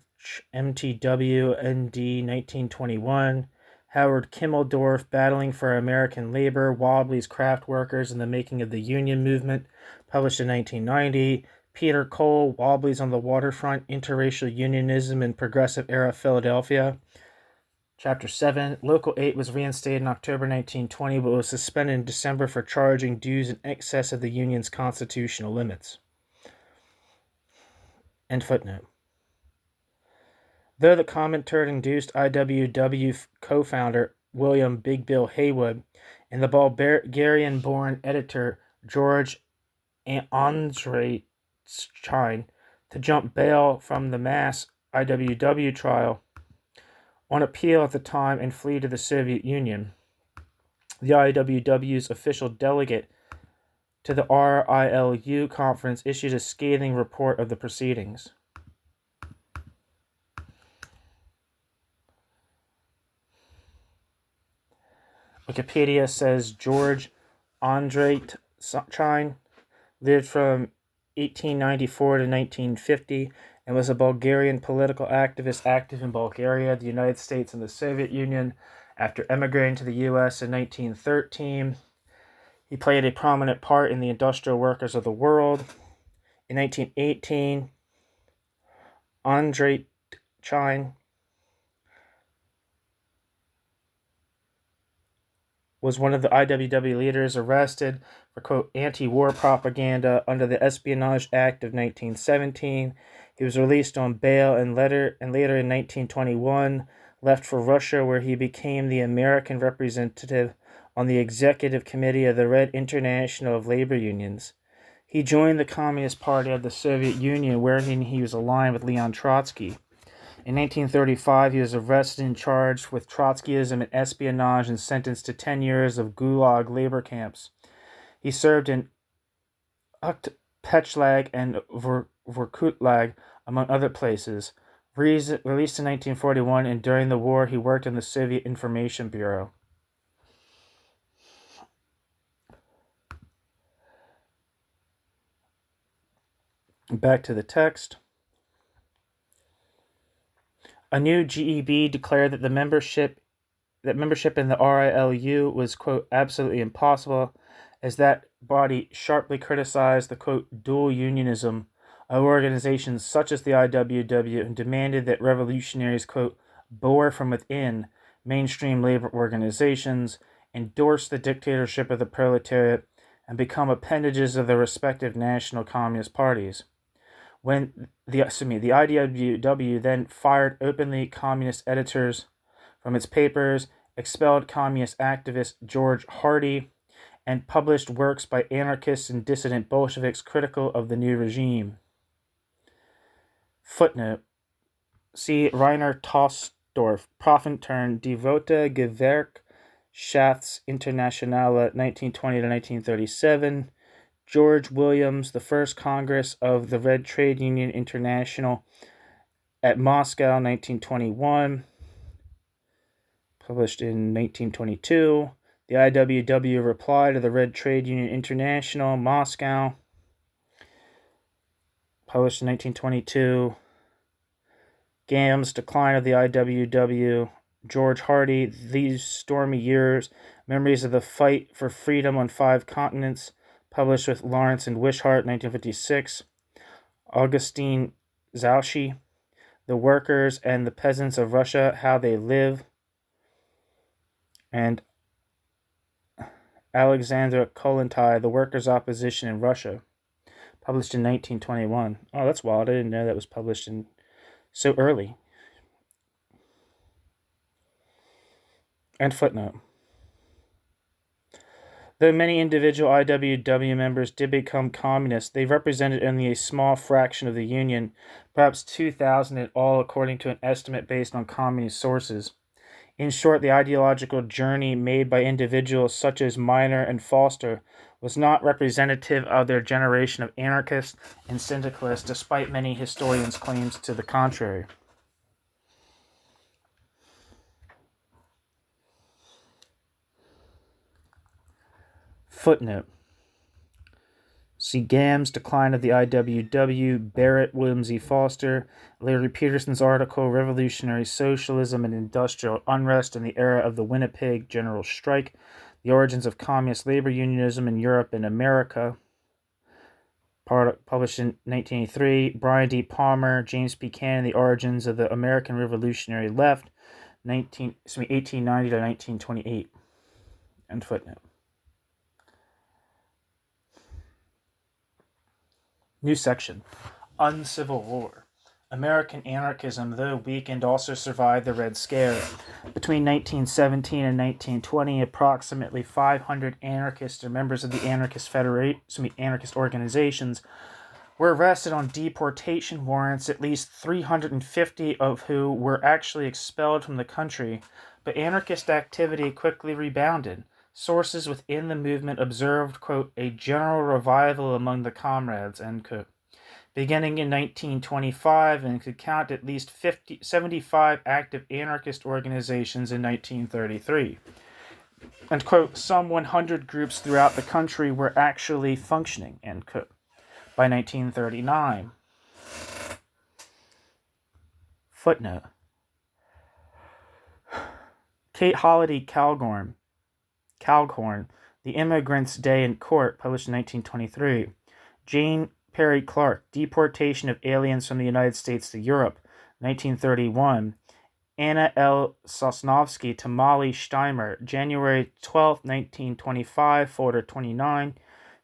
MTW ND 1921. Howard Kimmeldorf, Battling for American Labor, Wobbly's Craft Workers and the Making of the Union Movement, published in 1990. Peter Cole, Wobbly's on the Waterfront, Interracial Unionism in Progressive Era Philadelphia. Chapter 7, Local 8 was reinstated in October 1920, but was suspended in December for charging dues in excess of the union's constitutional limits. End footnote. Though the Comintern-induced IWW co-founder William Big Bill Haywood and the Bulgarian-born editor George Andreychine to jump bail from the mass IWW trial on appeal at the time and flee to the Soviet Union. The IWW's official delegate to the RILU conference issued a scathing report of the proceedings. Wikipedia says George Ardent lived from 1894 to 1950 and was a Bulgarian political activist active in Bulgaria, the United States, and the Soviet Union. After emigrating to the U.S. in 1913, he played a prominent part in the Industrial Workers of the World. In 1918, Ardent was one of the IWW leaders arrested for, quote, anti-war propaganda under the Espionage Act of 1917. He was released on bail and later in 1921 left for Russia, where he became the American representative on the executive committee of the Red International of Labor Unions. He joined the Communist Party of the Soviet Union, wherein he was aligned with Leon Trotsky. In 1935, he was arrested and charged with Trotskyism and espionage and sentenced to 10 years of Gulag labor camps. He served in Pechlag and Vorkutlag, among other places. Released in 1941, and during the war, he worked in the Soviet Information Bureau. Back to the text. A new GEB declared that membership in the RILU was, quote, absolutely impossible, as that body sharply criticized the, quote, dual unionism of organizations such as the IWW and demanded that revolutionaries, quote, bore from within mainstream labor organizations, endorse the dictatorship of the proletariat, and become appendages of the respective national communist parties. When the IWW then fired openly communist editors from its papers, expelled communist activist George Hardy, and published works by anarchists and dissident Bolsheviks critical of the new regime. Footnote. See Rainer Tossdorf, Profit turn Die Rote Gewerkschafts-Internationale 1920 to 1937. George Williams, the First Congress of the Red Trade Union International at Moscow, 1921. Published in 1922. The IWW reply to the Red Trade Union International, Moscow. Published in 1922. Gamm's Decline of the IWW. George Hardy, These Stormy Years, Memories of the Fight for Freedom on Five Continents. Published with Lawrence and Wishart, 1956. Augustine Zaushi, The Workers and the Peasants of Russia, How They Live. And Alexandra Kollontai, The Workers' Opposition in Russia, published in 1921. Oh, that's wild. I didn't know that was published in so early. And footnote. Though many individual IWW members did become communists, they represented only a small fraction of the Union, perhaps 2,000 in all, according to an estimate based on communist sources. In short, the ideological journey made by individuals such as Miner and Foster was not representative of their generation of anarchists and syndicalists, despite many historians' claims to the contrary. Footnote. See Gamm's Decline of the IWW, Barrett, Williams E. Foster, Larry Peterson's article, Revolutionary Socialism and Industrial Unrest in the Era of the Winnipeg General Strike, The Origins of Communist Labor Unionism in Europe and America, published in 1983, Brian D. Palmer, James Buchanan, The Origins of the American Revolutionary Left, 1890 to 1928, end footnote. New section. Uncivil War. American anarchism, though weakened, also survived the Red Scare. Between 1917 and 1920, approximately 500 anarchists or members of the anarchist organizations were arrested on deportation warrants, at least 350 of who were actually expelled from the country, but anarchist activity quickly rebounded. Sources within the movement observed, quote, a general revival among the comrades, end quote, beginning in 1925, and could count at least 75 active anarchist organizations in 1933. And, quote, some 100 groups throughout the country were actually functioning, end quote, by 1939. Footnote. Kate Holiday Calhorn, The Immigrant's Day in Court, published in 1923. Jane Perry Clark, Deportation of Aliens from the United States to Europe, 1931. Anna L. Sosnovsky to Molly Steimer, January 12, 1925, folder 29.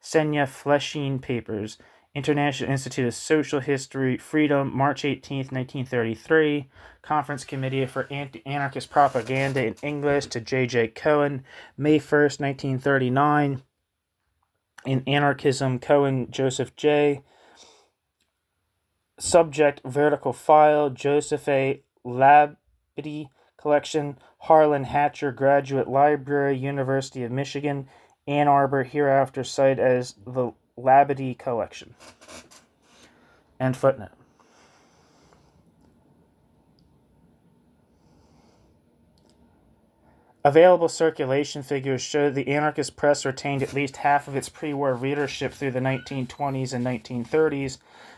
Senya Fleshing Papers, International Institute of Social History, Freedom, March 18, 1933. Conference Committee for Anti-Anarchist Propaganda in English to J.J. Cohen, May 1st, 1939. In Anarchism, Cohen, Joseph J. Subject, Vertical File, Joseph A. Labadie Collection, Harlan Hatcher Graduate Library, University of Michigan, Ann Arbor, hereafter cited as the Labadie Collection. End footnote. Available circulation figures show the anarchist press retained at least half of its pre-war readership through the 1920s and 1930s,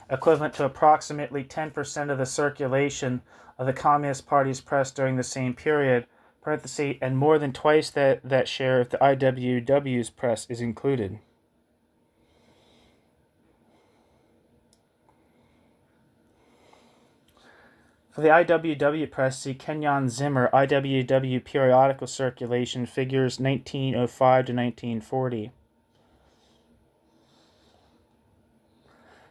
equivalent to approximately 10% of the circulation of the Communist Party's press during the same period, and more than twice that share if the IWW's press is included. For the IWW press, see Kenyon Zimmer, IWW periodical circulation, figures 1905 to 1940.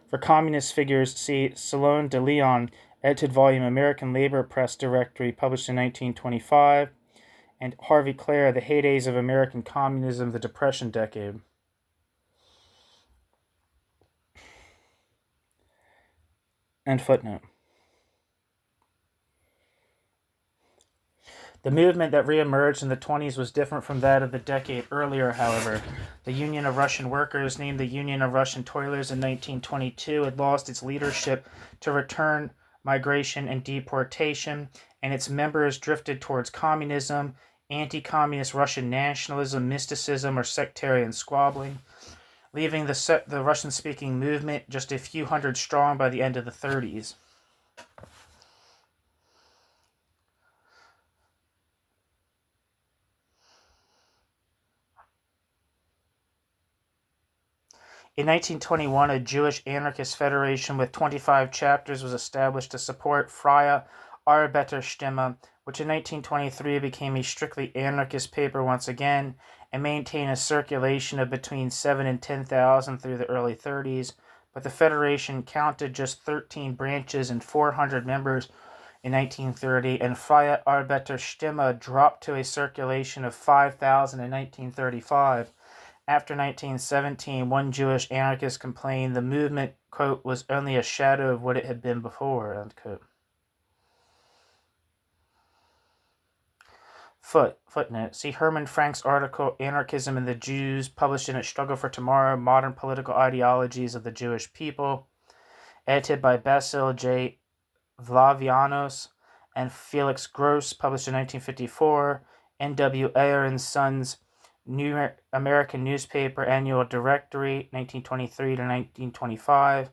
For communist figures, see Salon de Leon, edited volume American Labor Press Directory, published in 1925, and Harvey Clare, The Heydays of American Communism, the Depression Decade. End footnote. The movement that reemerged in the 20s was different from that of the decade earlier, however. The Union of Russian Workers, named the Union of Russian Toilers in 1922, had lost its leadership to return, migration, and deportation, and its members drifted towards communism, anti-communist Russian nationalism, mysticism, or sectarian squabbling, leaving the Russian-speaking movement just a few hundred strong by the end of the 30s. In 1921, a Jewish anarchist federation with 25 chapters was established to support Freie Arbeiterstimme, which in 1923 became a strictly anarchist paper once again, and maintained a circulation of between 7,000 and 10,000 through the early 30s, but the federation counted just 13 branches and 400 members in 1930, and Freie Arbeiterstimme dropped to a circulation of 5,000 in 1935. After 1917, one Jewish anarchist complained the movement, quote, was only a shadow of what it had been before, end quote. Footnote. See Herman Frank's article, Anarchism and the Jews, published in its Struggle for Tomorrow, Modern Political Ideologies of the Jewish People, edited by Basil J. Vlavianos and Felix Gross, published in 1954, N.W. Ayer and Sons, New American Newspaper Annual Directory, 1923 to 1925.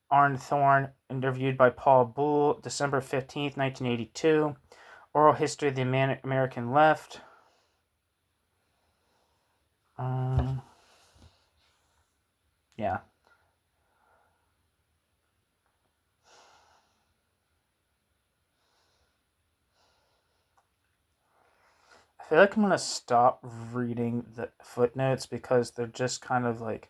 Arne Thorne, interviewed by Paul Bull, December 15, 1982. Oral History of the American Left. Yeah. I feel like I'm going to stop reading the footnotes because they're just kind of like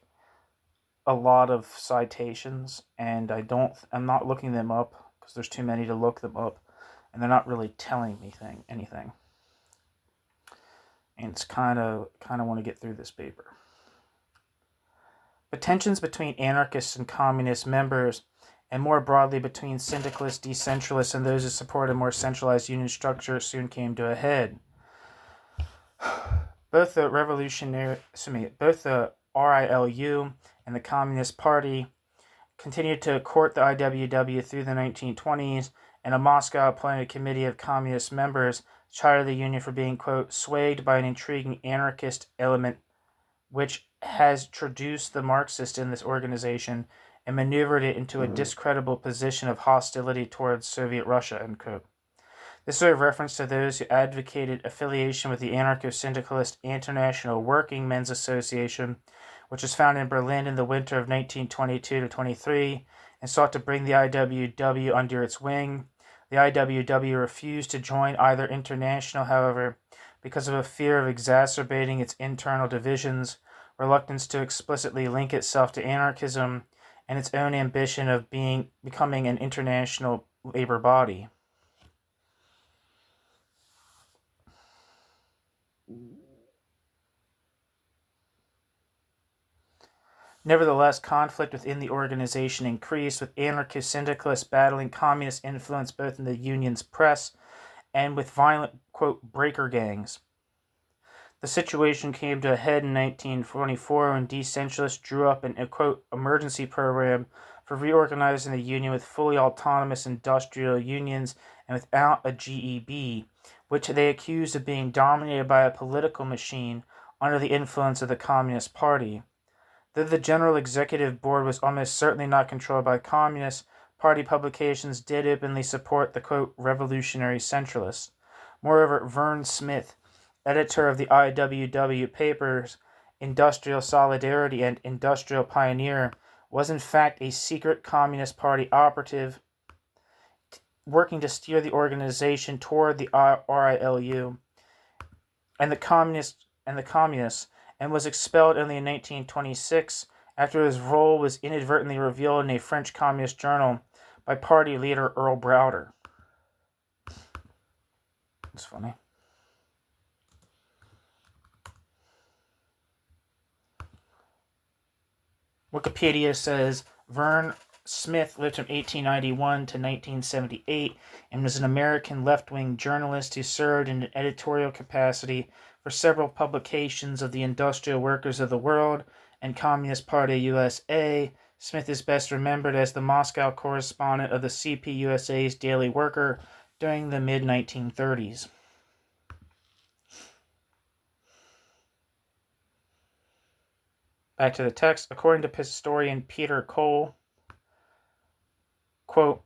a lot of citations, and I'm not looking them up because there's too many to look them up, and they're not really telling me anything. And it's kind of want to get through this paper. But tensions between anarchists and communist members, and more broadly between syndicalists, decentralists, and those who support a more centralized union structure, soon came to a head. Both the RILU and the Communist Party continued to court the IWW through the 1920s, and a Moscow-appointed committee of communist members chided the union for being, quote, swayed by an intriguing anarchist element which has traduced the Marxist in this organization and maneuvered it into a discreditable position of hostility towards Soviet Russia, end quote. This is a reference to those who advocated affiliation with the anarcho-syndicalist International Working Men's Association, which was founded in Berlin in the winter of 1922-23 and sought to bring the IWW under its wing. The IWW refused to join either international, however, because of a fear of exacerbating its internal divisions, reluctance to explicitly link itself to anarchism, and its own ambition of becoming an international labor body. Nevertheless, conflict within the organization increased, with anarcho-syndicalists battling communist influence both in the union's press and with violent, quote, breaker gangs. The situation came to a head in 1924 when decentralists drew up an, quote, emergency program for reorganizing the union with fully autonomous industrial unions and without a GEB, which they accused of being dominated by a political machine under the influence of the Communist Party. Though the General Executive Board was almost certainly not controlled by communists, party publications did openly support the, quote, revolutionary centralists. Moreover, Vern Smith, editor of the IWW papers Industrial Solidarity and Industrial Pioneer, was in fact a secret Communist Party operative working to steer the organization toward the RILU and the communists, and was expelled only in 1926 after his role was inadvertently revealed in a French communist journal by party leader Earl Browder. It's funny. Wikipedia says Vern Smith lived from 1891 to 1978 and was an American left-wing journalist who served in an editorial capacity for several publications of the Industrial Workers of the World and Communist Party USA. Smith is best remembered as the Moscow correspondent of the CPUSA's Daily Worker during the mid-1930s. Back to the text. According to historian Peter Cole, quote,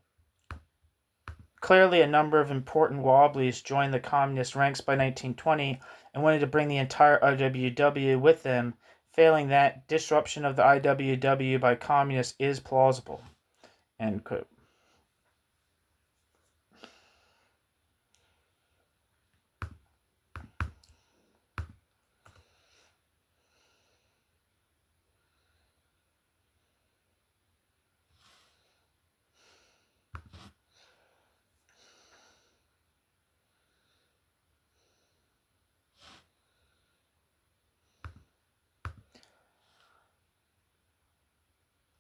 clearly a number of important wobblies joined the communist ranks by 1920 and wanted to bring the entire IWW with them. Failing that, disruption of the IWW by communists is plausible, end quote.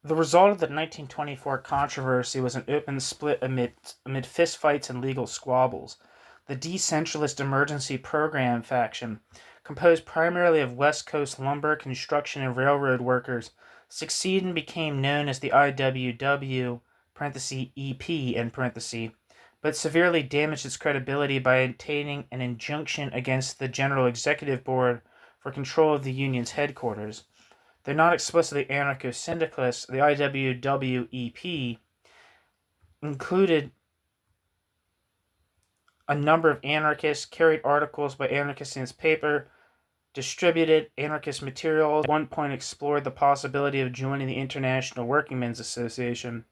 The result of the 1924 controversy was an open split amid fistfights and legal squabbles. The decentralist emergency program faction, composed primarily of West Coast lumber, construction, and railroad workers, succeeded and became known as the IWW (EP), but severely damaged its credibility by obtaining an injunction against the General Executive Board for control of the union's headquarters. They're not explicitly anarcho-syndicalists. The IWW-EP included a number of anarchists, carried articles by anarchists in its paper, distributed anarchist materials, at one point explored the possibility of joining the International Working Men's Association.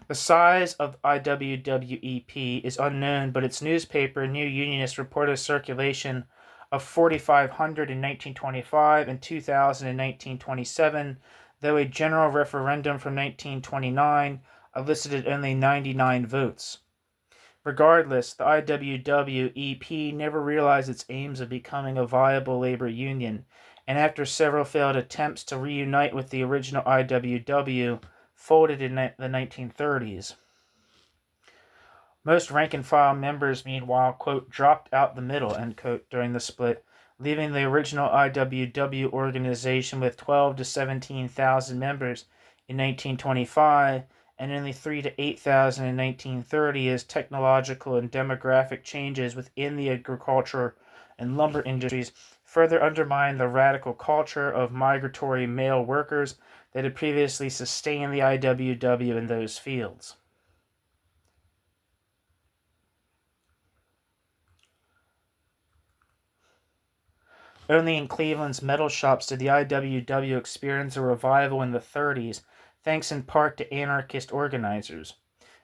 The size of IWW-EP is unknown, but its newspaper, New Unionist, reported a circulation of 4,500 in 1925 and 2,000 in 1927, though a general referendum from 1929 elicited only 99 votes. Regardless, the IWW-EP never realized its aims of becoming a viable labor union, and after several failed attempts to reunite with the original IWW, folded in the 1930s. Most rank-and-file members, meanwhile, quote, dropped out the middle, end quote, during the split, leaving the original IWW organization with 12 to 17,000 members in 1925 and only 3 to 8,000 in 1930 as technological and demographic changes within the agriculture and lumber industries further undermined the radical culture of migratory male workers that had previously sustained the IWW in those fields. Only in Cleveland's metal shops did the IWW experience a revival in the 30s, thanks in part to anarchist organizers.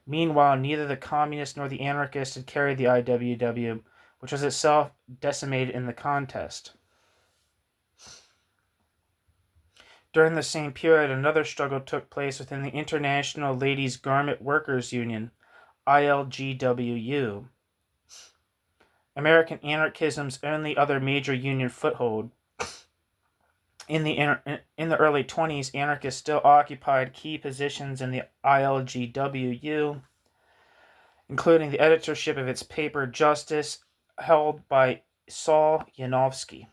Meanwhile, neither the communists nor the anarchists had carried the IWW, which was itself decimated in the contest. During the same period, another struggle took place within the International Ladies' Garment Workers Union, ILGWU. American anarchism's only other major union foothold. In the early 20s, anarchists still occupied key positions in the ILGWU, including the editorship of its paper Justice, held by Saul Yanofsky.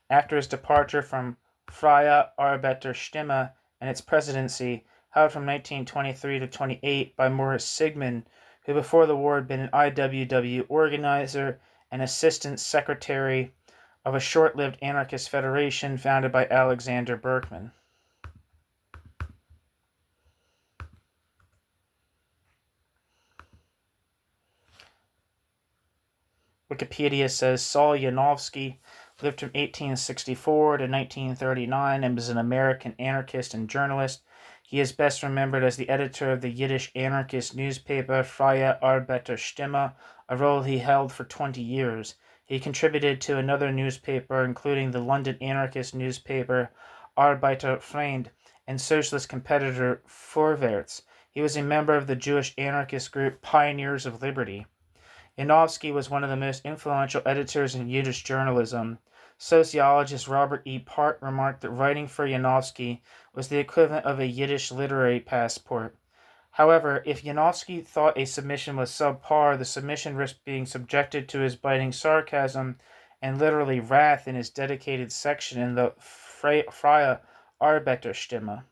After his departure from Freie Arbeiterstimme and its presidency, held from 1923 to 28 by Morris Sigmund, who before the war had been an IWW organizer and assistant secretary of a short-lived anarchist federation founded by Alexander Berkman. Wikipedia says Saul Yanofsky lived from 1864 to 1939 and was an American anarchist and journalist. He is best remembered as the editor of the Yiddish anarchist newspaper Freie Arbeiterstimme, a role he held for 20 years. He contributed to another newspaper, including the London anarchist newspaper Arbeiterfreund and socialist competitor Vorwärts. He was a member of the Jewish anarchist group Pioneers of Liberty. Yanofsky was one of the most influential editors in Yiddish journalism. Sociologist Robert E. Part remarked that writing for Yanofsky was the equivalent of a Yiddish literary passport. However, if Yanofsky thought a submission was subpar, the submission risked being subjected to his biting sarcasm and literally wrath in his dedicated section in the Freie Arbeiterstimme.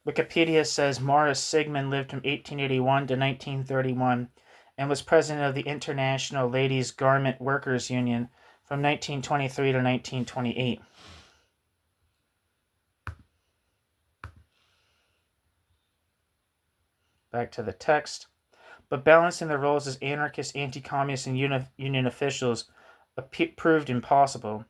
Wikipedia says Morris Sigmund lived from 1881 to 1931 and was president of the International Ladies' Garment Workers Union from 1923 to 1928. Back to the text. But balancing the roles as anarchist, anti-communist, and union officials proved impossible.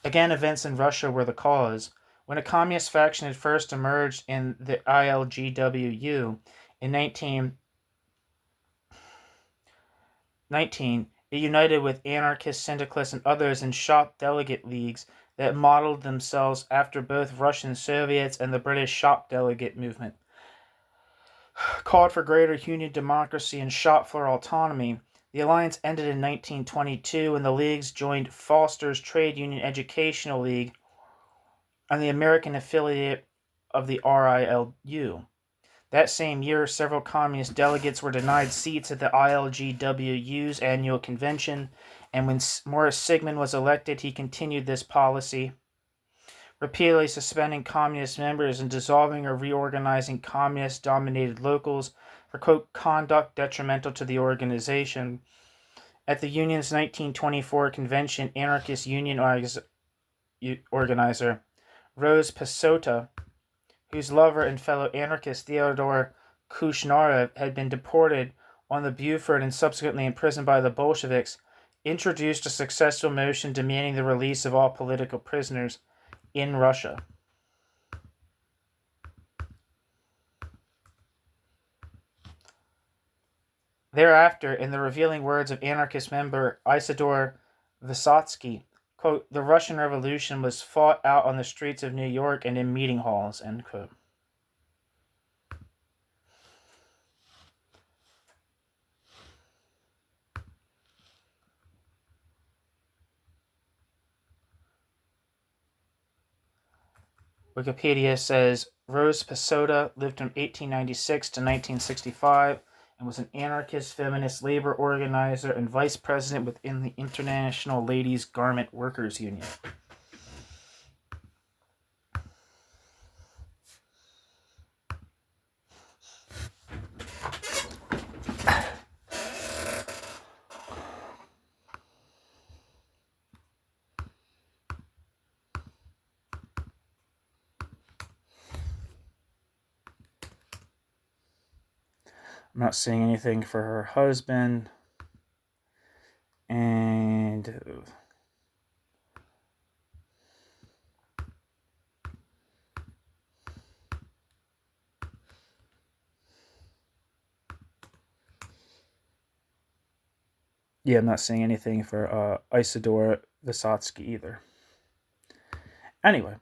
Again, events in Russia were the cause. When a communist faction had first emerged in the ILGWU in 1919, it united with anarchist syndicalists and others in shop delegate leagues that modeled themselves after both Russian Soviets and the British shop delegate movement. Called for greater union democracy and shop floor autonomy. The alliance ended in 1922 when the leagues joined Foster's Trade Union Educational League and the American affiliate of the RILU. That same year, several communist delegates were denied seats at the ILGWU's annual convention, and when Morris Sigmund was elected, he continued this policy, repeatedly suspending communist members and dissolving or reorganizing communist-dominated locals for, quote, conduct detrimental to the organization. At the union's 1924 convention, anarchist union organizer Rose Pasota, whose lover and fellow anarchist Theodore Kushnarev had been deported on the Buford and subsequently imprisoned by the Bolsheviks, introduced a successful motion demanding the release of all political prisoners in Russia. Thereafter, in the revealing words of anarchist member Isidore Vysotsky, quote, "The Russian Revolution was fought out on the streets of New York and in meeting halls," end quote. Wikipedia says Rose Passoda lived from 1896 to 1965 and was an anarchist feminist labor organizer and vice president within the International Ladies Garment Workers Union. I'm not seeing anything for her husband. And yeah, I'm not seeing anything for Isidore Vysotsky either. Anyway,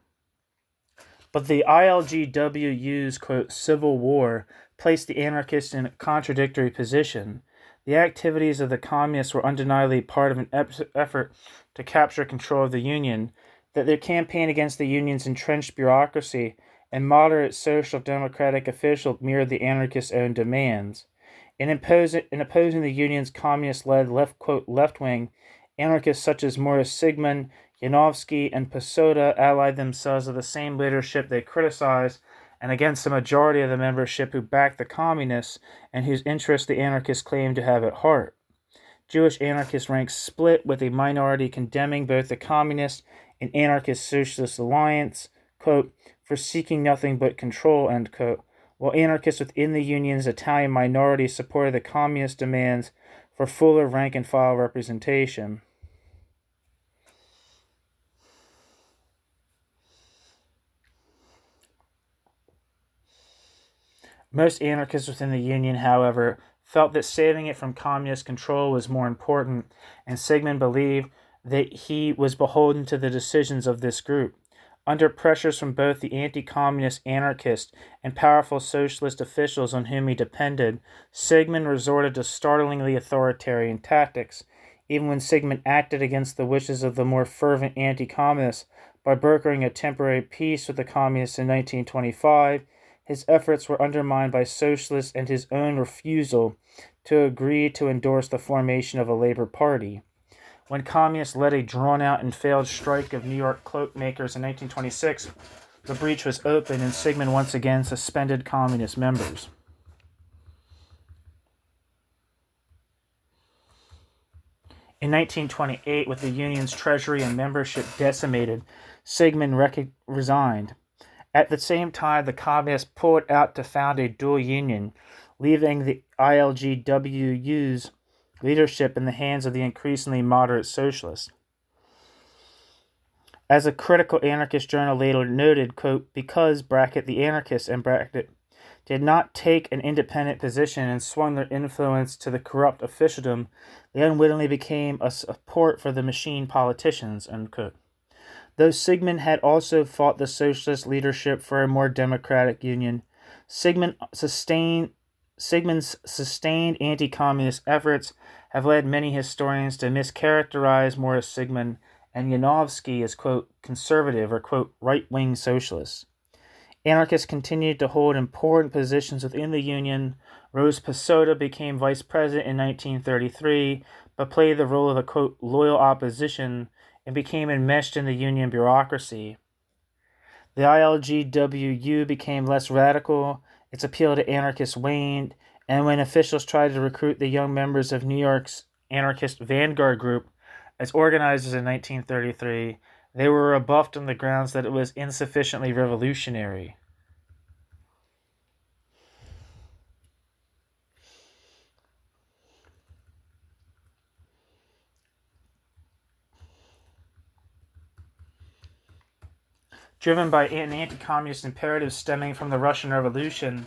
but the ILGWU's, quote, civil war placed the anarchists in a contradictory position. The activities of the communists were undeniably part of an effort to capture control of the Union, that their campaign against the Union's entrenched bureaucracy and moderate social democratic officials mirrored the anarchists' own demands. In opposing the Union's communist-led left wing, anarchists such as Morris Sigmund, Yanovsky, and Passoda allied themselves with the same leadership they criticized and against the majority of the membership who backed the communists and whose interests the anarchists claimed to have at heart. Jewish anarchist ranks split, with a minority condemning both the communist and anarchist socialist alliance, quote, for seeking nothing but control, end quote, while anarchists within the Union's Italian minority supported the communist demands for fuller rank-and-file representation. Most anarchists within the Union, however, felt that saving it from communist control was more important, and Sigmund believed that he was beholden to the decisions of this group. Under pressures from both the anti-communist anarchists and powerful socialist officials on whom he depended, Sigmund resorted to startlingly authoritarian tactics. Even when Sigmund acted against the wishes of the more fervent anti-communists by brokering a temporary peace with the communists in 1925, his efforts were undermined by socialists and his own refusal to agree to endorse the formation of a Labor Party. When communists led a drawn-out and failed strike of New York cloak makers in 1926, the breach was open and Sigmund once again suspended communist members. In 1928, with the Union's treasury and membership decimated, Sigmund resigned. At the same time, the communists pulled out to found a dual union, leaving the ILGWU's leadership in the hands of the increasingly moderate socialists. As a critical anarchist journal later noted, quote, because, the anarchists, did not take an independent position and swung their influence to the corrupt officialdom, they unwittingly became a support for the machine politicians, unquote. Though Sigmund had also fought the socialist leadership for a more democratic union, Sigmund's sustained anti-communist efforts have led many historians to mischaracterize Morris Sigmund and Yanovsky as, quote, conservative or, quote, right-wing socialists. Anarchists continued to hold important positions within the Union. Rose Passoda became vice president in 1933, but played the role of a, quote, loyal opposition and became enmeshed in the Union bureaucracy. The ILGWU became less radical, its appeal to anarchists waned, and when officials tried to recruit the young members of New York's anarchist Vanguard Group as organizers in 1933, they were rebuffed on the grounds that it was insufficiently revolutionary. Driven by an anti-communist imperative stemming from the Russian Revolution,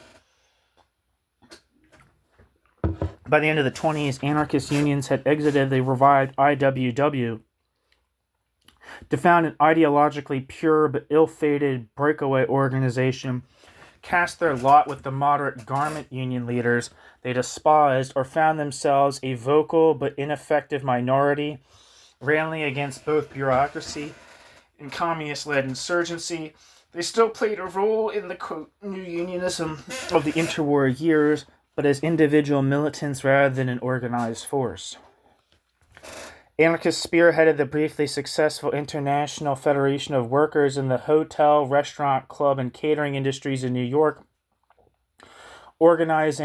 By the end of the 20s, anarchist unions had exited the revived IWW to found an ideologically pure but ill-fated breakaway organization, cast their lot with the moderate garment union leaders they despised, or found themselves a vocal but ineffective minority, railing against both bureaucracy and communist-led insurgency. They still played a role in the quote, new unionism of the interwar years, but as individual militants rather than an organized force. Anarchists spearheaded the briefly successful International Federation of Workers in the hotel, restaurant, club, and catering industries in New York, organized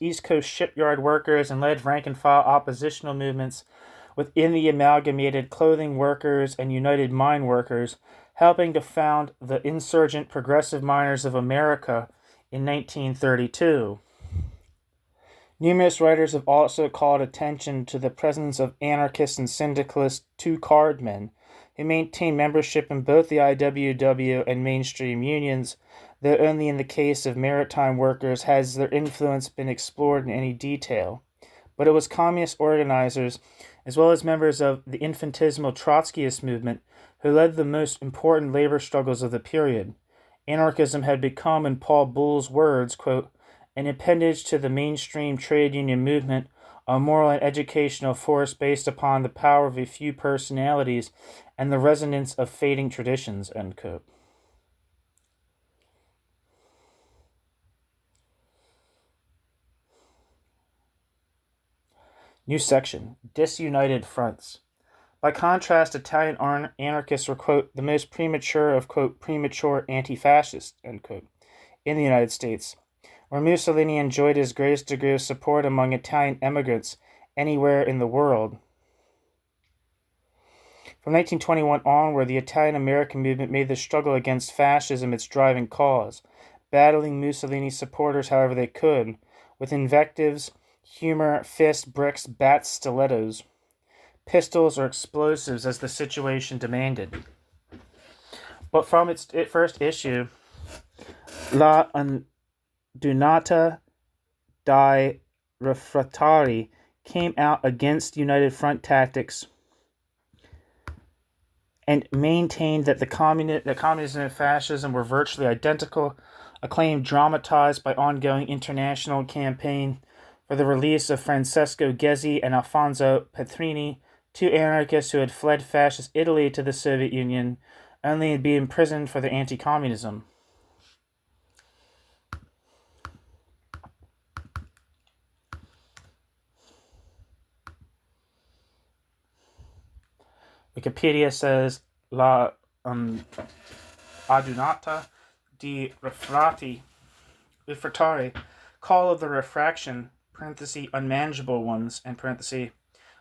East Coast shipyard workers and led rank-and-file oppositional movements within the Amalgamated Clothing Workers and United Mine Workers, helping to found the Insurgent Progressive Miners of America in 1932. Numerous writers have also called attention to the presence of anarchist and syndicalist two-card men who maintain membership in both the IWW and mainstream unions, though only in the case of maritime workers has their influence been explored in any detail. But it was communist organizers, as well as members of the infinitesimal Trotskyist movement, who led the most important labor struggles of the period. Anarchism had become, in Paul Bull's words, quote, an appendage to the mainstream trade union movement, a moral and educational force based upon the power of a few personalities and the resonance of fading traditions, end quote. New section, Disunited Fronts. By contrast, Italian anarchists were, quote, the most premature of, quote, premature anti-Fascists, end quote, in the United States, where Mussolini enjoyed his greatest degree of support among Italian emigrants anywhere in the world. From 1921 onward, the Italian-American movement made the struggle against fascism its driving cause, battling Mussolini's supporters however they could, with invectives, humor, fists, bricks, bats, stilettos, pistols, or explosives as the situation demanded. But from its first issue, La Donata dei Refrattari came out against United Front tactics and maintained that communism and fascism were virtually identical, a claim dramatized by ongoing international campaign for the release of Francesco Ghezzi and Alfonso Petrini, two anarchists who had fled fascist Italy to the Soviet Union, only to be imprisoned for their anti-communism. Wikipedia says La Adunata di Refrattari, Call of the Refraction, unmanageable ones,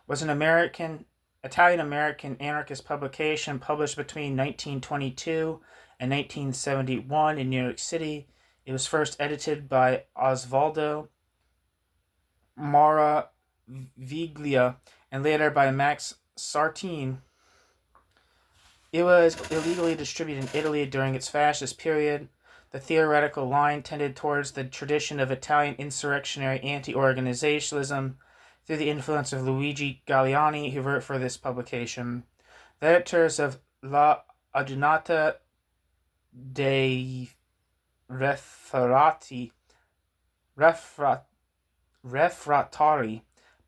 was an Italian-American anarchist publication published between 1922 and 1971 in New York City. It was first edited by Osvaldo Maraviglia and later by Max Sartine. It was illegally distributed in Italy during its fascist period. The theoretical line tended towards the tradition of Italian insurrectionary anti-organizationalism through the influence of Luigi Galliani, who wrote for this publication. The editors of La Adunata dei Refrattari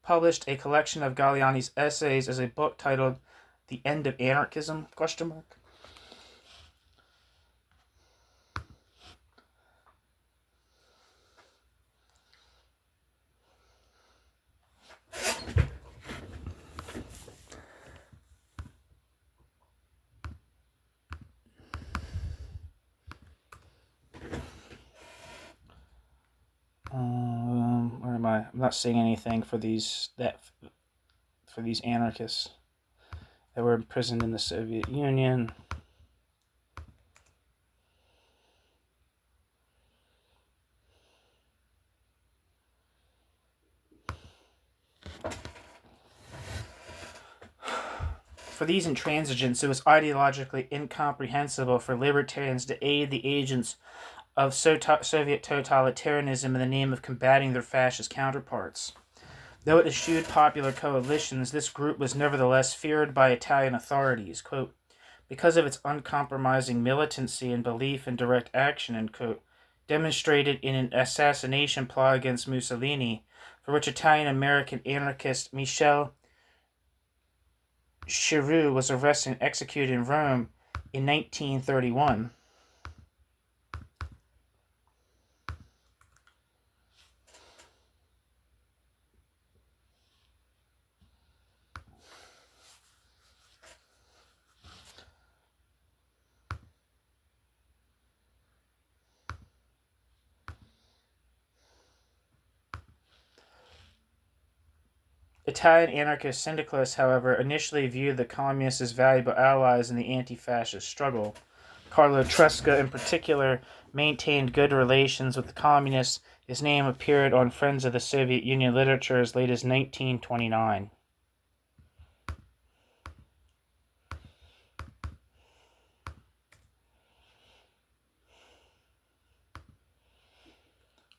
published a collection of Galliani's essays as a book titled The End of Anarchism? Where am I? I'm not seeing anything for these anarchists that were imprisoned in the Soviet Union. For these intransigents, it was ideologically incomprehensible for libertarians to aid the agents of Soviet totalitarianism in the name of combating their fascist counterparts. Though it eschewed popular coalitions, this group was nevertheless feared by Italian authorities, quote, because of its uncompromising militancy and belief in direct action, end quote, demonstrated in an assassination plot against Mussolini, for which Italian-American anarchist Michel Chiroux was arrested and executed in Rome in 1931. Italian anarchist syndicalists, however, initially viewed the communists as valuable allies in the anti-fascist struggle. Carlo Tresca, in particular, maintained good relations with the communists. His name appeared on Friends of the Soviet Union literature as late as 1929.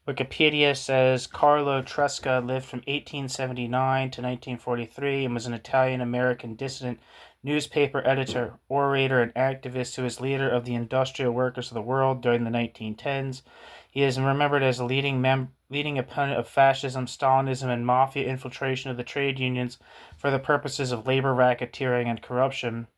Wikipedia says Carlo Tresca lived from 1879 to 1943 and was an Italian-American dissident newspaper editor, orator, and activist who was leader of the industrial workers of the world during the 1910s. He is remembered as a leading opponent of fascism, Stalinism, and mafia infiltration of the trade unions for the purposes of labor racketeering and corruption.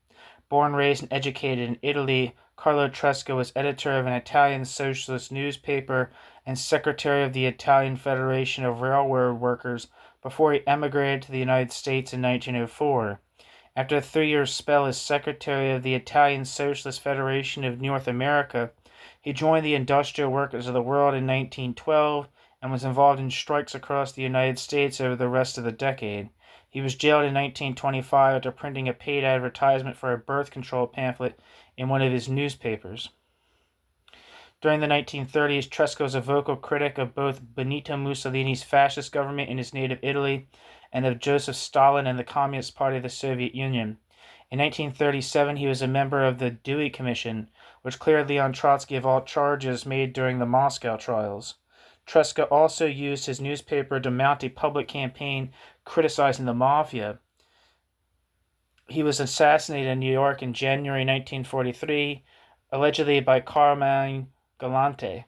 Born, raised, and educated in Italy, Carlo Tresca was editor of an Italian socialist newspaper and secretary of the Italian Federation of Railroad Workers before he emigrated to the United States in 1904. After a 3-year spell as secretary of the Italian Socialist Federation of North America, he joined the Industrial Workers of the World in 1912 and was involved in strikes across the United States over the rest of the decade. He was jailed in 1925 after printing a paid advertisement for a birth control pamphlet in one of his newspapers. During the 1930s, Tresca was a vocal critic of both Benito Mussolini's fascist government in his native Italy and of Joseph Stalin and the Communist Party of the Soviet Union. In 1937, he was a member of the Dewey Commission, which cleared Leon Trotsky of all charges made during the Moscow trials. Tresca also used his newspaper to mount a public campaign criticizing the mafia. He was assassinated in New York in January 1943, allegedly by Carmine Galante.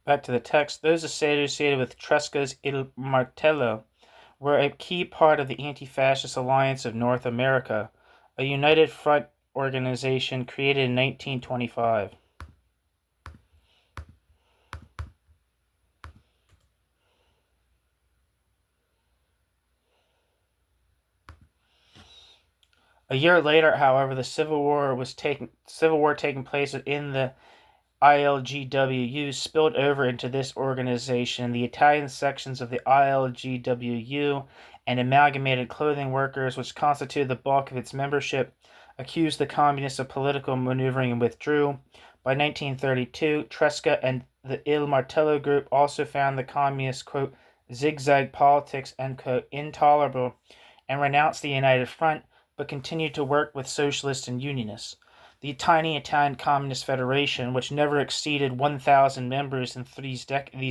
Back to the text. Those associated with Tresca's Il Martello were a key part of the Anti-Fascist Alliance of North America, a united front organization created in 1925. A year later, however, the Civil War taking place within the ILGWU spilled over into this organization. The Italian sections of the ILGWU and Amalgamated Clothing Workers, which constituted the bulk of its membership, accused the communists of political maneuvering and withdrew. By 1932, Tresca and the Il Martello group also found the communists, quote, zigzag politics, end quote, intolerable, and renounced the United Front, but continued to work with socialists and unionists. The tiny Italian Communist Federation, which never exceeded 1,000 members in these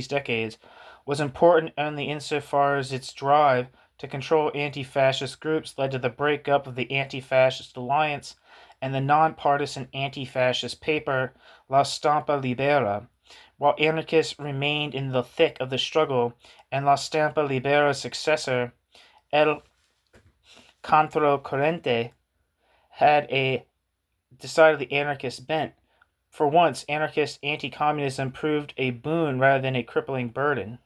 decades, was important only insofar as its drive to control anti-fascist groups led to the breakup of the Anti-Fascist Alliance and the nonpartisan anti-fascist paper La Stampa Libera, while anarchists remained in the thick of the struggle, and La Stampa Libera's successor, El Controcorrente, had a decidedly anarchist bent. For once, anarchist anti-communism proved a boon rather than a crippling burden.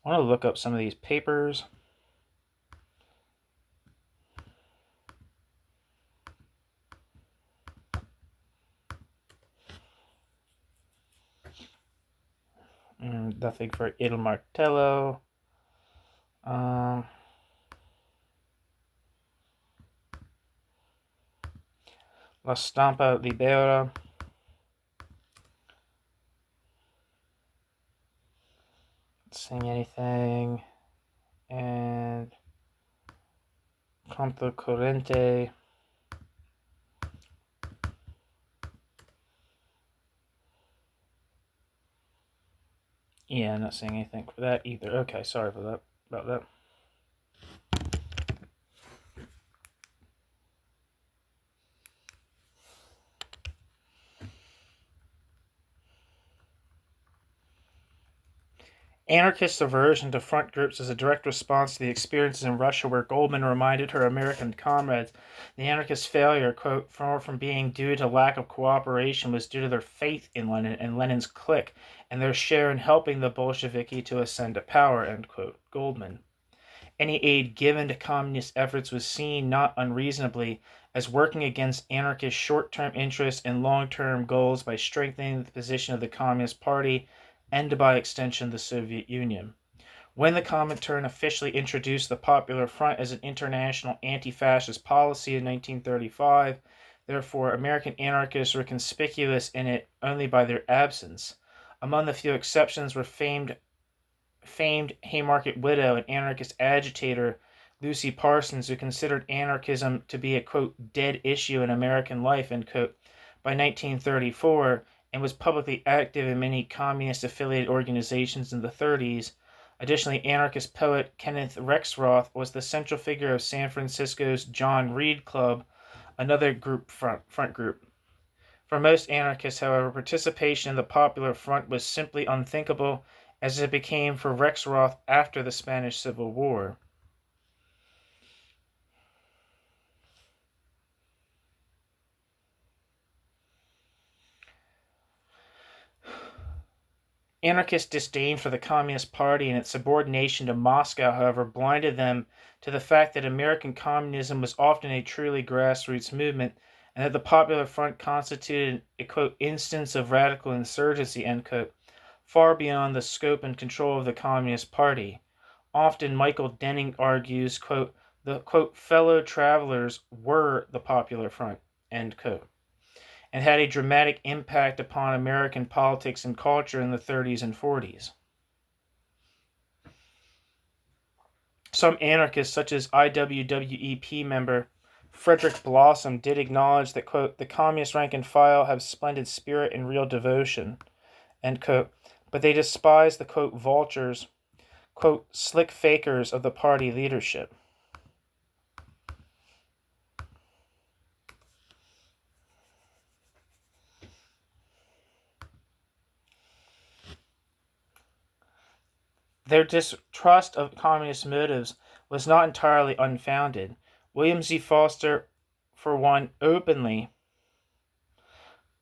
I want to look up some of these papers. The nothing for Il Martello. La Stampa Libera. Not seeing anything. And Controcorrente. Yeah, I'm not seeing anything for that either. Okay, sorry for that. About that. Anarchist aversion to front groups is a direct response to the experiences in Russia where Goldman reminded her American comrades the anarchist failure, quote, far from being due to lack of cooperation was due to their faith in Lenin and Lenin's clique and their share in helping the Bolsheviki to ascend to power, end quote. Goldman. Any aid given to communist efforts was seen, not unreasonably, as working against anarchist short-term interests and long-term goals by strengthening the position of the Communist Party and, by extension, the Soviet Union. When the Comintern officially introduced the Popular Front as an international anti-fascist policy in 1935, therefore, American anarchists were conspicuous in it only by their absence. Among the few exceptions were famed Haymarket widow and anarchist agitator Lucy Parsons, who considered anarchism to be a, quote, dead issue in American life, end quote, by 1934, and was publicly active in many communist-affiliated organizations in the 30s. Additionally, anarchist poet Kenneth Rexroth was the central figure of San Francisco's John Reed Club, another front group. For most anarchists, however, participation in the Popular Front was simply unthinkable, as it became for Rexroth after the Spanish Civil War. Anarchist disdain for the Communist Party and its subordination to Moscow, however, blinded them to the fact that American communism was often a truly grassroots movement, and that the Popular Front constituted a, quote, instance of radical insurgency, end quote, far beyond the scope and control of the Communist Party. Often Michael Denning argues, quote, the, quote, fellow travelers were the Popular Front, end quote, and had a dramatic impact upon American politics and culture in the 30s and 40s. Some anarchists, such as IWWEP member Frederick Blossom, did acknowledge that, quote, the communist rank and file have splendid spirit and real devotion, end quote, but they despise the, quote, vultures, quote, slick fakers of the party leadership. Their distrust of communist motives was not entirely unfounded. William Z. Foster, for one, openly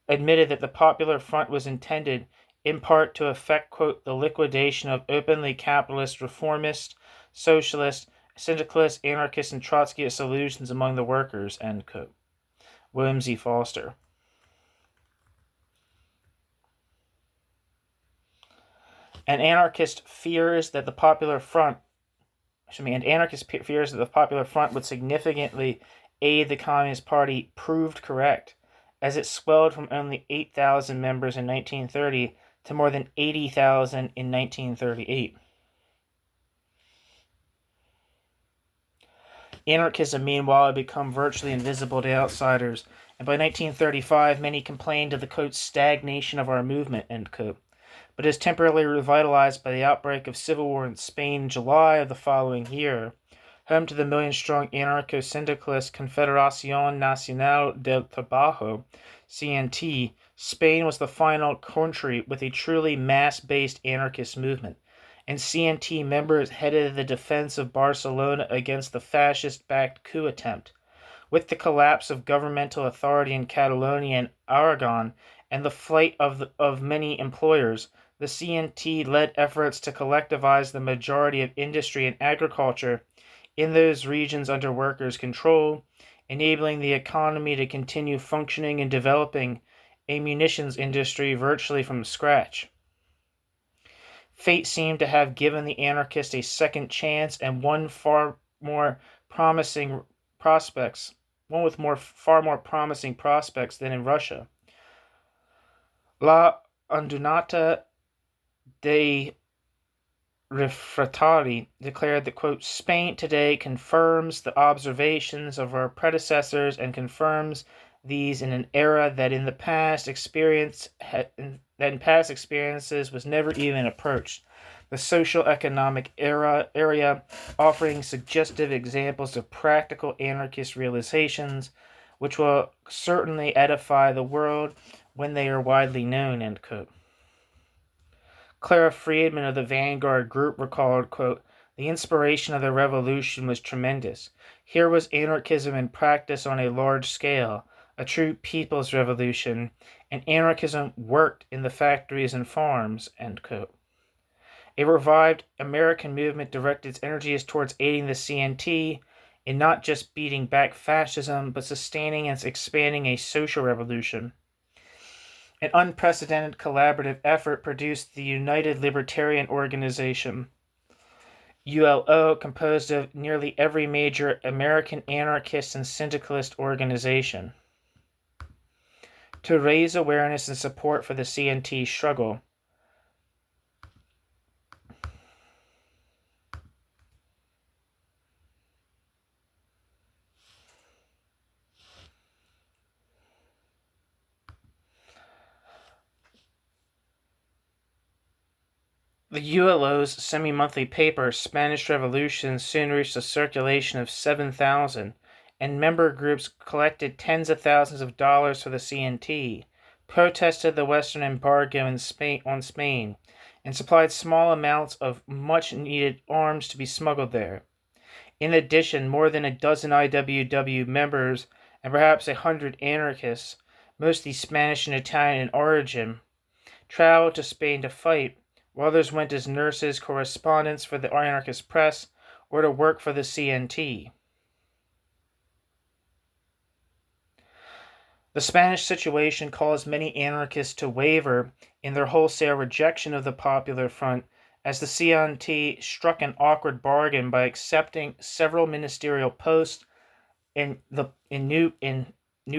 admitted that the Popular Front was intended in part to effect, quote, the liquidation of openly capitalist, reformist, socialist, syndicalist, anarchist, and Trotskyist illusions among the workers, end quote. William Z. Foster. An anarchist fears that the Popular Front would significantly aid the Communist Party proved correct, as it swelled from only 8,000 members in 1930 to more than 80,000 in 1938. Anarchism, meanwhile, had become virtually invisible to outsiders, and by 1935 many complained of the, quote, stagnation of our movement, end quote, but is temporarily revitalized by the outbreak of civil war in Spain in July of the following year. Home to the million-strong anarcho-syndicalist Confederación Nacional del Trabajo, CNT, Spain was the final country with a truly mass-based anarchist movement, and CNT members headed the defense of Barcelona against the fascist-backed coup attempt. With the collapse of governmental authority in Catalonia and Aragon and the flight of many employers, the CNT led efforts to collectivize the majority of industry and agriculture in those regions under workers' control, enabling the economy to continue functioning and developing a munitions industry virtually from scratch. Fate seemed to have given the anarchists a second chance and one far more promising prospects, one with far more promising prospects than in Russia. La Andunata dei Refrattari declared that, quote, Spain today confirms the observations of our predecessors and confirms these in an era that in past experiences was never even approached. The social economic area offering suggestive examples of practical anarchist realizations, which will certainly edify the world when they are widely known, end quote. Clara Friedman of the Vanguard Group recalled, quote, the inspiration of the revolution was tremendous. Here was anarchism in practice on a large scale, a true people's revolution, and anarchism worked in the factories and farms, end quote. A revived American movement directed its energies towards aiding the CNT in not just beating back fascism, but sustaining and expanding a social revolution. An unprecedented collaborative effort produced the United Libertarian Organization, ULO, composed of nearly every major American anarchist and syndicalist organization, to raise awareness and support for the CNT struggle. The ULO's semi-monthly paper, Spanish Revolution, soon reached a circulation of 7,000, and member groups collected tens of thousands of dollars for the CNT, protested the Western embargo on Spain, and supplied small amounts of much-needed arms to be smuggled there. In addition, more than a dozen IWW members and perhaps 100 anarchists, mostly Spanish and Italian in origin, traveled to Spain to fight, while others went as nurses, correspondents for the anarchist press, or to work for the CNT. The Spanish situation caused many anarchists to waver in their wholesale rejection of the Popular Front, as the CNT struck an awkward bargain by accepting several ministerial posts in new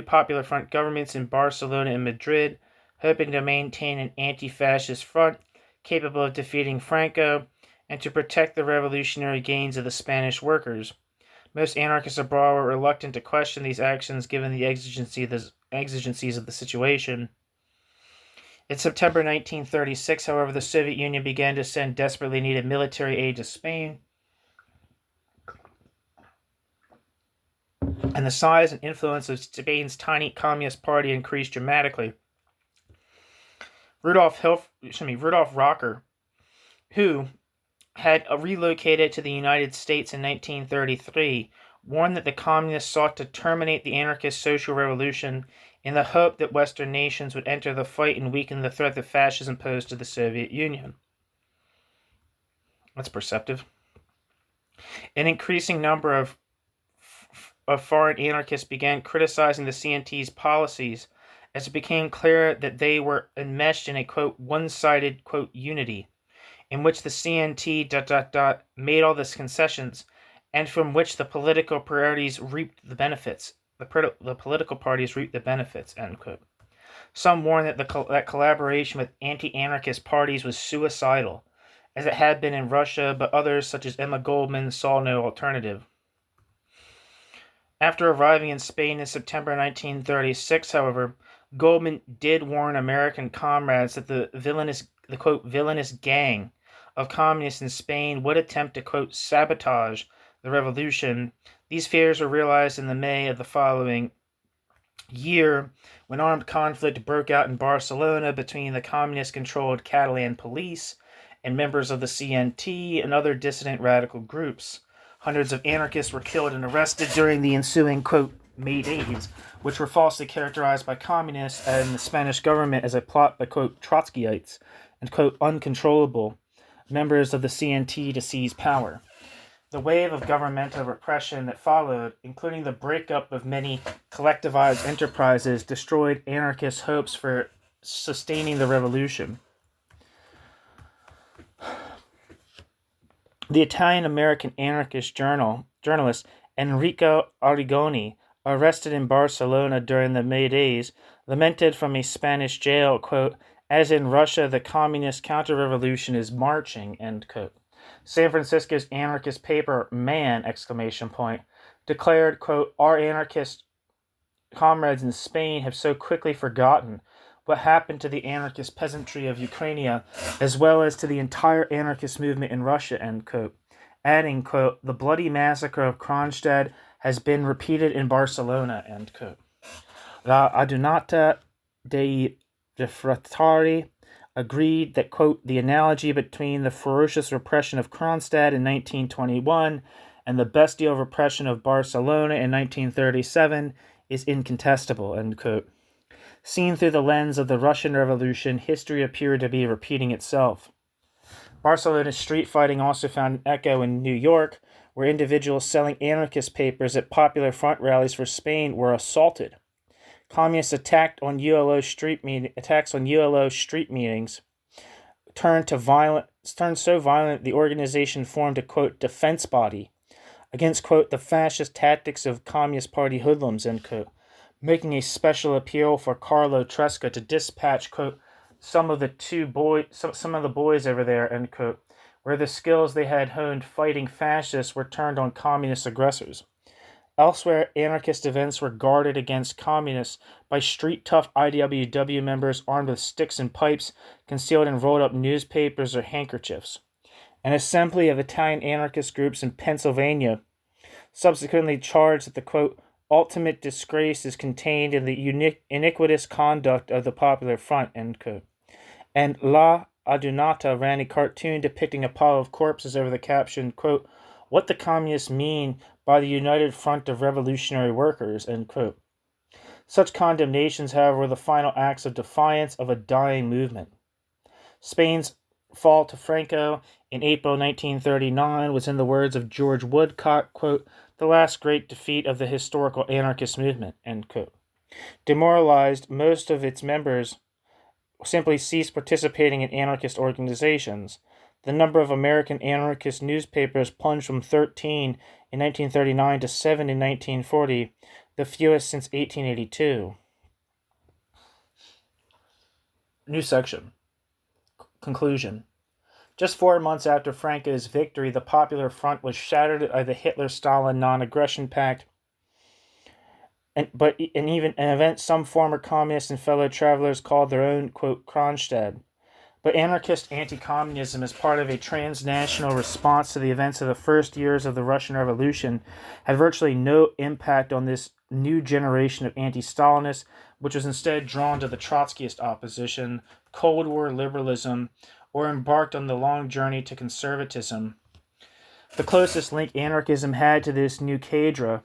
Popular Front governments in Barcelona and Madrid, hoping to maintain an anti-fascist front capable of defeating Franco and to protect the revolutionary gains of the Spanish workers. Most anarchists abroad were reluctant to question these actions given the exigencies of the situation. In September 1936, however, the Soviet Union began to send desperately needed military aid to Spain, and the size and influence of Spain's tiny Communist Party increased dramatically. Rudolf Rocker, who had relocated to the United States in 1933, warned that the Communists sought to terminate the anarchist social revolution in the hope that Western nations would enter the fight and weaken the threat that fascism posed to the Soviet Union. That's perceptive. An increasing number of foreign anarchists began criticizing the CNT's policies as it became clear that they were enmeshed in a, quote, one-sided, quote, unity, in which the CNT ... made all these concessions, and from which the political priorities reaped the benefits. The political parties reaped the benefits, end quote. Some warned that collaboration with anti-anarchist parties was suicidal, as it had been in Russia, but others, such as Emma Goldman, saw no alternative. After arriving in Spain in September 1936, however, Goldman did warn American comrades that the quote, villainous gang of communists in Spain would attempt to, quote, sabotage the revolution. These fears were realized in the May of the following year, when armed conflict broke out in Barcelona between the communist-controlled Catalan police and members of the CNT and other dissident radical groups. Hundreds of anarchists were killed and arrested during the ensuing, quote, May Days, which were falsely characterized by communists and the Spanish government as a plot by, quote, Trotskyites and, quote, uncontrollable members of the CNT to seize power. The wave of governmental repression that followed, including the breakup of many collectivized enterprises, destroyed anarchists' hopes for sustaining the revolution. The Italian-American anarchist journalist Enrico Arrigoni, arrested in Barcelona during the May Days, lamented from a Spanish jail, quote, "As in Russia, the communist counter-revolution is marching," end quote. San Francisco's anarchist paper, Man! Declared, quote, "Our anarchist comrades in Spain have so quickly forgotten what happened to the anarchist peasantry of Ukraine, as well as to the entire anarchist movement in Russia," end quote. Adding, quote, "The bloody massacre of Kronstadt has been repeated in Barcelona," end quote. La Adunata dei Refrattari agreed that, quote, "the analogy between the ferocious repression of Kronstadt in 1921 and the bestial repression of Barcelona in 1937 is incontestable," end quote. Seen through the lens of the Russian Revolution, history appeared to be repeating itself. Barcelona's street fighting also found an echo in New York, where individuals selling anarchist papers at Popular Front rallies for Spain were assaulted. Communist attacks on ULO street meetings turned so violent the organization formed a, quote, defense body against, quote, the fascist tactics of Communist Party hoodlums, end quote, making a special appeal for Carlo Tresca to dispatch, quote, some of the boys over there, end quote, where the skills they had honed fighting fascists were turned on communist aggressors. Elsewhere, anarchist events were guarded against communists by street-tough IWW members armed with sticks and pipes concealed in rolled-up newspapers or handkerchiefs. An assembly of Italian anarchist groups in Pennsylvania subsequently charged that the, quote, ultimate disgrace is contained in the iniquitous conduct of the Popular Front, end quote. And La Adunata ran a cartoon depicting a pile of corpses over the caption, quote, "What the communists mean by the united front of revolutionary workers," end quote. Such condemnations, however, were the final acts of defiance of a dying movement. Spain's fall to Franco in April 1939 was, in the words of George Woodcock, quote, "the last great defeat of the historical anarchist movement," end quote. Demoralized, most of its members simply ceased participating in anarchist organizations. The number of American anarchist newspapers plunged from 13 in 1939 to 7 in 1940, the fewest since 1882. New section. Conclusion. Just 4 months after Franco's victory, the Popular Front was shattered by the Hitler-Stalin non-aggression pact, an event some former communists and fellow travelers called their own, quote, Kronstadt. But anarchist anti-communism, as part of a transnational response to the events of the first years of the Russian Revolution, had virtually no impact on this new generation of anti-Stalinists, which was instead drawn to the Trotskyist opposition, Cold War liberalism, or embarked on the long journey to conservatism. The closest link anarchism had to this new cadre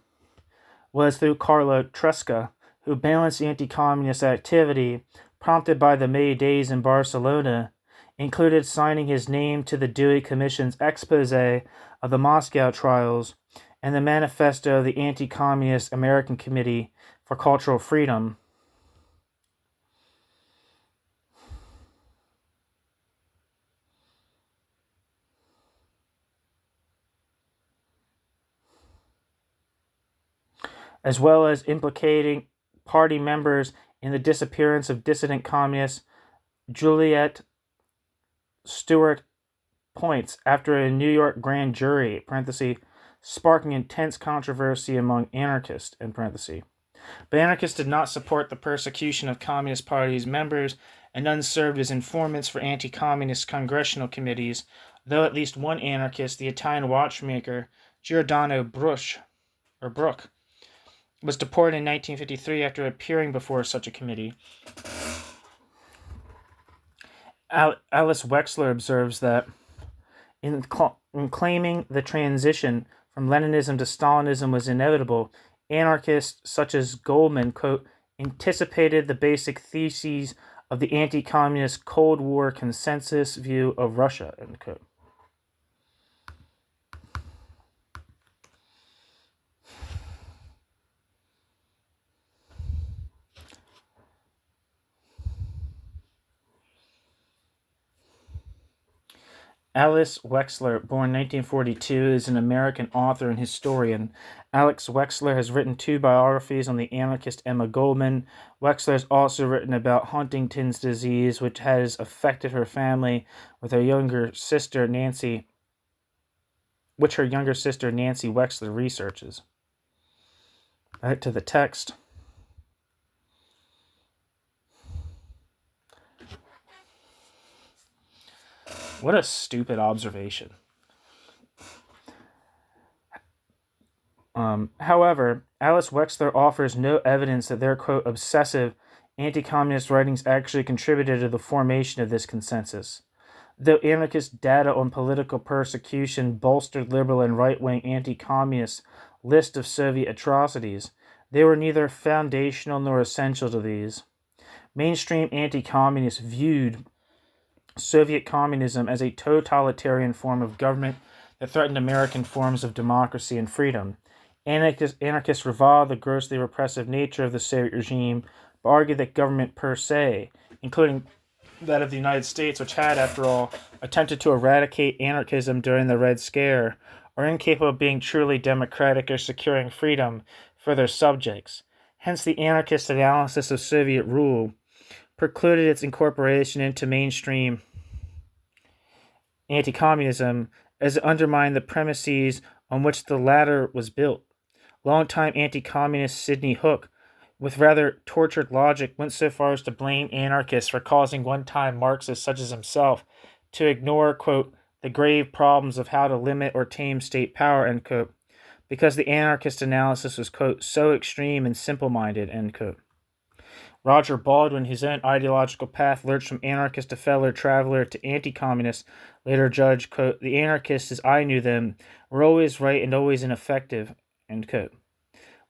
was through Carlo Tresca, who balanced anti-communist activity, prompted by the May Days in Barcelona, included signing his name to the Dewey Commission's expose of the Moscow trials and the manifesto of the Anti-Communist American Committee for Cultural Freedom. As well as implicating party members in the disappearance of dissident communist Juliet Stewart Points after a New York grand jury, sparking intense controversy among anarchists, But anarchists did not support the persecution of Communist Party's members, and none served as informants for anti-communist congressional committees, though at least one anarchist, the Italian watchmaker Giordano Bruch, was deported in 1953 after appearing before such a committee. Alice Wexler observes that in claiming the transition from Leninism to Stalinism was inevitable, anarchists such as Goldman, quote, anticipated the basic theses of the anti-communist Cold War consensus view of Russia, end quote. Alice Wexler, born 1942, is an American author and historian. Alex Wexler has written 2 biographies on the anarchist Emma Goldman. Wexler has also written about Huntington's disease, which has affected her family, with her younger sister Nancy, which her younger sister Nancy Wexler researches. Right to the text. What a stupid observation. However, Alice Wexler offers no evidence that their, quote, obsessive anti-communist writings actually contributed to the formation of this consensus. Though anarchist data on political persecution bolstered liberal and right-wing anti-communist list of Soviet atrocities, they were neither foundational nor essential to these. Mainstream anti-communists viewed Soviet communism as a totalitarian form of government that threatened American forms of democracy and freedom. Anarchists reviled the grossly repressive nature of the Soviet regime, but argued that government per se, including that of the United States, which had, after all, attempted to eradicate anarchism during the Red Scare, are incapable of being truly democratic or securing freedom for their subjects. Hence, the anarchist analysis of Soviet rule precluded its incorporation into mainstream anti-communism, as it undermined the premises on which the latter was built. Longtime anti-communist Sidney Hook, with rather tortured logic, went so far as to blame anarchists for causing one-time Marxists such as himself to ignore, quote, the grave problems of how to limit or tame state power, end quote, because the anarchist analysis was, quote, so extreme and simple-minded, end quote. Roger Baldwin, whose own ideological path lurched from anarchist to fellow traveler to anti-communist, later judged, quote, the anarchists as I knew them were always right and always ineffective, end quote.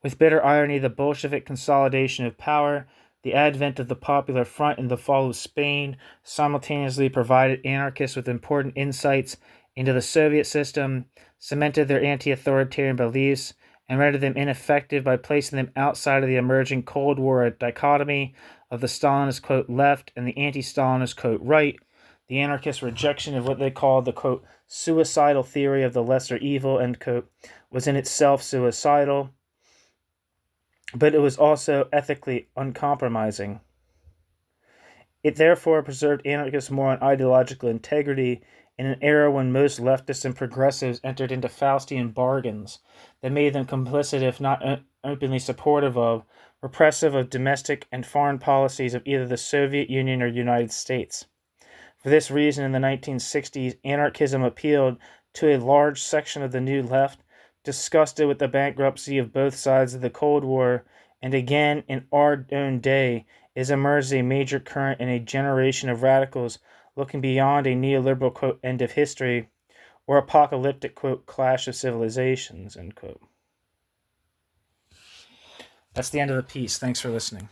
With bitter irony, the Bolshevik consolidation of power, the advent of the Popular Front, and the fall of Spain simultaneously provided anarchists with important insights into the Soviet system, cemented their anti-authoritarian beliefs, and rendered them ineffective by placing them outside of the emerging Cold War dichotomy of the Stalinist, quote, left and the anti-Stalinist, quote, right. The anarchist rejection of what they called the, quote, suicidal theory of the lesser evil, end quote, was in itself suicidal, but it was also ethically uncompromising. It therefore preserved anarchist moral and ideological integrity in an era when most leftists and progressives entered into Faustian bargains that made them complicit, if not openly supportive of, repressive of domestic and foreign policies of either the Soviet Union or United States. For this reason, in the 1960s, anarchism appealed to a large section of the New Left, disgusted with the bankruptcy of both sides of the Cold War, and again, in our own day, is emerged a major current in a generation of radicals looking beyond a neoliberal, quote, end of history, or apocalyptic, quote, clash of civilizations, end quote. That's the end of the piece. Thanks for listening.